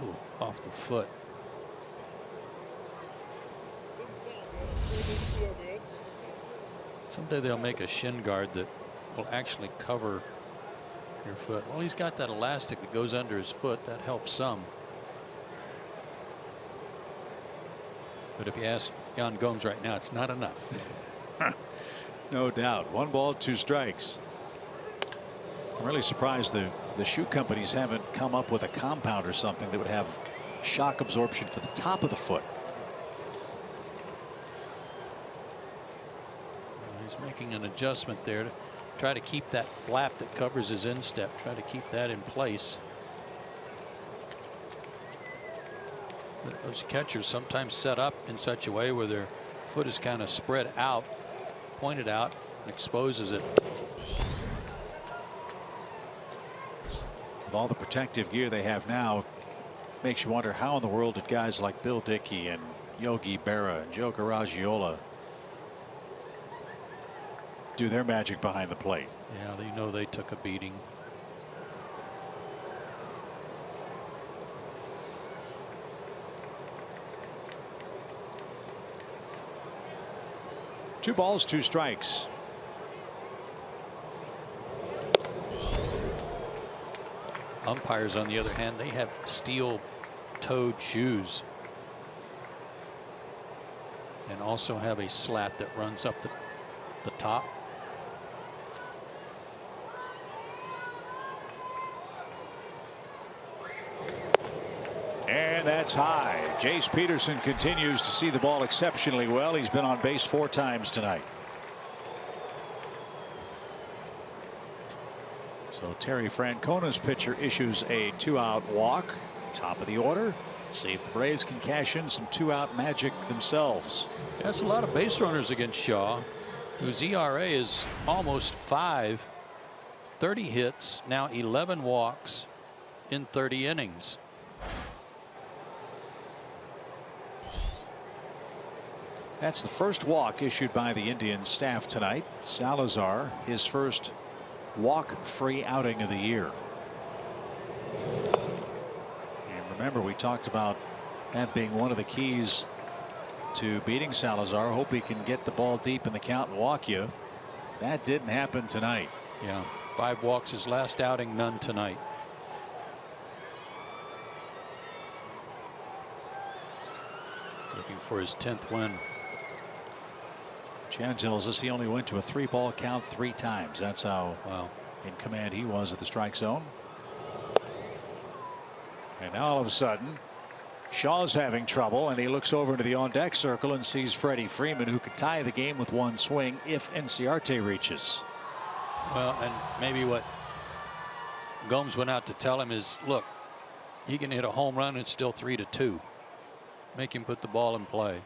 Ooh, off the foot. Someday they'll make a shin guard that will actually cover your foot. Well, he's got that elastic that goes under his foot. That helps some. But if you ask Yan Gomes right now, it's not enough. No doubt. 1 ball, 2 strikes. I'm really surprised the shoe companies haven't come up with a compound or something that would have shock absorption for the top of the foot. He's making an adjustment there to try to keep that flap that covers his instep, try to keep that in place. But those catchers sometimes set up in such a way where their foot is kind of spread out, pointed out, and exposes it. With all the protective gear they have now, makes you wonder how in the world did guys like Bill Dickey and Yogi Berra and Joe Garagiola do their magic behind the plate. Yeah, you know they took a beating. Two balls, 2 strikes. Umpires, on the other hand, they have steel-toed shoes and also have a slat that runs up the top. And that's high. Jace Peterson continues to see the ball exceptionally well. He's been on base 4 times tonight. So Terry Francona's pitcher issues a 2-out walk. Top of the order. See if the Braves can cash in some 2-out magic themselves. That's a lot of base runners against Shaw, whose ERA is almost 5. 30 hits, now 11 walks in 30 innings. That's the first walk issued by the Indians staff tonight. Salazar, his first walk-free outing of the year. And remember, we talked about that being one of the keys to beating Salazar. Hope he can get the ball deep in the count and walk you. That didn't happen tonight. Yeah, 5 walks his last outing, none tonight. Looking for his 10th win. Chad tells us he only went to a 3-ball count 3 times. That's how in command he was at the strike zone. And now all of a sudden, Shaw's having trouble, and he looks over into the on-deck circle and sees Freddie Freeman, who could tie the game with 1 swing if Enciarte reaches. Well, and maybe what Gomes went out to tell him is, look, he can hit a home run and it's still 3-2. Make him put the ball in play.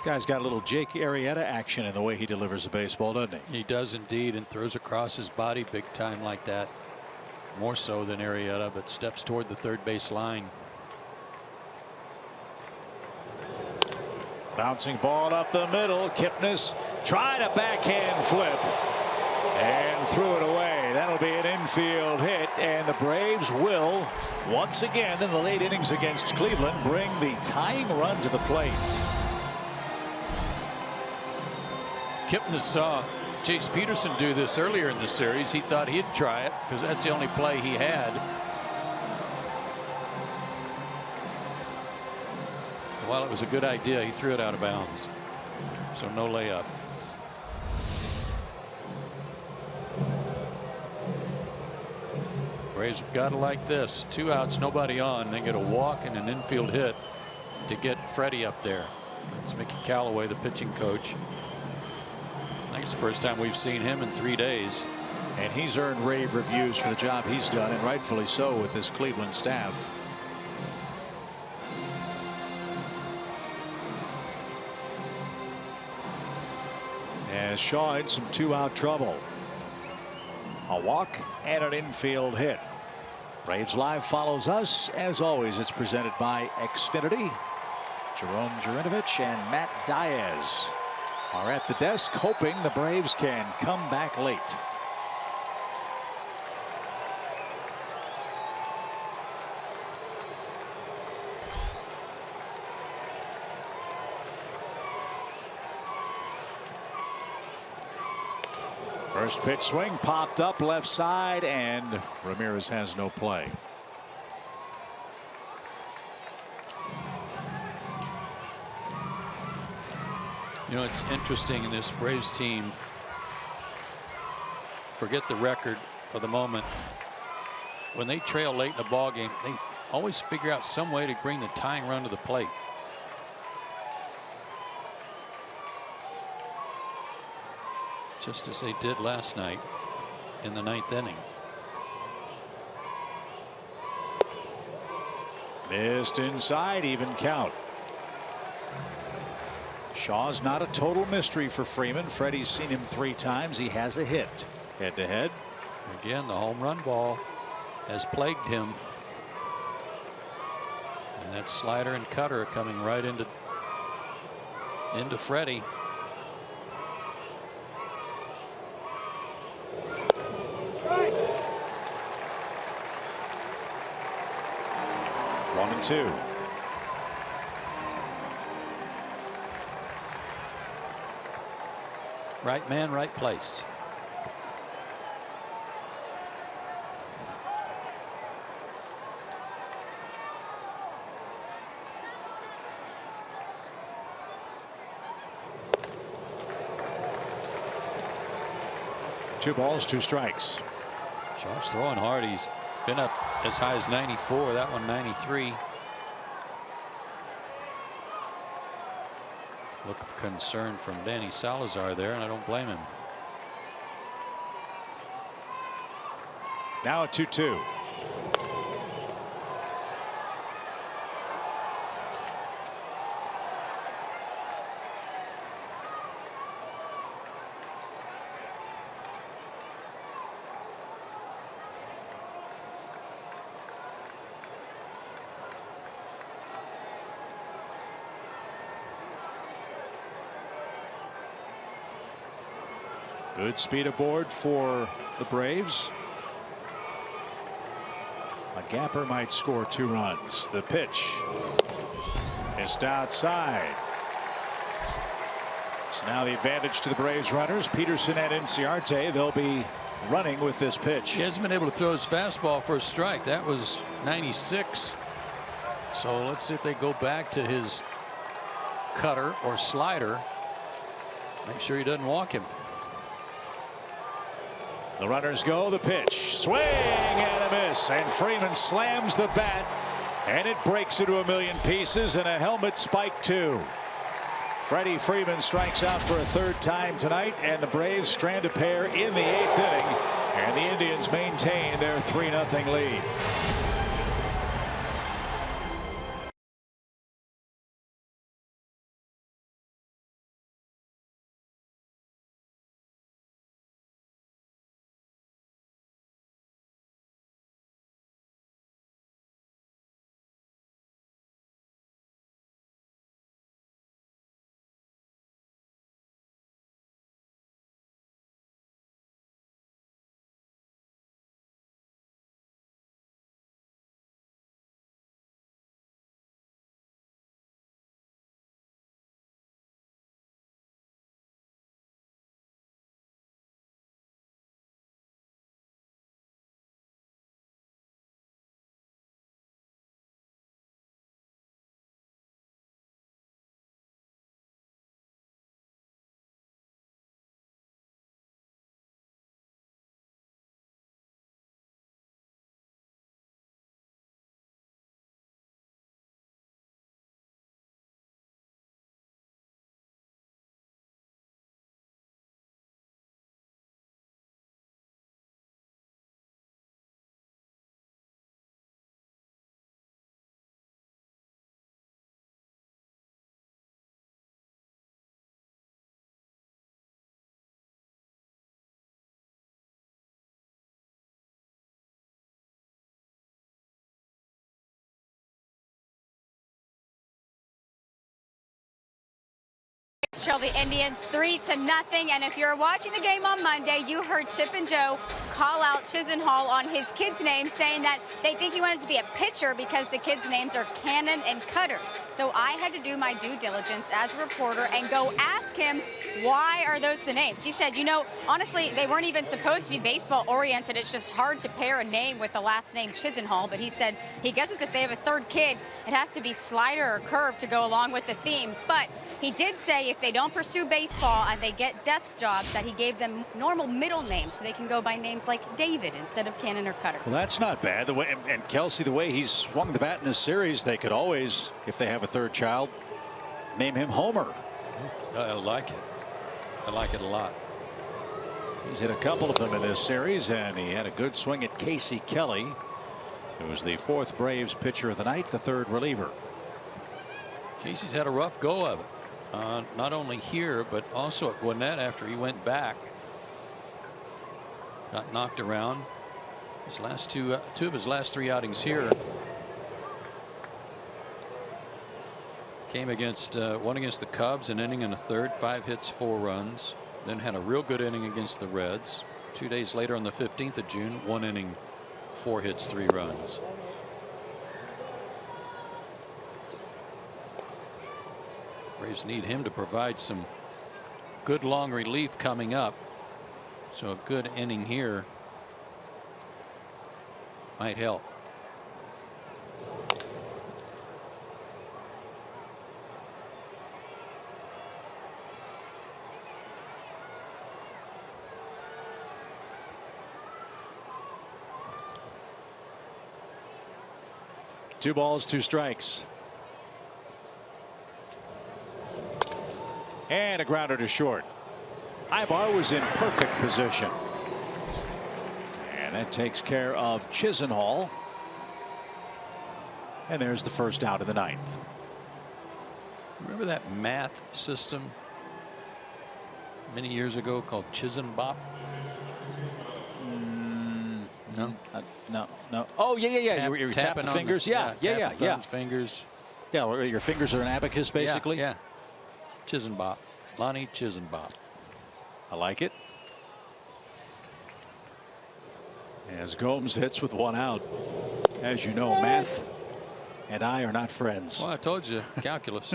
Guy's got a little Jake Arrieta action in the way he delivers a baseball, doesn't he? He does indeed, and throws across his body big time like that. More so than Arrieta, but steps toward the third base line. Bouncing ball up the middle. Kipnis tried a backhand flip and threw it away. That'll be an infield hit, and the Braves will once again in the late innings against Cleveland bring the tying run to the plate. Kipnis saw Jace Peterson do this earlier in the series. He thought he'd try it because that's the only play he had. While it was a good idea, he threw it out of bounds. So no layup. Braves have got to like this. 2 outs, nobody on. They get a walk and an infield hit to get Freddie up there. It's Mickey Callaway, the pitching coach. I think it's the first time we've seen him in 3 days. And he's earned rave reviews for the job he's done, and rightfully so, with this Cleveland staff. As Shaw had some 2-out trouble. A walk and an infield hit. Braves Live follows us. As always, it's presented by Xfinity. Jerome Jurinovich and Matt Diaz are at the desk, hoping the Braves can come back late. First pitch swing popped up left side, and Ramirez has no play. You know, it's interesting in this Braves team. Forget the record for the moment. When they trail late in the ball game, they always figure out some way to bring the tying run to the plate. Just as they did last night in the 9th inning. Missed inside, even count. Shaw's not a total mystery for Freeman. Freddie's seen him 3 times. He has a hit head to head. Again, the home run ball. has plagued him. And that slider and cutter are coming right into Freddie. One and two. Right man, right place. Two balls, two strikes. Shaw's throwing hard. He's been up as high as 94. That one 93. Look of concern from Danny Salazar there, and I don't blame him. Now a 2-2. Good speed aboard for the Braves. A gapper might score 2 runs. The pitch is outside. So now the advantage to the Braves runners. Peterson and Inciarte. They'll be running with this pitch. He hasn't been able to throw his fastball for a strike. That was 96. So let's see if they go back to his cutter or slider. Make sure he doesn't walk him. The runners go. The pitch. Swing and a miss. And Freeman slams the bat. And it breaks into a million pieces. And a helmet spike too. Freddie Freeman strikes out for a 3rd time tonight. And the Braves strand a pair in the 8th inning. And the Indians maintain their 3-0 lead. Trail the Indians 3-0. And if you're watching the game on Monday, you heard Chip and Joe call out Chisenhall on his kids' names, saying that they think he wanted to be a pitcher because the kids' names are Cannon and Cutter. So I had to do my due diligence as a reporter and go ask him, why are those the names? He said, you know, honestly, they weren't even supposed to be baseball oriented. It's just hard to pair a name with the last name Chisenhall. But he said he guesses if they have a 3rd kid, it has to be slider or curve to go along with the theme. But he did say if they don't pursue baseball and they get desk jobs, that he gave them normal middle names so they can go by names like David instead of Cannon or Cutter. Well, that's not bad. The way, and Kelsey, the way he's swung the bat in this series, they could always, if they have a 3rd child, name him Homer. I like it. I like it a lot. He's hit a couple of them in this series, and he had a good swing at Casey Kelly, who was the 4th Braves pitcher of the night, the 3rd reliever. Casey's had a rough go of it. Not only here, but also at Gwinnett after he went back. Got knocked around. His last two of his last 3 outings here came against one against the Cubs, an inning and a third, 5 hits, 4 runs. Then had a real good inning against the Reds. 2 days later, on the 15th of June, 1 inning, 4 hits, 3 runs. Braves need him to provide some good long relief coming up. So a good inning here might help. Two balls, 2 strikes. And a grounder to short. Ibar was in perfect position. And that takes care of Chisenhall. And there's the first out of the 9th. Remember that math system many years ago called Chisenbop? No. No. Oh, yeah. You tap the fingers. Yeah. Fingers. Yeah, well, your fingers are an abacus, basically. Yeah. Chisenbop. Lonnie Chisenbop. I like it. As Gomes hits with 1 out. As you know, math and I are not friends. Well, I told you, calculus.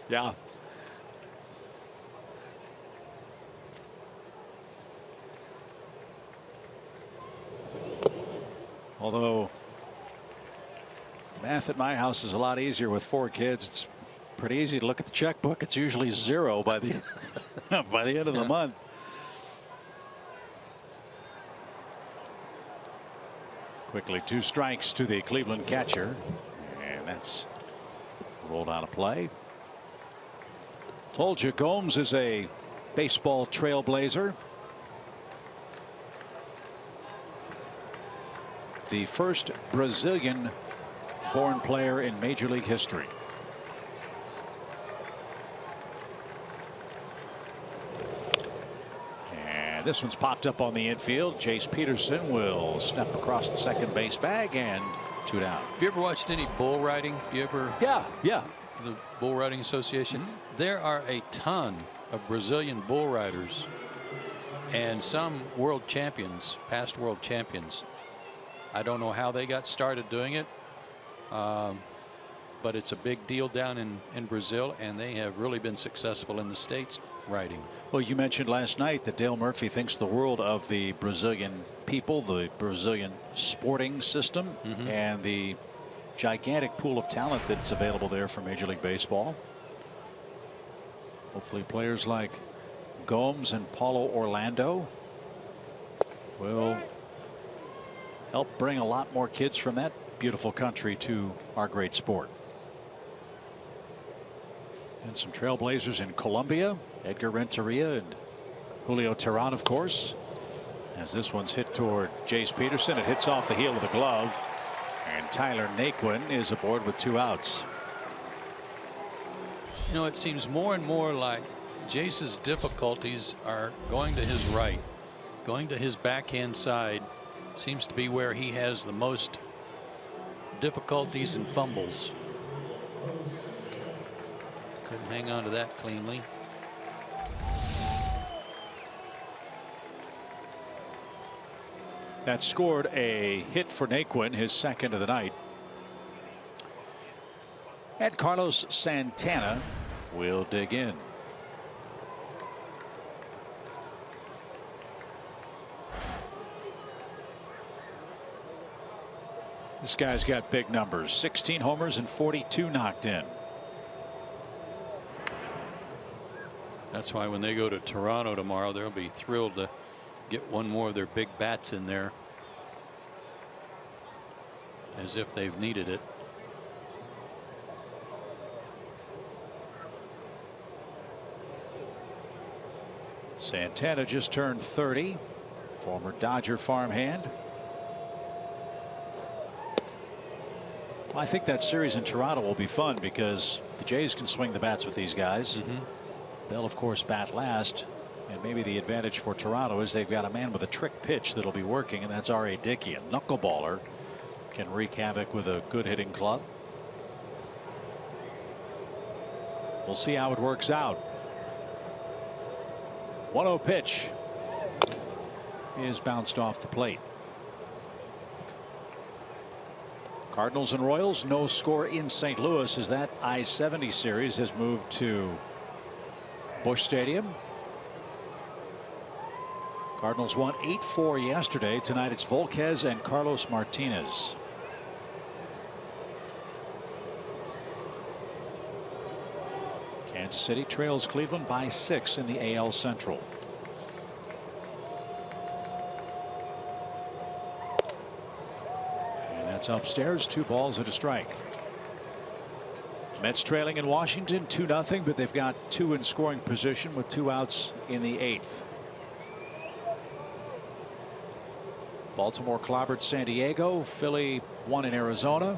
Yeah. Although math at my house is a lot easier with 4 kids. It's pretty easy to look at the checkbook. It's usually 0 by the by the end of the month. Quickly 2 strikes to the Cleveland catcher, and that's rolled out of play. Told you Gomes is a baseball trailblazer. The first Brazilian-born player in Major League history. And this one's popped up on the infield. Jace Peterson will step across the second base bag, and 2 down. Have you ever watched any bull riding? You ever? Yeah. The Bull Riding Association. There are a ton of Brazilian bull riders, and some world champions, past world champions. I don't know how they got started doing it, but it's a big deal down in Brazil, and they have really been successful in the States riding. Well, you mentioned last night that Dale Murphy thinks the world of the Brazilian people, the Brazilian sporting system, and the gigantic pool of talent that's available there for Major League Baseball. Hopefully players like Gomes and Paulo Orlando will help bring a lot more kids from that beautiful country to our great sport. And some trailblazers in Colombia, Edgar Renteria and Julio Teheran, of course. As this one's hit toward Jace Peterson, it hits off the heel of the glove, and Tyler Naquin is aboard with 2 outs. You know, it seems more and more like Jace's difficulties are going to his right, going to his backhand side. Seems to be where he has the most difficulties and fumbles. Couldn't hang on to that cleanly. That scored a hit for Naquin, his second of the night. And Carlos Santana will dig in. This guy's got big numbers, 16 homers and 42 knocked in. That's why when they go to Toronto tomorrow, they'll be thrilled to get one more of their big bats in there, as if they've needed it. Santana just turned 30, former Dodger farmhand. I think that series in Toronto will be fun because the Jays can swing the bats with these guys. They'll, of course, bat last. And maybe the advantage for Toronto is they've got a man with a trick pitch that'll be working, and that's R.A. Dickey. A knuckleballer can wreak havoc with a good hitting club. We'll see how it works out. 1-0 pitch is bounced off the plate. Cardinals and Royals, no score in St. Louis as that I-70 series has moved to Busch Stadium. Cardinals won 8-4 yesterday. Tonight it's Volquez and Carlos Martinez. Kansas City trails Cleveland by 6 in the AL Central. And that's upstairs. 2 balls and a strike. Mets trailing in Washington 2-0, but they've got 2 in scoring position with 2 outs in the 8th. Baltimore clobbered San Diego. Philly won in Arizona.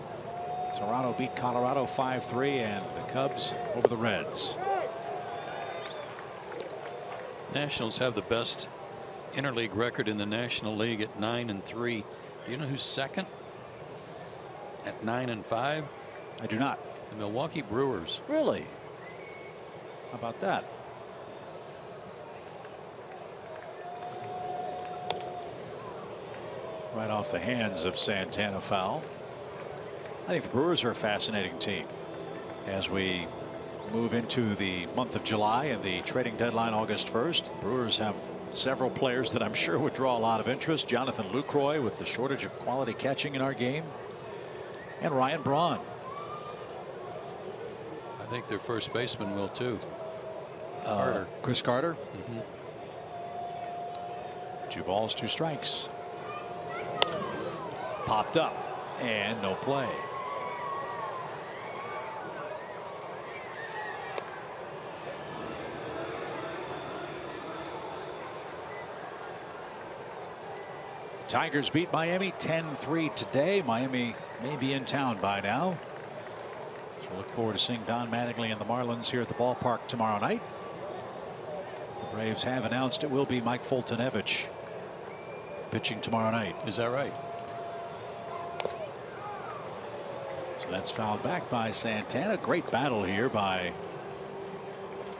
Toronto beat Colorado 5-3, and the Cubs over the Reds. Nationals have the best interleague record in the National League at 9-3. Do you know who's second at 9-5? I do not. The Milwaukee Brewers. Really? How about that? Right off the hands of Santana foul. I think the Brewers are a fascinating team as we move into the month of July and the trading deadline August 1st. The Brewers have several players that I'm sure would draw a lot of interest. Jonathan Lucroy with the shortage of quality catching in our game, and Ryan Braun. I think their first baseman will too. Carter. Chris Carter. 2 balls, 2 strikes. Popped up and no play. Tigers beat Miami 10-3 today. Miami may be in town by now. So look forward to seeing Don Mattingly and the Marlins here at the ballpark tomorrow night. The Braves have announced it will be Mike Foltynewicz pitching tomorrow night. Is that right? So that's fouled back by Santana. Great battle here by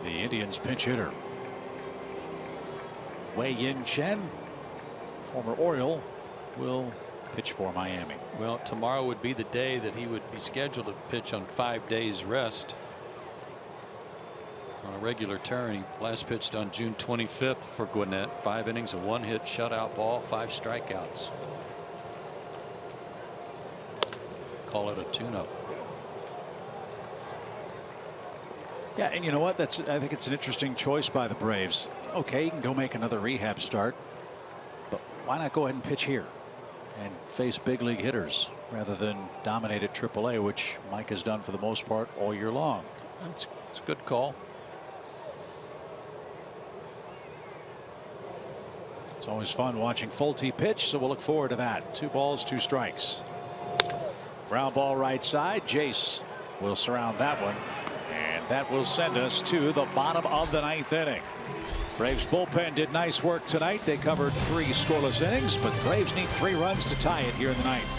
the Indians pinch hitter. Wei-Yin Chen, former Oriole, will pitch for Miami. Well, tomorrow would be the day that he would be scheduled to pitch on 5 days rest on a regular turn. He last pitched on June 25th for Gwinnett. 5 innings, a 1-hit shutout ball, 5 strikeouts. Call it a tune-up. Yeah, and you know what? I think it's an interesting choice by the Braves. Okay, you can go make another rehab start, but why not go ahead and pitch here and face big league hitters rather than dominate at AAA, which Mike has done for the most part all year long. It's a good call. It's always fun watching Folty pitch, so we'll look forward to that. 2 balls, 2 strikes. Ground ball right side. Jace will surround that one, and that will send us to the bottom of the 9th inning. Braves bullpen did nice work tonight. They covered 3 scoreless innings, but the Braves need 3 runs to tie it here in the 9th.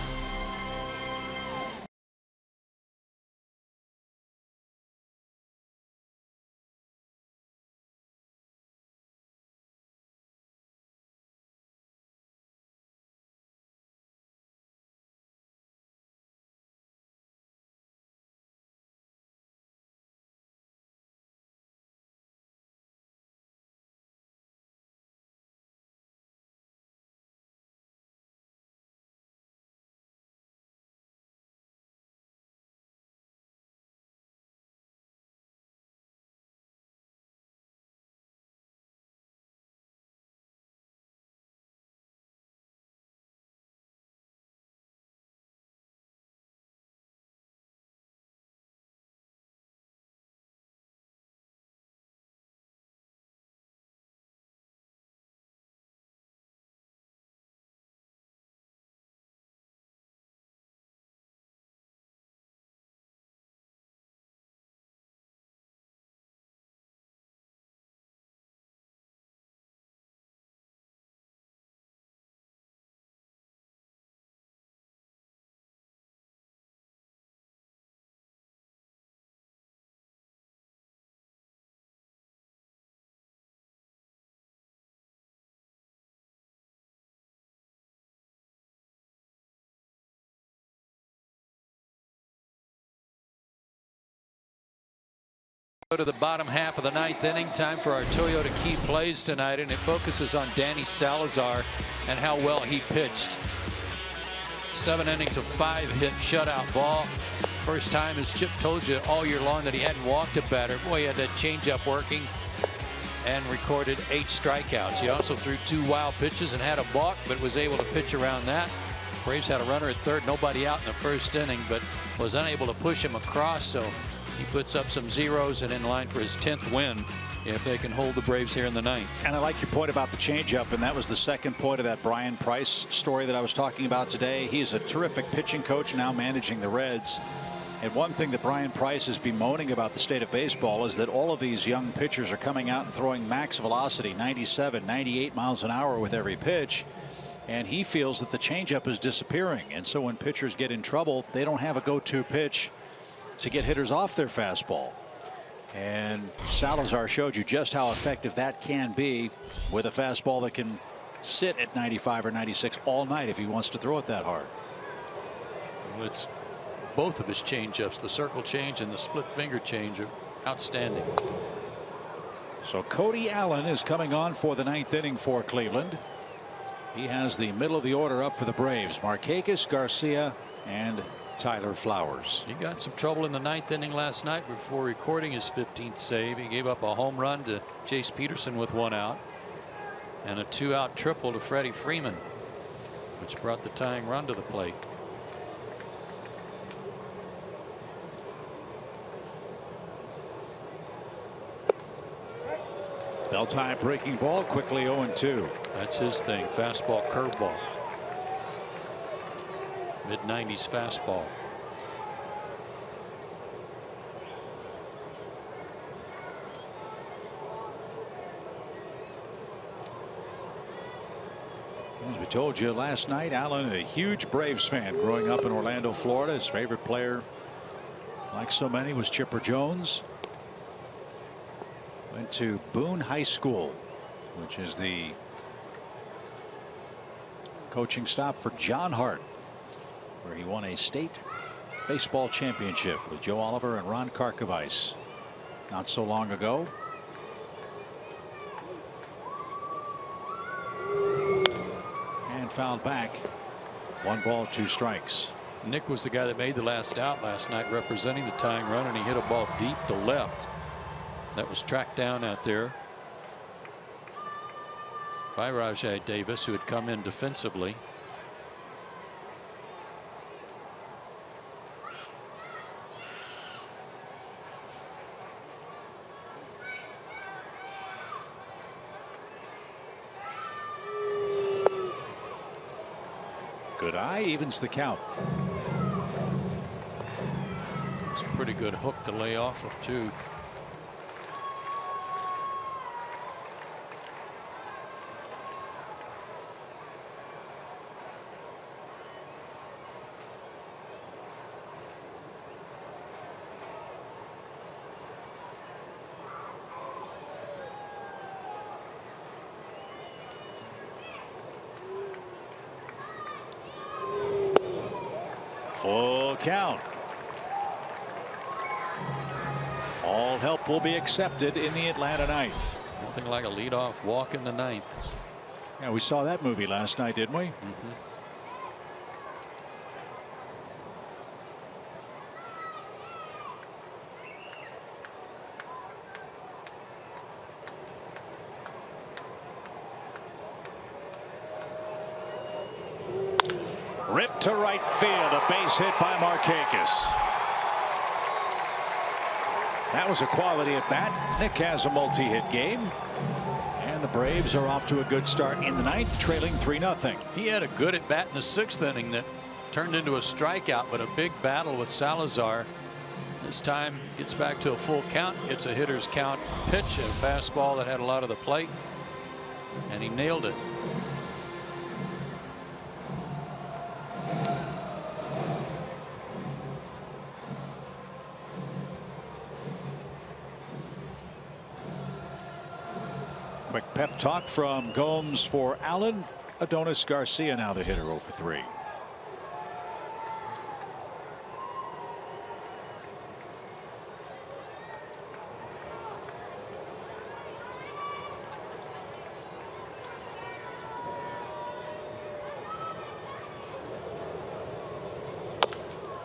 To the bottom half of the ninth inning. Time for our Toyota key plays tonight, and it focuses on Danny Salazar and how well he pitched. 7 innings of 5-hit shutout ball. First time, as Chip told you all year long, that he hadn't walked a batter. Boy, he had that changeup working and recorded 8 strikeouts. He also threw 2 wild pitches and had a balk, but was able to pitch around that. Braves had a runner at third, nobody out in the first inning, but was unable to push him across, so he puts up some zeros and in line for his 10th win if they can hold the Braves here in the ninth. And I like your point about the changeup, and that was the second point of that Brian Price story that I was talking about today. He's a terrific pitching coach now managing the Reds. And one thing that Brian Price is bemoaning about the state of baseball is that all of these young pitchers are coming out and throwing max velocity, 97, 98 miles an hour with every pitch. And he feels that the changeup is disappearing. And so when pitchers get in trouble, they don't have a go-to pitch to get hitters off their fastball. And Salazar showed you just how effective that can be with a fastball that can sit at 95 or 96 all night if he wants to throw it that hard. Well, it's both of his changeups, the circle change and the split finger change, are outstanding. So Cody Allen is coming on for the ninth inning for Cleveland. He has the middle of the order up for the Braves. Markakis, Garcia, and Tyler Flowers. He got some trouble in the ninth inning last night before recording his 15th save. He gave up a home run to Chase Peterson with 1 out and a 2-out triple to Freddie Freeman, which brought the tying run to the plate. Bell-tie breaking ball, quickly 0-2. That's his thing. Fastball, curveball. Mid-90s fastball. As we told you last night, Allen, a huge Braves fan growing up in Orlando, Florida. His favorite player, like so many, was Chipper Jones. Went to Boone High School, which is the coaching stop for John Hart, where he won a state baseball championship with Joe Oliver and Ron Karkovice not so long ago. And fouled back. 1 ball, 2 strikes. Nick was the guy that made the last out last night representing the tying run, and he hit a ball deep to left that was tracked down out there by Rajai Davis, who had come in defensively. Good eye, evens the count. It's a pretty good hook to lay off of, too. Full count. All help will be accepted in the Atlanta ninth. Nothing like a leadoff walk in the ninth. Yeah, we saw that movie last night, didn't we? Ripped to right field, a base hit by Markakis. That was a quality at bat. Nick has a multi-hit game, and the Braves are off to a good start in the ninth, trailing 3-0. He had a good at bat in the 6th inning that turned into a strikeout, but a big battle with Salazar. This time gets back to a full count. It's a hitter's count pitch, a fastball that had a lot of the plate, and he nailed it. Quick pep talk from Gomes for Allen. Adonis Garcia now the hitter, 0 for 3.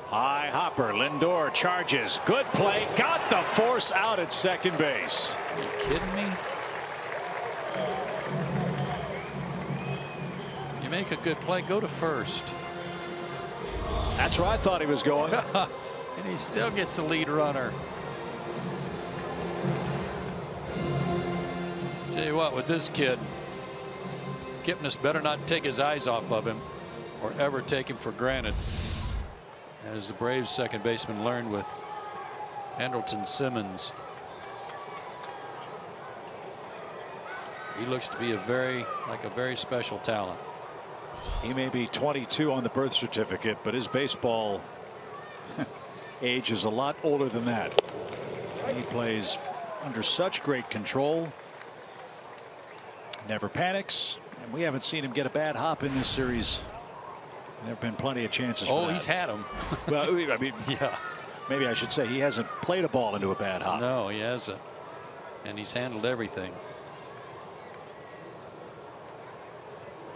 High hopper. Lindor charges. Good play. Got the force out at second base. Are you kidding me? You make a good play, go to first. That's where I thought he was going. And he still gets the lead runner. Tell you what, with this kid, Kipnis better not take his eyes off of him or ever take him for granted. As the Braves second baseman learned with Andrelton Simmons. He looks to be a very special talent. He may be 22 on the birth certificate, but his baseball age is a lot older than that. He plays under such great control. Never panics, and we haven't seen him get a bad hop in this series. There have been plenty of chances. Oh, for that. he's had them. Well, I mean, yeah. Maybe I should say he hasn't played a ball into a bad hop. No, he hasn't. And he's handled everything.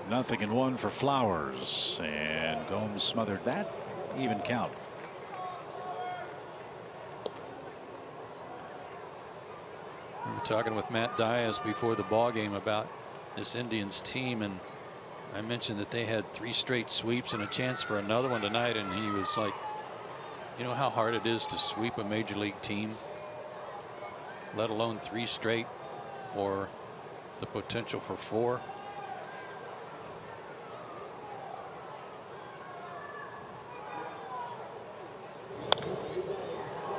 0-1 for Flowers, and Gomes smothered that. Even count. We were talking with Matt Diaz before the ball game about this Indians team, and I mentioned that they had 3 straight sweeps and a chance for another one tonight, and he was like, you know how hard it is to sweep a major league team, let alone 3 straight or the potential for 4.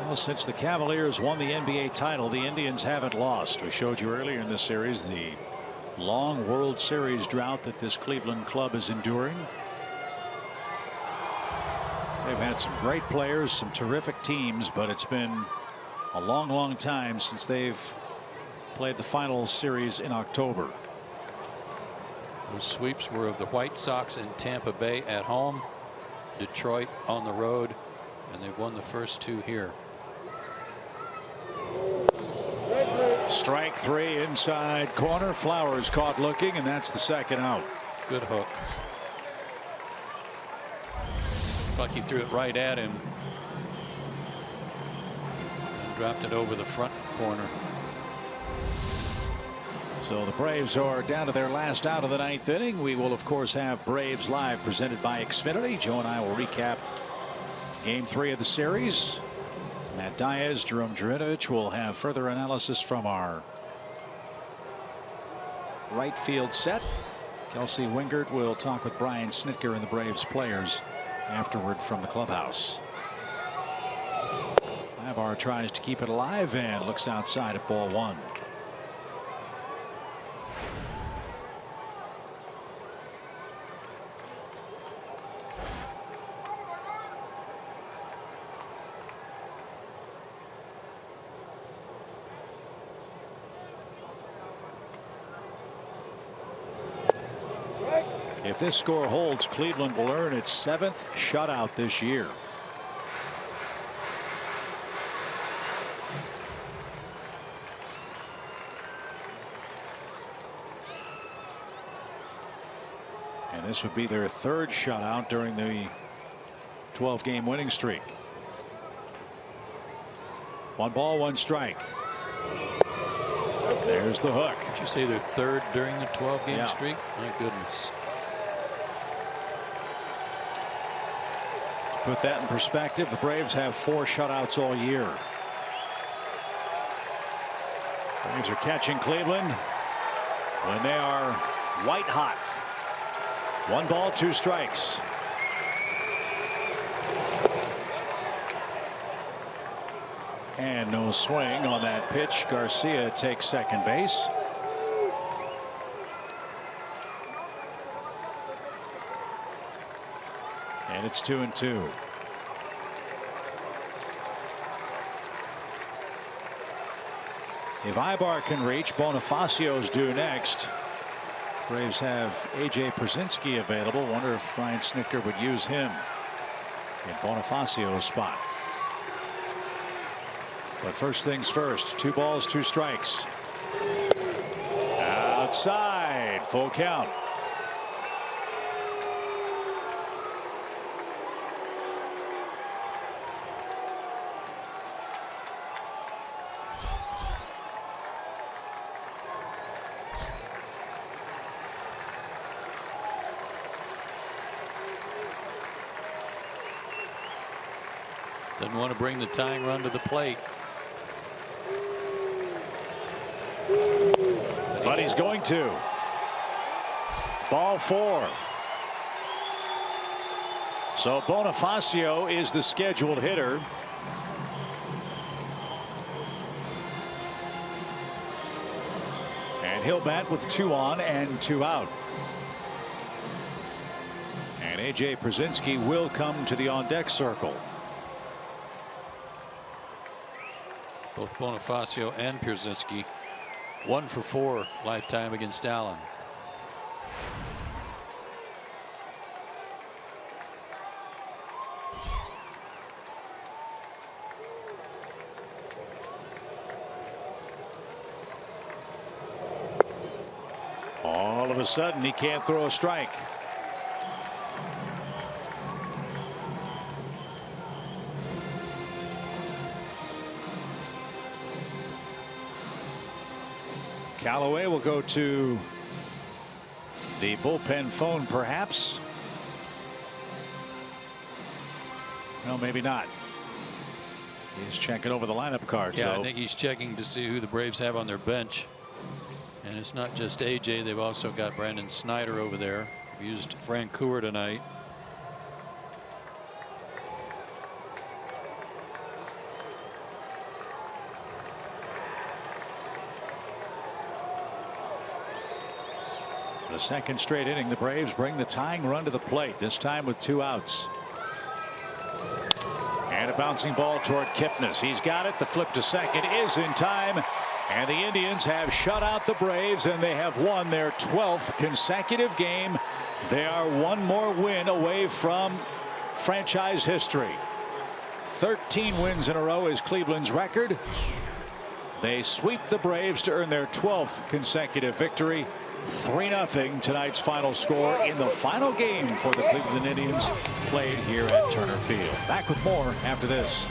Well, since the Cavaliers won the NBA title, the Indians haven't lost. We showed you earlier in this series the long World Series drought that this Cleveland club is enduring. They've had some great players, some terrific teams, but it's been a long time since they've played the final series in October. Those sweeps were of the White Sox in Tampa Bay at home, Detroit on the road, and they've won the first 2 here. Strike 3 inside corner. Flowers caught looking, and that's the second out. Good hook. Like he threw it right at him. And dropped it over the front corner. So the Braves are down to their last out of the 9th inning. We will, of course, have Braves Live presented by Xfinity. Joe and I will recap Game 3 of the series. Matt Diaz, Jerome Jurinovich will have further analysis from our right field set. Kelsey Wingert will talk with Brian Snitker and the Braves players afterward from the clubhouse. Ibar tries to keep it alive and looks outside at ball 1. If this score holds, Cleveland will earn its 7th shutout this year. And this would be their 3rd shutout during the 12-game winning streak. 1 ball, 1 strike. There's the hook. Did you say their 3rd during the 12-game Yeah. streak? My goodness. Put that in perspective, the Braves have 4 shutouts all year. Braves are catching Cleveland when they are white hot. 1 ball, 2 strikes. And no swing on that pitch. Garcia takes second base. And it's 2-2. If Ibar can reach, Bonifacio's due next. Braves have A.J. Przinsky available. Wonder if Brian Snitker would use him in Bonifacio's spot. But first things first, 2 balls, 2 strikes. Outside, full count. Doesn't want to bring the tying run to the plate. But he's going to. Ball 4. So Bonifacio is the scheduled hitter. And he'll bat with 2 on and 2 out. And A.J. Pierzynski will come to the on-deck circle. Both Bonifacio and Pierzynski 1 for 4 lifetime against Allen. All of a sudden he can't throw a strike. Callaway will go to the bullpen phone, perhaps. No, maybe not. He's checking over the lineup cards. Yeah, though. I think he's checking to see who the Braves have on their bench. And it's not just AJ. They've also got Brandon Snyder over there. Used Francoeur tonight. The second straight inning, the Braves bring the tying run to the plate, this time with 2 outs. And a bouncing ball toward Kipnis. He's got it. The flip to second is in time. And the Indians have shut out the Braves, and they have won their 12th consecutive game. They are 1 more win away from franchise history. 13 wins in a row is Cleveland's record. They sweep the Braves to earn their 12th consecutive victory. 3-0 tonight's final score in the final game for the Cleveland Indians, played here at Turner Field. Back with more after this.